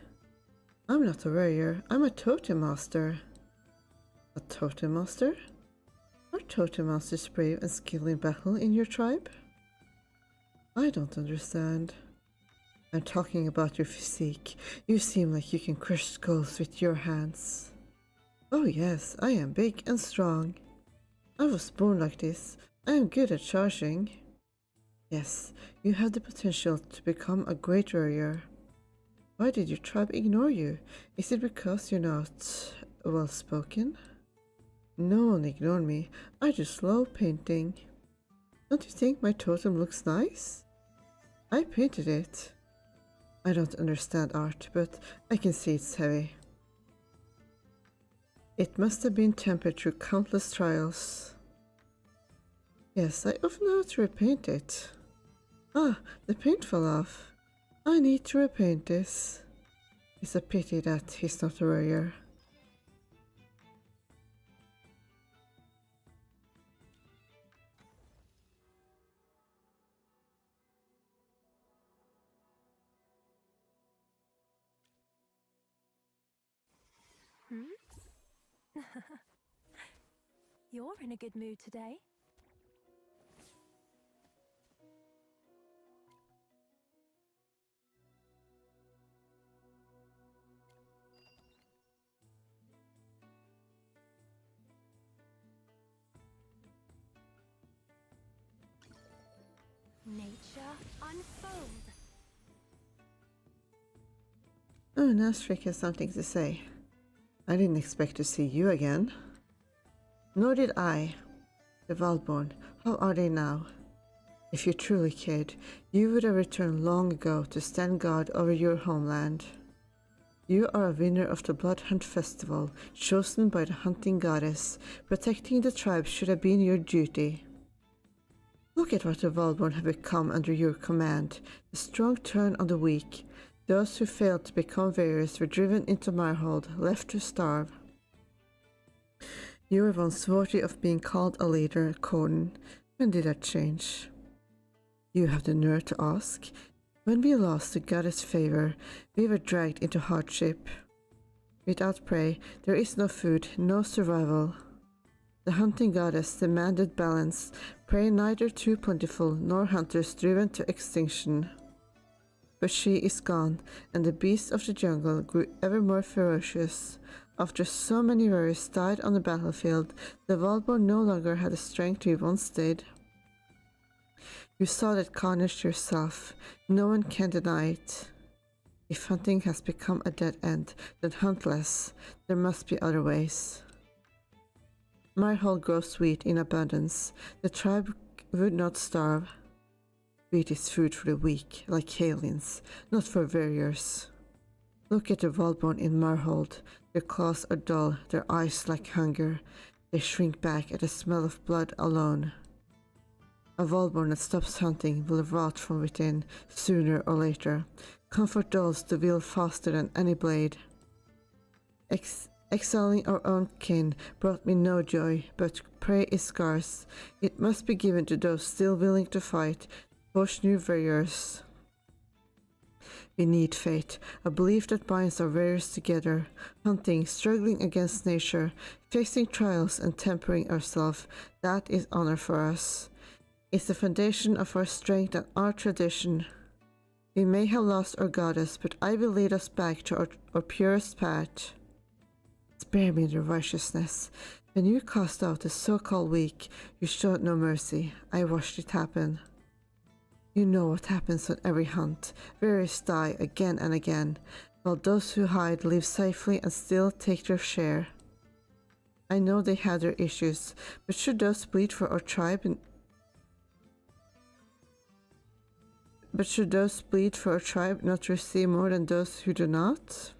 I'm not a warrior, I'm a totem master. A totem master? Are totem masters brave and skilled in battle in your tribe? I don't understand. I'm talking about your physique. You seem like you can crush skulls with your hands. Oh yes, I am big and strong. I was born like this. I am good at charging. Yes, you have the potential to become a great warrior. Why did your tribe ignore you? Is it because you're not well spoken? No one ignored me. I just love painting. Don't you think my totem looks nice? I painted it. I don't understand art, but I can see it's heavy. It must have been tempered through countless trials. Yes, I often have to repaint it. Ah, the paint fell off. I need to repaint this. It's a pity that he's not a warrior. You're in a good mood today. Nature unfold. Oh, Nastrik has something to say. I didn't expect to see you again. Nor did I. The Valborn, how are they now? If you truly cared, you would have returned long ago to stand guard over your homeland. You are a winner of the Blood Hunt Festival, chosen by the hunting goddess. Protecting the tribe should have been your duty. Look at what the Valborn have become under your command. The strong turn on the weak. Those who failed to become warriors were driven into Marhold, left to starve. You were once worthy of being called a leader, Conan. When did that change? You have the nerve to ask? When we lost the goddess' favor, we were dragged into hardship. Without prey, there is no food, no survival. The hunting goddess demanded balance, prey neither too plentiful nor hunters driven to extinction. But she is gone, and the beasts of the jungle grew ever more ferocious. After so many warriors died on the battlefield, the Valborn no longer had the strength we once did. You saw that carnage yourself. No one can deny it. If hunting has become a dead end, then hunt less. There must be other ways. Marhold grows wheat in abundance. The tribe would not starve. Wheat is food for the weak, like Halins, not for warriors. Look at the Valborn in Marhold. Their claws are dull, their eyes lack hunger. They shrink back at the smell of blood alone. A Valborn that stops hunting will rot from within, sooner or later. Comfort dulls the will faster than any blade. Exiling our own kin brought me no joy, but prey is scarce. It must be given to those still willing to fight, push new warriors. We need fate, a belief that binds our warriors together, hunting, struggling against nature, facing trials and tempering ourselves. That is honor for us. It's the foundation of our strength and our tradition. We may have lost our goddess, but I will lead us back to our purest path. Spare me the righteousness. When you cast out the so-called weak, you showed no mercy. I watched it happen. You know what happens on every hunt. Warriors die again and again, while those who hide live safely and still take their share. I know they had their issues, but should those bleed for our tribe not receive more than those who do not?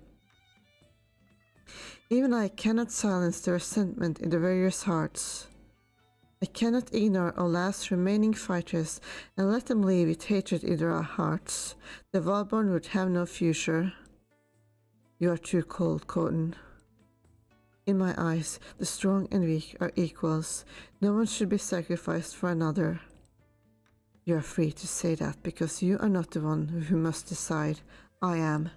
Even I cannot silence the resentment in the warriors' hearts. I cannot ignore our last remaining fighters and let them leave with hatred in their hearts. The Valborn would have no future. You are too cold, Coton. In my eyes, the strong and weak are equals. No one should be sacrificed for another. You are free to say that because you are not the one who must decide. I am.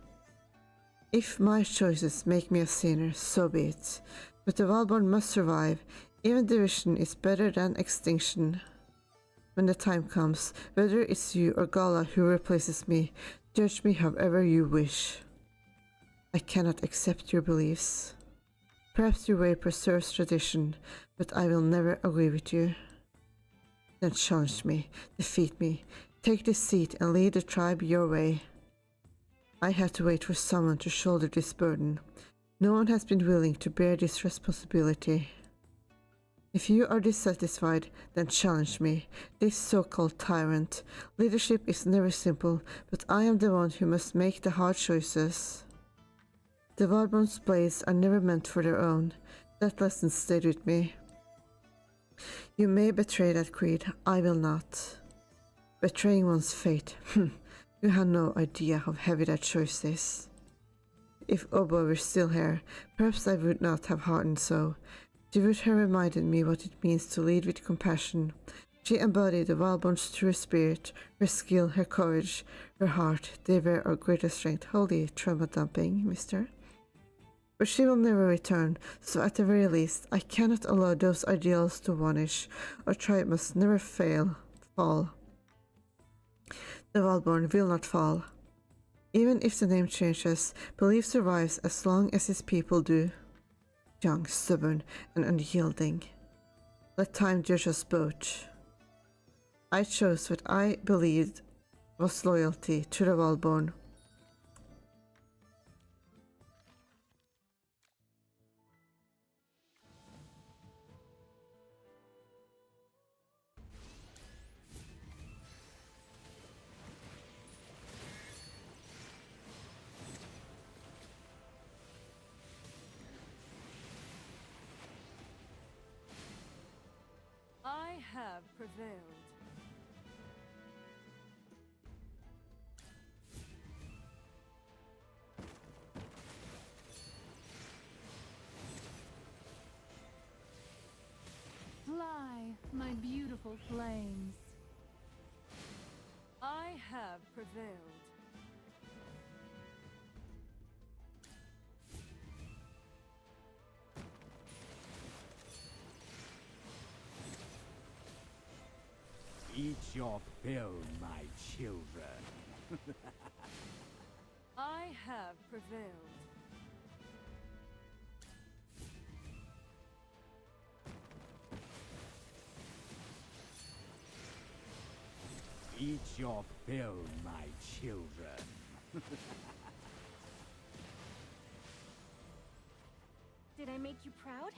If my choices make me a sinner, so be it. But the Valborn must survive. Even division is better than extinction. When the time comes, whether it's you or Gala who replaces me, judge me however you wish. I cannot accept your beliefs. Perhaps your way preserves tradition, but I will never agree with you. Then challenge me, defeat me, take this seat and lead the tribe your way. I had to wait for someone to shoulder this burden. No one has been willing to bear this responsibility. If you are dissatisfied, then challenge me, this so-called tyrant. Leadership is never simple, but I am the one who must make the hard choices. The Valborn's blades are never meant for their own. That lesson stayed with me. You may betray that creed, I will not. Betraying one's fate, you have no idea how heavy that choice is. If Obo were still here, perhaps I would not have hardened so. She would have reminded me what it means to lead with compassion. She embodied the Valborn's true spirit, her skill, her courage, her heart. They were our greatest strength. Holy trauma dumping, mister. But she will never return, so at the very least, I cannot allow those ideals to vanish. Our tribe must never fall. The Valborn will not fall. Even if the name changes, belief survives as long as its people do. Young, stubborn, and unyielding. Let time judge us both. I chose what I believed was loyalty to the Valborn. I have prevailed. Fly, my beautiful flames. I have prevailed. Eat your fill, my children. I have prevailed. Eat your fill, my children. Did I make you proud?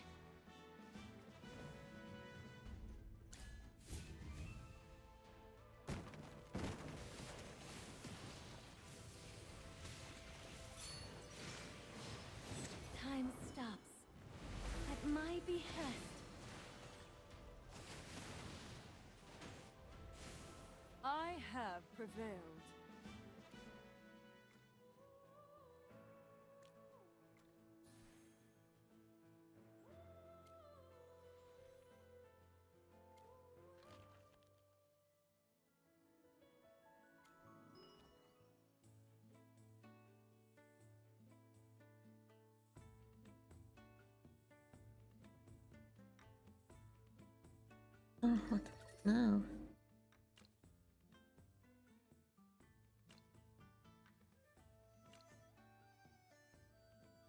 Time stops. At my behest. have prevailed. Oh, what now?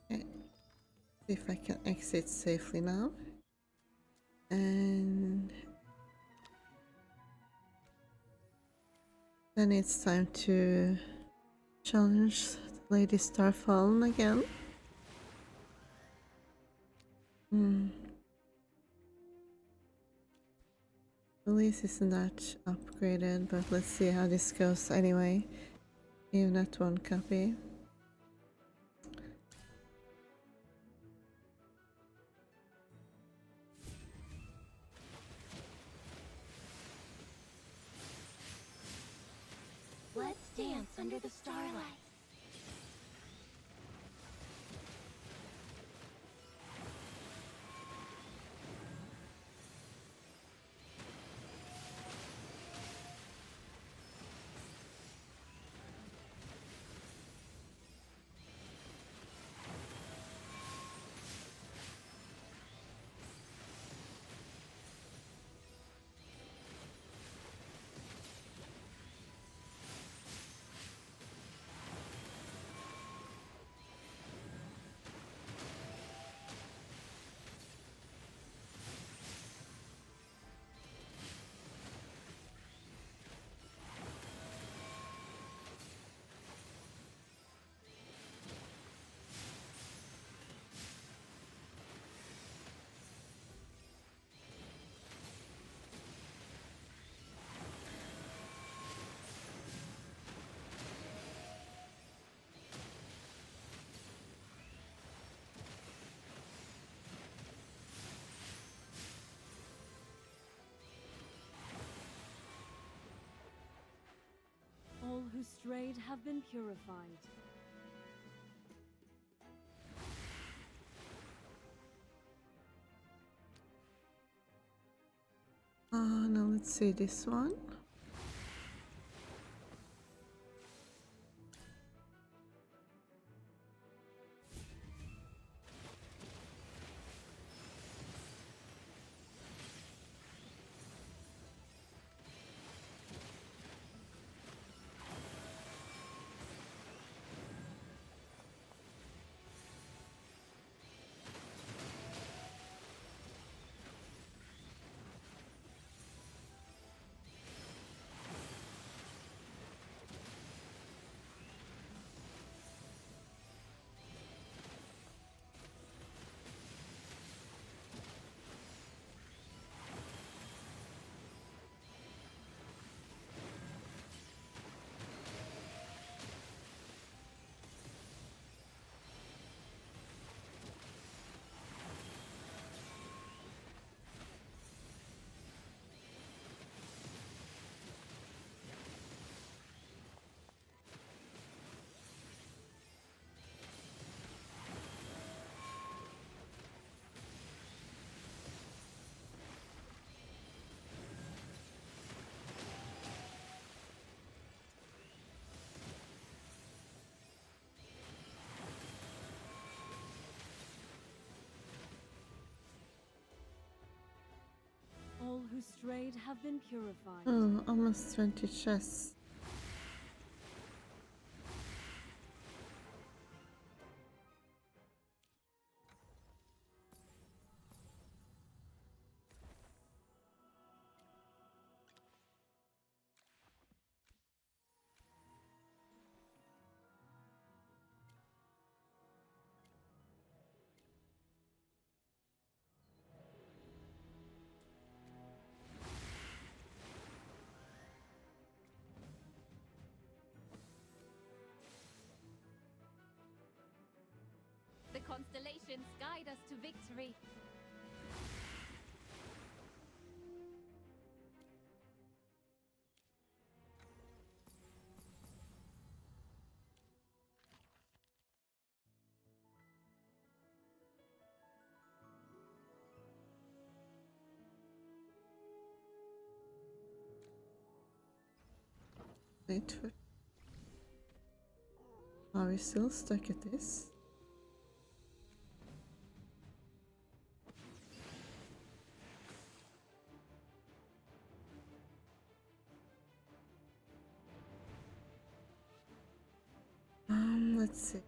Okay. See if I can exit safely now. And then it's time to challenge Lady Starfallen again. Release isn't that upgraded, but let's see how this goes anyway. Even at 1 copy. Let's dance under the starlight. All who strayed have been purified. Now let's see this one. All who strayed have been purified. Oh, almost 20 chests. The constellations guide us to victory. Wait for. Are we still stuck at this? Let's see.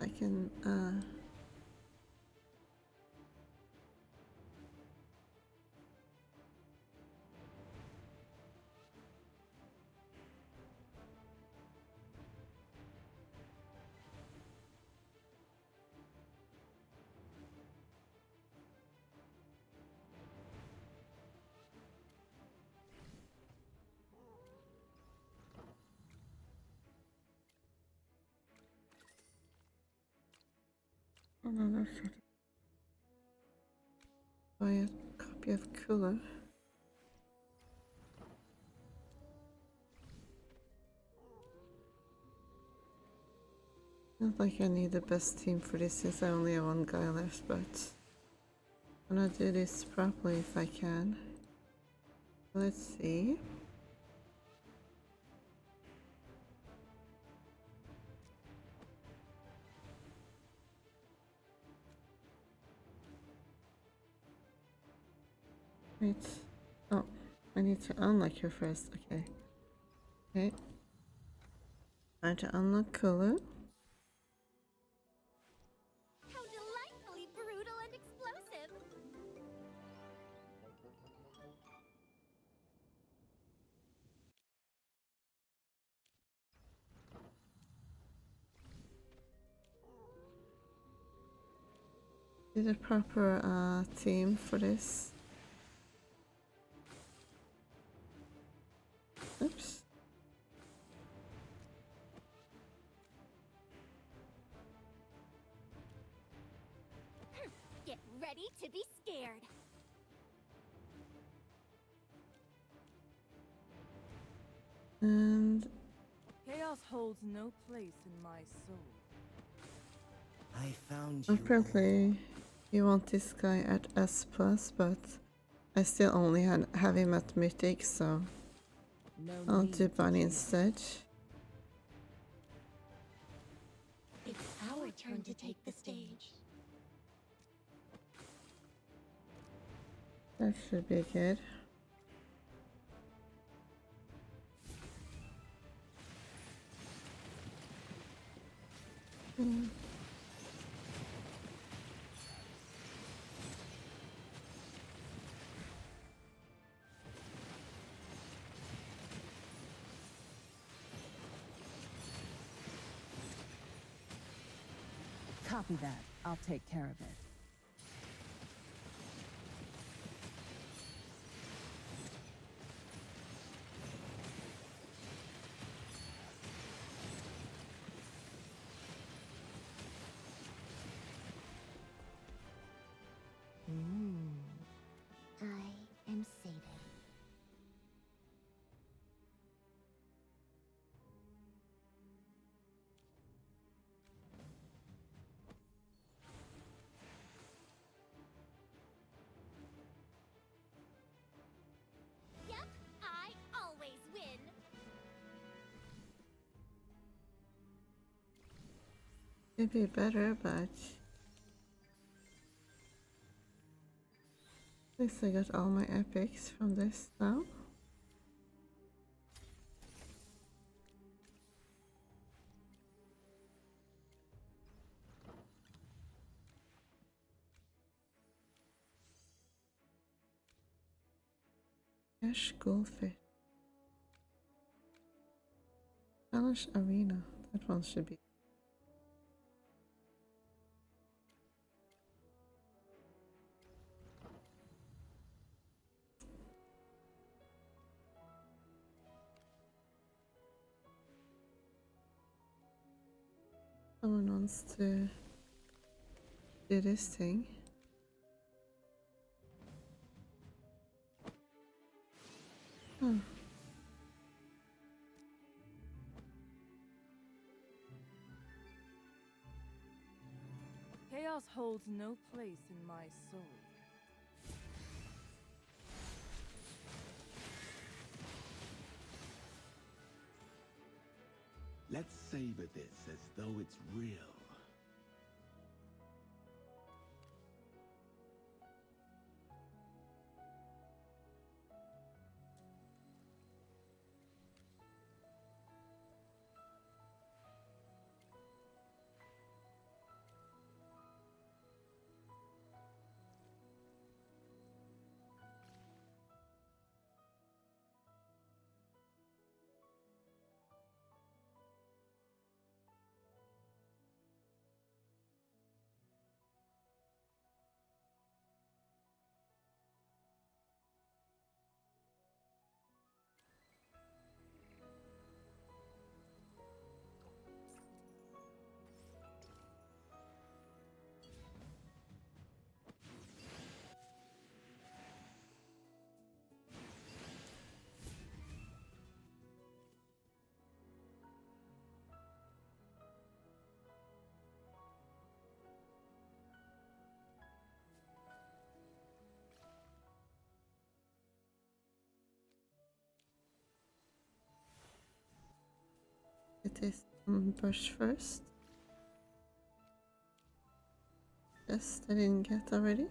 I can another sort of buy a copy of Cooler. Not like I need the best team for this since I only have one guy left, but I'm gonna do this properly if I can. Let's see. Wait. Oh, I need to unlock her first. Okay. Okay. Time to unlock Cooler. How delightfully brutal and explosive! Is a proper theme for this? Oops. Get ready to be scared. And Chaos holds no place in my soul. I found you. apparently you want this guy at S+, but I still only have him at Mythic, so I'll do Bunny instead. It's our turn to take the stage. That should be good. Copy that. I'll take care of it. I am sated. Yep, I always win. It'd be better, but at least I got all my epics from this now. Cash Goldfish. Challenge Arena. That one should be. Someone wants to do this thing. Huh. Chaos holds no place in my soul. Let's savor this as though it's real. It is brush first. Yes, I didn't get already.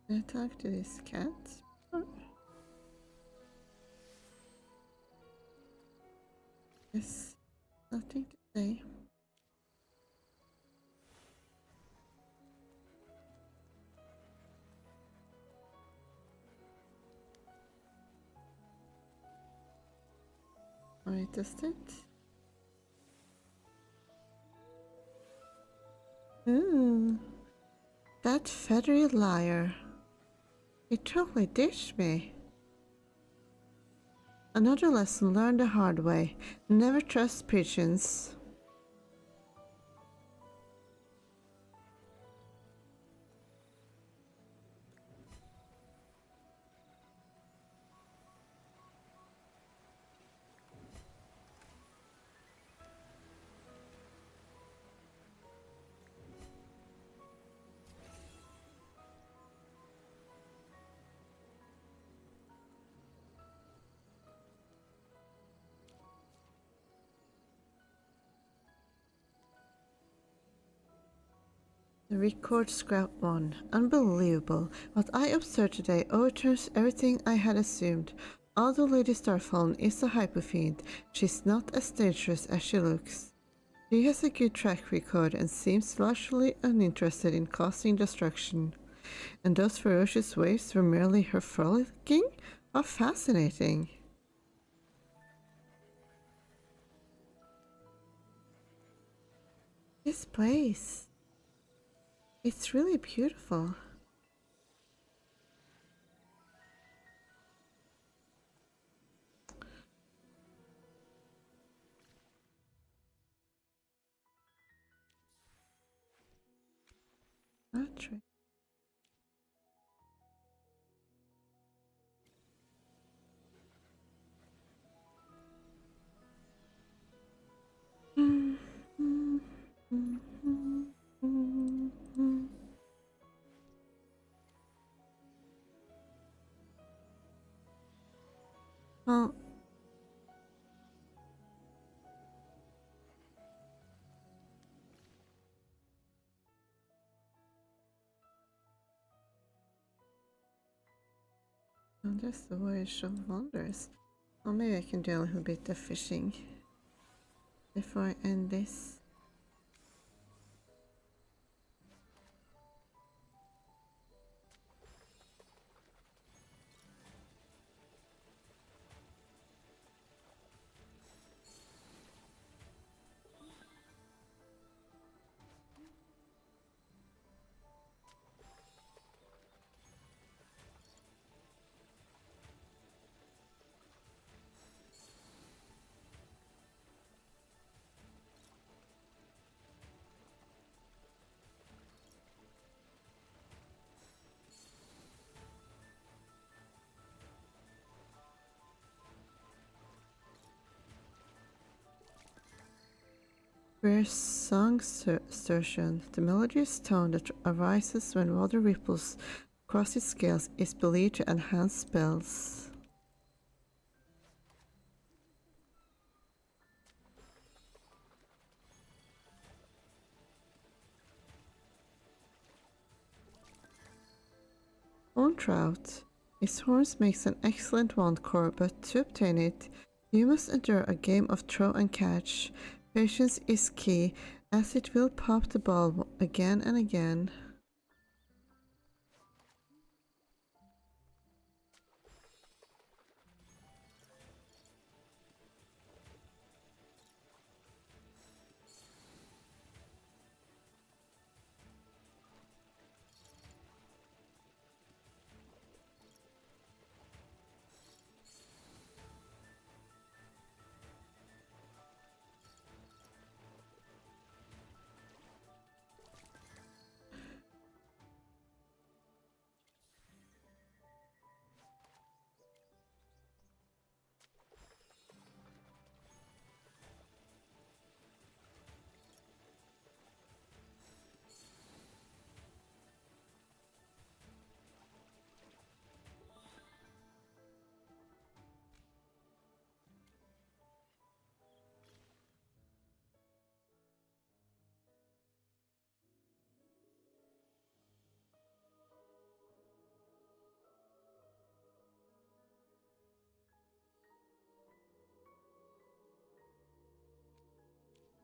Can I talk to this cat? Yes, nothing to say. Alright, test it. Ooh, that feathery liar. He totally ditched me. Another lesson learned the hard way. Never trust pigeons. The record scrap 1. Unbelievable. What I observed today overturns everything I had assumed. Although Lady Starfallen is a hypofiend, she's not as dangerous as she looks. She has a good track record and seems largely uninterested in causing destruction. And those ferocious waves were merely her frolicking? How fascinating. This place. It's really beautiful. That's right. Well, that's the voyage of wonders. Well, maybe I can do a little bit of fishing before I end this. Rare song sturgeon. The melodious tone that arises when water ripples across its scales is believed to enhance spells. Horn trout. Its horns makes an excellent wand core, but to obtain it, you must endure a game of throw and catch. Patience is key, as it will pop the ball again and again.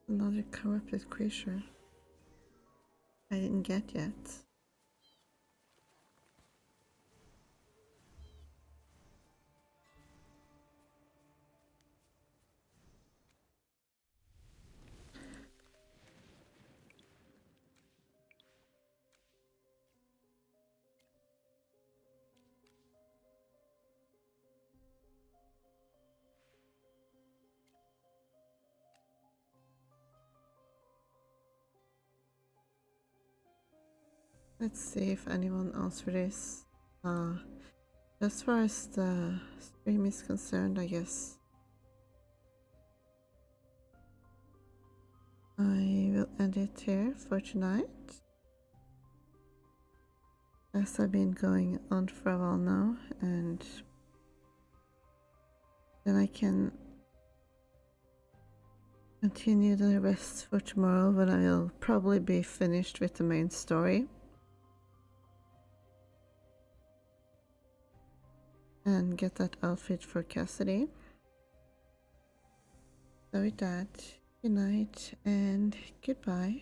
Another corrupted creature I didn't get yet. Let's see if anyone else for this. As far as the stream is concerned, I guess I will end it here for tonight. As I've been going on for a while now, and then I can continue the rest for tomorrow when I'll probably be finished with the main story. And get that outfit for Cassidy. So with that, good night and goodbye.